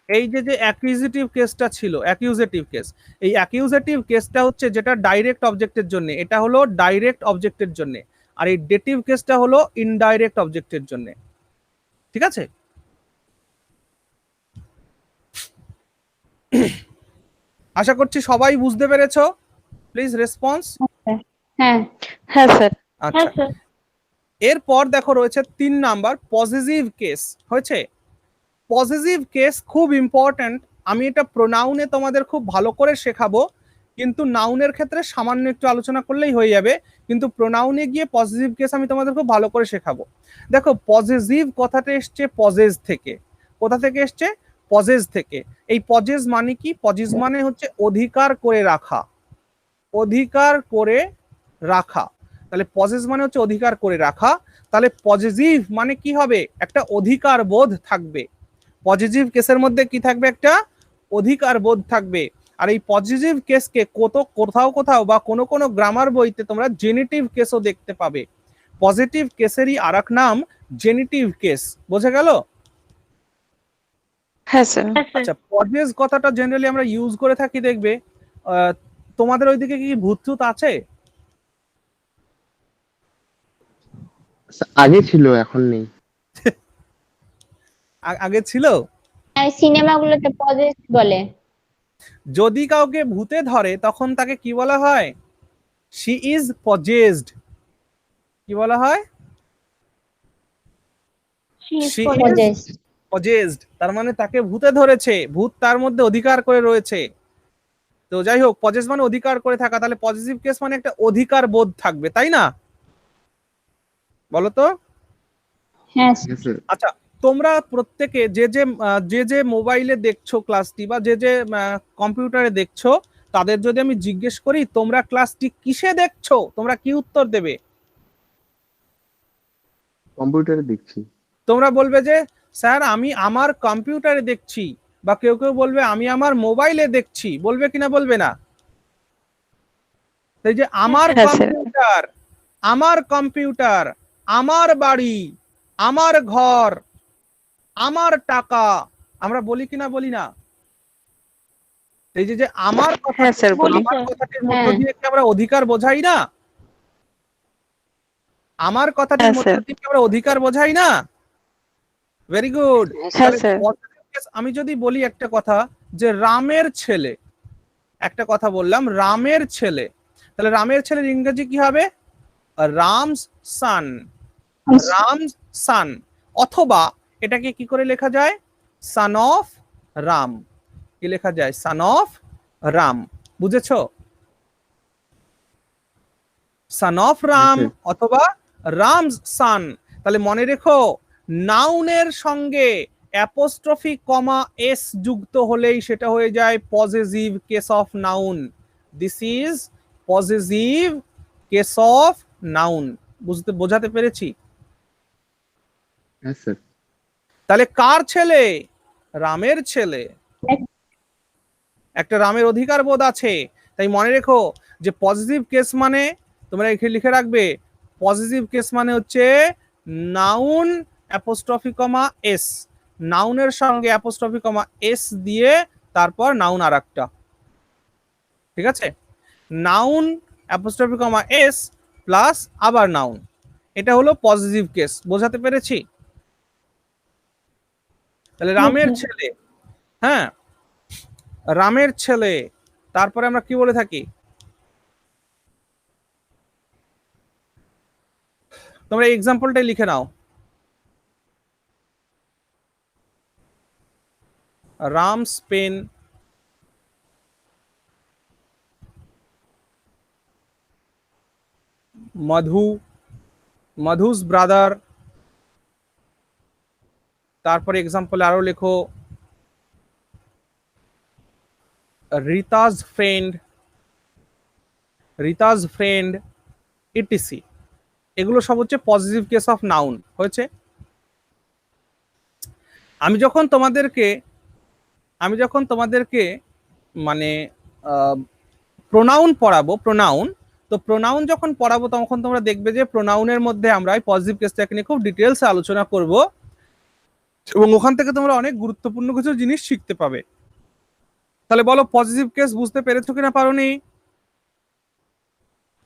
এই যে অ্যাকিউজিটিভ কেসটা ছিল, অ্যাকিউজেটিভ কেস, এই অ্যাকিউজেটিভ কেসটা হচ্ছে যেটা ডাইরেক্ট অবজেক্টের জন্য, এটা হলো ডাইরেক্ট অবজেক্টের জন্য, আর এই ডেটিভ কেসটা হলো ইনডাইরেক্ট অবজেক্টের জন্য। ঠিক আছে? আশা করছি সবাই বুঝতে পেরেছো। Please response. হ্যাঁ হ্যাঁ স্যার। আচ্ছা, হ্যাঁ স্যার। এরপর দেখো রয়েছে 3 নাম্বার পজিটিভ কেস। হয়েছে? পজিটিভ কেস খুব ইম্পর্ট্যান্ট। আমি এটা প্রোনাউনে তোমাদের খুব ভালো করে শেখাবো, কিন্তু নাউনের ক্ষেত্রে সামান্য একটু আলোচনা করলেই হয়ে যাবে, কিন্তু প্রোনাউনে গিয়ে পজিটিভ কেস আমি তোমাদের খুব ভালো করে শেখাবো। দেখো পজিটিভ কথাটা এসছে পজেস থেকে। কোথা থেকে এসছে? পজেস থেকে। এই পজেস মানে কি? পজেস মানে হচ্ছে অধিকার করে রাখা, অধিকার করে রাখা। তাহলে পজেস মানে হচ্ছে অধিকার করে রাখা। তাহলে পজিটিভ মানে কি হবে? একটা অধিকার বোধ থাকবে। পজিটিভ কেসের মধ্যে কি থাকবে? একটা অধিকার বোধ থাকবে। আর এই পজিটিভ কেসকে কোথাও কোথাও বা কোনো কোনো গ্রামার বইতে তোমরা জেনিটিভ কেসও দেখতে পাবে। পজিটিভ কেসেরই আরেক নাম জেনিটিভ কেস। বোঝা গেল? হ্যাঁ স্যার। হ্যাঁ স্যার। আচ্ছা, পজেস কথাটা জেনারেলি আমরা ইউজ করে থাকি, দেখবে তোমাদের ওইদিকে কি ভূত আছে? আগে ছিল, এখন নেই। আগে ছিল। সিনেমাগুলোতে পজেস বলে। যদি কাউকে ভূতে ধরে তখন তাকে কি বলা হয়? She is possessed. কি বলা হয়? She is She possessed. Possess. Possessed, তার মানে তাকে ভূতে ধরেছে, ভূত তার মধ্যে অধিকার করে রয়েছে। তো যাই হোক, পজেস মানে অধিকার করে থাকা, তাহলে পজিটিভ কেস মানে একটা অধিকার বোধ থাকবে, তাই না? বলো তো। হ্যাঁ Yes, sir. আচ্ছা, তোমরা প্রত্যেকে যে মোবাইলে দেখছো ক্লাসটি, বা যে কম্পিউটারে দেখছো, তাদের যদি আমি জিজ্ঞেস করি তোমরা ক্লাসটি কিসে দেখছো, তোমরা কি উত্তর দেবে? কম্পিউটারে দেখছি। তোমরা বলবে যে স্যার আমি আমার কম্পিউটারে দেখছি, বা কেউ কেউ বলবে আমি আমার মোবাইলে দেখছি। বলবে কিনা? বলবে না? এই যে আমার হ্যাঁ, স্যার। কম্পিউটার, আমার কম্পিউটার, আমার বাড়ি, আমার ঘর, আমার টাকা, আমরা বলি কিনা? বলি না? এই যে আমার কথা, হ্যাঁ, স্যার, বলি। আমার কথাটির মধ্য হ্যাঁ। দিয়ে কি আমরা অধিকার বোঝাই না? আমার কথাটির হ্যাঁ, মধ্য স্যার। দিয়ে কি আমরা অধিকার বোঝাই না? Very good. হ্যাঁ, স্যার। আমি যদি বলি একটা কথা যে রামের ছেলে, একটা কথা বললাম রামের ছেলে, তাহলে রামের ছেলের ইংরেজি কি হবে? রামস সান, রামস সান। অথবা এটাকে কি করে লেখা যায়? Son of Ram. কি লেখা যায়? Son of Ram. বুঝেছো? Son of Ram Yes, sir. অথবা রামস সান। তাহলে মনে রেখো, নাউনের সঙ্গে অ্যাপোস্ট্রফি কমা এস যুক্ত হলেই সেটা হয়ে যায় possessive case of noun. This is possessive case of noun. বোঝাতে পেরেছি? Yes, sir. তাহলে কার ছেলে? রামের ছেলে। একটা রামের অধিকার বোধ আছে। তাই মনে রেখো যে পজিটিভ কেস মানে, তোমরা এখানে লিখে রাখবে, পজিটিভ কেস মানে হচ্ছে নাউন অ্যাপোস্ট্রফি কমা এস, নাউনের সঙ্গে অ্যাপোস্ট্রফি কমা এস দিয়ে তারপর নাউন আরেকটা। ঠিক আছে? নাউন অ্যাপোস্ট্রফি কমা এস প্লাস আবার নাউন, এটা হলো পজিটিভ কেস। বোঝাতে পেরেছি? তাহলে রামের ছেলে, হ্যাঁ রামের ছেলে, তারপরে আমরা কি বলে থাকি? তোমরা এই এক্সাম্পলটাই লিখে নাও। রামস পেন, মধু, মধুস ব্রাদার। তারপরে এক্সাম্পল আরো লেখো Ritaj friend, Ritaj friend, etc. এগুলো সব হচ্ছে পজিটিভ কেস অফ নাউন। হয়েছে? আমি যখন তোমাদেরকে মানে প্রোনাউন পড়াবো, প্রোনাউন, তো প্রোনাউন যখন পড়াবো তখন তোমরা দেখবে যে প্রোনাউনের মধ্যে আমরা এই পজিটিভ কেসটাকে নিয়ে খুব ডিটেলসে আলোচনা করব, এবং ওখান থেকে তোমরা অনেক গুরুত্বপূর্ণ কিছু জিনিস শিখতে পাবে। তাহলে বলো, পজিটিভ কেস বুঝতে পেরেছো কিনা পারোনি?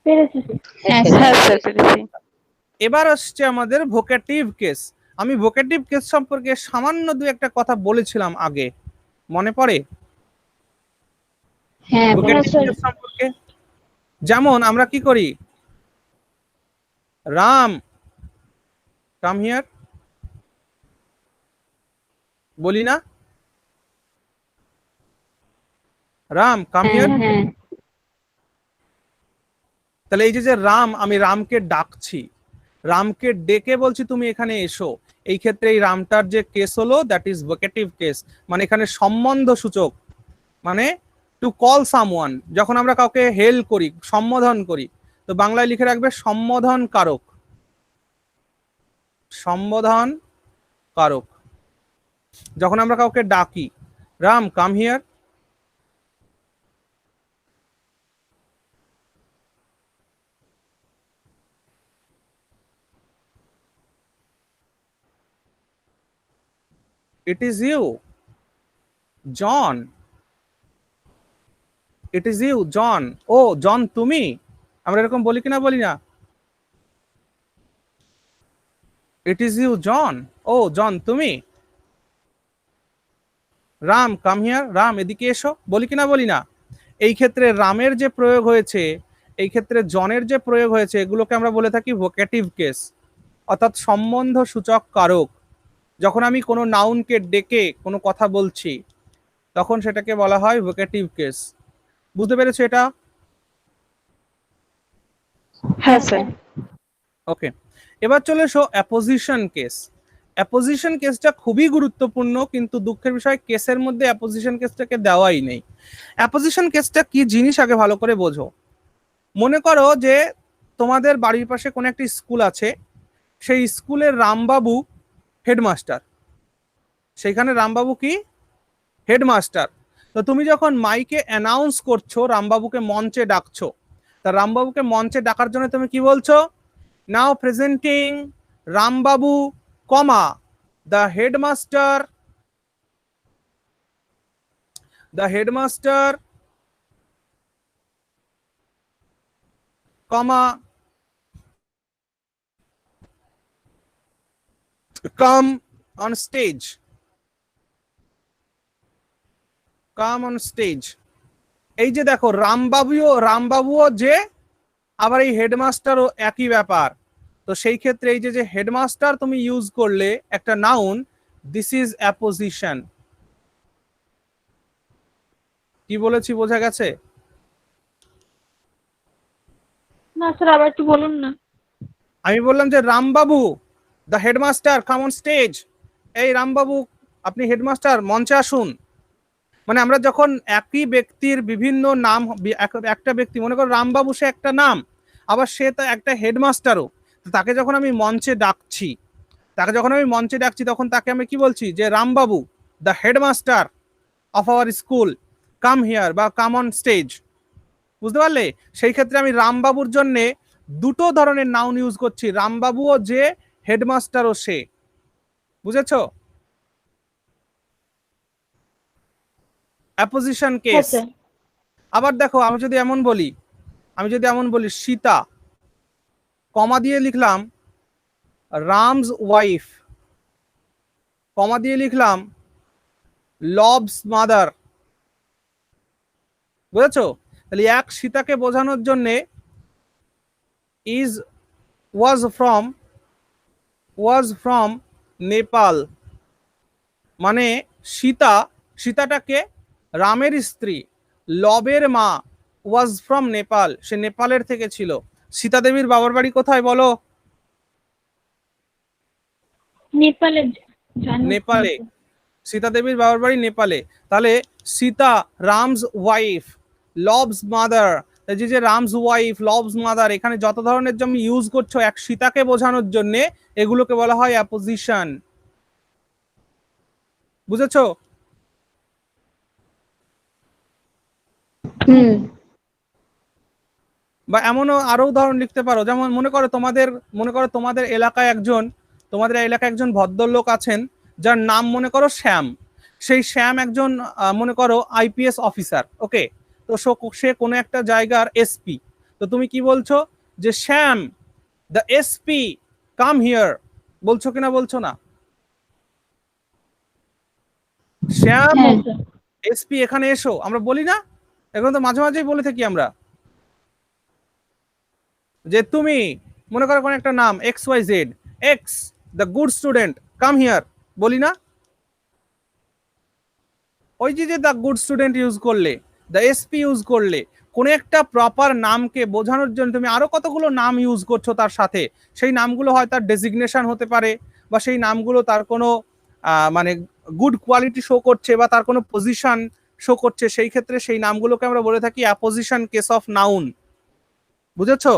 পেরেছি। হ্যাঁ হ্যাঁ স্যার। স্যার পেরেছি। এবার আসছে আমাদের ভোকেটিভ কেস। আমি ভোকেটিভ কেস সম্পর্কে সামান্য দু একটা কথা বলেছিলাম আগে, মনে পড়ে? হ্যাঁ ভোকেটিভ স্যার। কেস সম্পর্কে যেমন আমরা কি করি, রাম কাম হিয়ার বলি না? Ram come here. হ্যাঁ তাহলে এই যে রাম, আমি রামকে ডাকছি, রামকে ডেকে বলছি তুমি এখানে এসো, এই ক্ষেত্রে এই রামটার যে কেস হলো দ্যাট ইজ ভোকেটিভ কেস, মানে এখানে সম্বন্ধ সূচক, মানে টু কল সামওয়ান। যখন আমরা কাউকে হেল করি, সম্বোধন করি, তো বাংলায় লিখে রাখবে সম্বোধন কারক, সম্বোধন কারক। যখন আমরা কাউকে ডাকি, Ram come here, it is you John, it is you John, ও জন তুমি। আমরা এরকম বলি কিনা, বলি না? ইট ইজ ইউ জন, ও জন তুমি। রাম কাম হিয়ার, রাম এদিকে এসো, বলি কিনা, বলি না? এই ক্ষেত্রে রামের যে প্রয়োগ হয়েছে, এই ক্ষেত্রে জনের যে প্রয়োগ হয়েছে, এগুলোকে আমরা বলে থাকি ভোকেটিভ কেস, অর্থাৎ সম্বন্ধ সূচক কারক। যখন আমি কোনো নাউনকে ডেকে কোনো কথা বলছি, তখন সেটাকে বলা হয় ভোকেটিভ কেস। বুঝতে পেরেছো এটা? হ্যাঁ স্যার। ওকে, এবার চলে এসো অ্যাপোজিশন কেস। অ্যাপোজিশন কেসটা খুবই গুরুত্বপূর্ণ, কিন্তু দুঃখের বিষয় কেসের মধ্যে অ্যাপোজিশন কেসটাকে দেওয়াই নেই। অ্যাপোজিশন কেসটা কি জিনিস আগে ভালো করে বোঝো। মনে করো যে তোমাদের বাড়ির পাশে কোনো একটি স্কুল আছে, সেই স্কুলের রামবাবু হেডমাস্টার, সেইখানে রামবাবু কি হেডমাস্টার। তো তুমি যখন মাইকে অ্যানাউন্স করছো, রামবাবুকে মঞ্চে ডাকছো, তা রামবাবুকে মঞ্চে ডাকার জন্য তুমি কি বলছো? Now presenting Rambabu comma the headmaster comma come on stage, come on stage. এই যে দেখো, রামবাবুও যে, আবার এই হেডমাস্টারও একই ব্যাপার। তো সেই ক্ষেত্রে এই যে হেডমাস্টার তুমি ইউজ করলে একটা নাউন, দিস ইজ অ্যাপোজিশন। কি বলেছি বোঝা গেছে? না স্যার, আবার একটু বলুন না। আমি বললাম যে Rambabu the headmaster come on stage, এই রামবাবু আপনি হেডমাস্টার মঞ্চে আসুন। মানে আমরা যখন একই ব্যক্তির বিভিন্ন নাম, একটা ব্যক্তি, মনে করো রামবাবু, সে একটা নাম, আবার সে তো একটা হেডমাস্টারও। তাকে যখন আমি মঞ্চে ডাকছি, তখন তাকে আমি কি বলছি, যে Rambabu the headmaster of our school come here বা কাম অন স্টেজ। বুঝতে পারলে? সেই ক্ষেত্রে আমি রামবাবুর জন্য দুটো ধরনের নাউন ইউজ করছি, রামবাবুও যে, হেডমাস্টারও সে। বুঝেছো? Apposition case. আবার দেখো, আমি যদি এমন বলি সীতা, কমা দিয়ে লিখলাম রামস ওয়াইফ, কমা দিয়ে লিখলাম লবস মাদার, বুঝেছো? তাহলে এক সীতাকে বোঝানোর জন্য ইজ ওয়াজ ফ্রম নেপাল, মানে সীতাটাকে রামের স্ত্রী, লবের মা, ওয়াজ ফ্রম নেপাল, সে নেপালের থেকে ছিল। সীতা দেবীর বাবার বাড়ি কোথায় বলো? নেপালে জানি। নেপালে। সীতা দেবীর বাবার বাড়ি নেপালে। তাহলে সীতা রামস ওয়াইফ, লবস মাদার, যে রামস ওয়াইফ, লবস মাদার, এখানে যত ধরনের যে আমি ইউজ করছো এক সীতাকে বোঝানোর জন্য, এগুলোকে বলা হয় অ্যাপোজিশন। বুঝেছো? হুম। বা এমনও আরো উদাহরণ লিখতে পারো, যেমন মনে করো তোমাদের এলাকায় একজন ভদ্রলোক আছেন যার নাম মনে করো শ্যাম। সেই শ্যাম একজন মনে করো আইপিএস অফিসার, ওকে? তো সে কোনো একটা জায়গার এসপি। তো তুমি কি বলছো? যে শ্যাম দ্য এসপি কাম হিয়ার, বলছো কিনা? বলছো না? শ্যাম হ্যাঁ স্যার। এসপি এখানে এসো, আমরা বলি না? এখন তো মাঝে মাঝেই বলে থাকি আমরা যে তুমি মনে করো কোন একটা নাম X Y Z, X the good student come here, বলি না? ওই যে দ্য গুড স্টুডেন্ট ইউজ করলে, দ্য এসপি ইউজ করলে, কোন একটা প্রপার নামকে বোঝানোর জন্য তুমি আরো কতগুলো নাম ইউজ করছো তার সাথে। সেই নামগুলো হয় তার ডেজিগনেশন হতে পারে, বা সেই নামগুলো তার কোনো মানে গুড কোয়ালিটি শো করছে, বা তার কোনো পজিশন শো করছে। সেই ক্ষেত্রে সেই নামগুলোকে আমরা বলে থাকি অ্যাপোজিশন কেস অফ নাউন। বুঝেছো?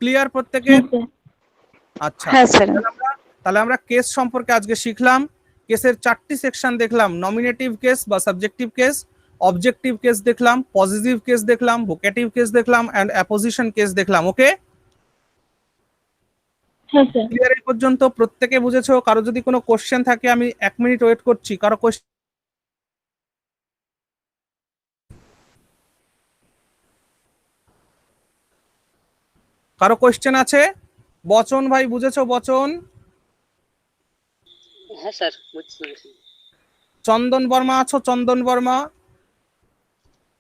ক্লিয়ার প্রত্যেকে? হ্যাঁ স্যার। আচ্ছা, হ্যাঁ স্যার। তাহলে আমরা কেস সম্পর্কে আজকে শিখলাম। কেসের 4টি সেকশন দেখলাম: নমিনেটিভ কেস বা সাবজেক্টিভ কেস, অবজেক্টিভ কেস দেখলাম, পজিটিভ কেস দেখলাম, ভোকেটিভ কেস দেখলাম, এন্ড অ্যাপোজিশন কেস দেখলাম। ওকে, হ্যাঁ স্যার। ক্লিয়ার? এই পর্যন্ত প্রত্যেকে বুঝেছো? কারো যদি কোনো কোশ্চেন থাকে, আমি 1 মিনিট ওয়েট করছি। কারো কোশ্চেন আছে? বচন ভাই বুঝেছো? বচন? হ্যাঁ স্যার, বুঝতে পেরেছি। চন্দন বর্মা আছো? চন্দন বর্মা?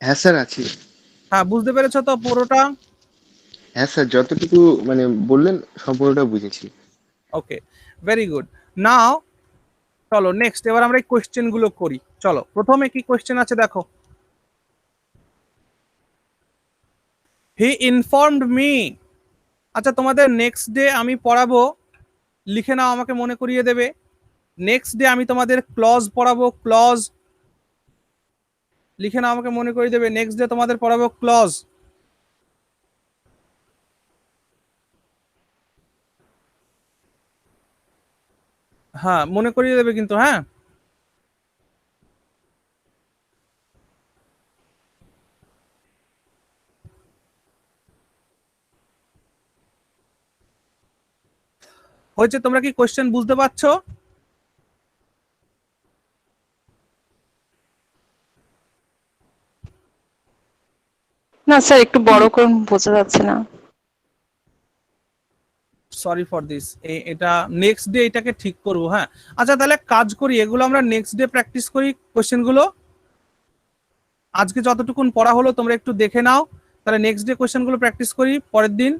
হ্যাঁ স্যার আছি। হ্যাঁ, বুঝতে পেরেছো তো পুরোটা? হ্যাঁ স্যার, যতটুকু মানে বললেন সম্পূর্ণটা বুঝেছি। ওকে, ভেরি গুড। নাও চলো নেক্সট, এবার আমরা এই কোশ্চেন গুলো করি। চলো, প্রথমে কি কোশ্চেন আছে দেখো। হি ইনফর্মড মি। আচ্ছা, তোমাদের নেক্সট ডে আমি পড়াবো, লিখে নাও, আমাকে মনে করিয়ে দেবে। নেক্সট ডে আমি তোমাদের ক্লজ পড়াবো, ক্লজ লিখে নাও, আমাকে মনে করিয়ে দেবে। নেক্সট ডে তোমাদের পড়াবো ক্লজ। হ্যাঁ, মনে করিয়ে দেবে কিন্তু, হ্যাঁ। হয়েছে? তোমরা কি কোশ্চেন বুঝতে পারছো? না স্যার, একটু বড় করুন, বোঝা যাচ্ছে না। Sorry for this. এটা নেক্সট ডে এটাকে ঠিক করবো, হ্যাঁ। আচ্ছা, তাহলে কাজ করি, এগুলো আমরা নেক্সট ডে প্র্যাকটিস করি কোশ্চেন গুলো। আজকে যতটুকুন পড়া হলো তোমরা একটু দেখে নাও, তাহলে নেক্সট ডে কোশ্চেন গুলো প্র্যাকটিস করি পরের দিন।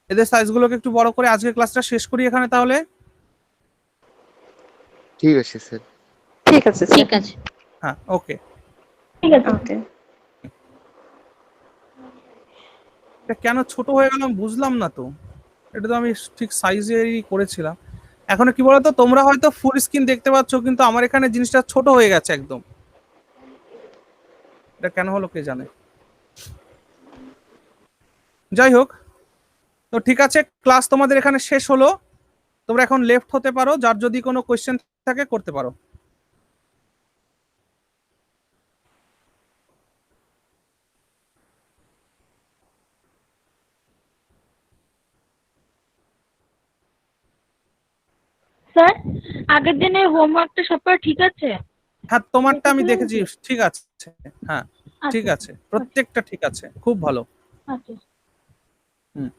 এদের সাইজগুলোকে একটু বড় করে আজকে ক্লাসটা শেষ করি এখানে তাহলে। ঠিক আছে স্যার। ঠিক আছে ঠিক স্যার। আছে। হ্যাঁ, ওকে। ঠিক আছে। ওকে। এটা কেন ছোট হয়ে গেল আমি বুঝলাম না তো। এটা তো আমি ঠিক সাইজেরই করেছিলাম। এখন কি বলতো, তোমরা হয়তো ফুল স্ক্রিন দেখতে পাচ্ছ, কিন্তু আমার এখানে জিনিসটা ছোট হয়ে গেছে একদম। এটা কেন হলো কে জানে। যাই হোক, তো ঠিক আছে, ক্লাস তোমাদের এখানে শেষ হলো। তোমরা এখন লেফট হতে পারো, যার যদি কোনো কোয়েশ্চেন থাকে করতে পারো। স্যার, আগের দিনের হোমওয়ার্কটা সবার ঠিক আছে? হ্যাঁ, তোমারটা আমি দেখেছিলেন দেখেছি, কি? ঠিক আছে। হ্যাঁ, ঠিক আচ্ছা আছে, প্রত্যেকটা ঠিক আছে, খুব ভালো। আচ্ছা। হুম।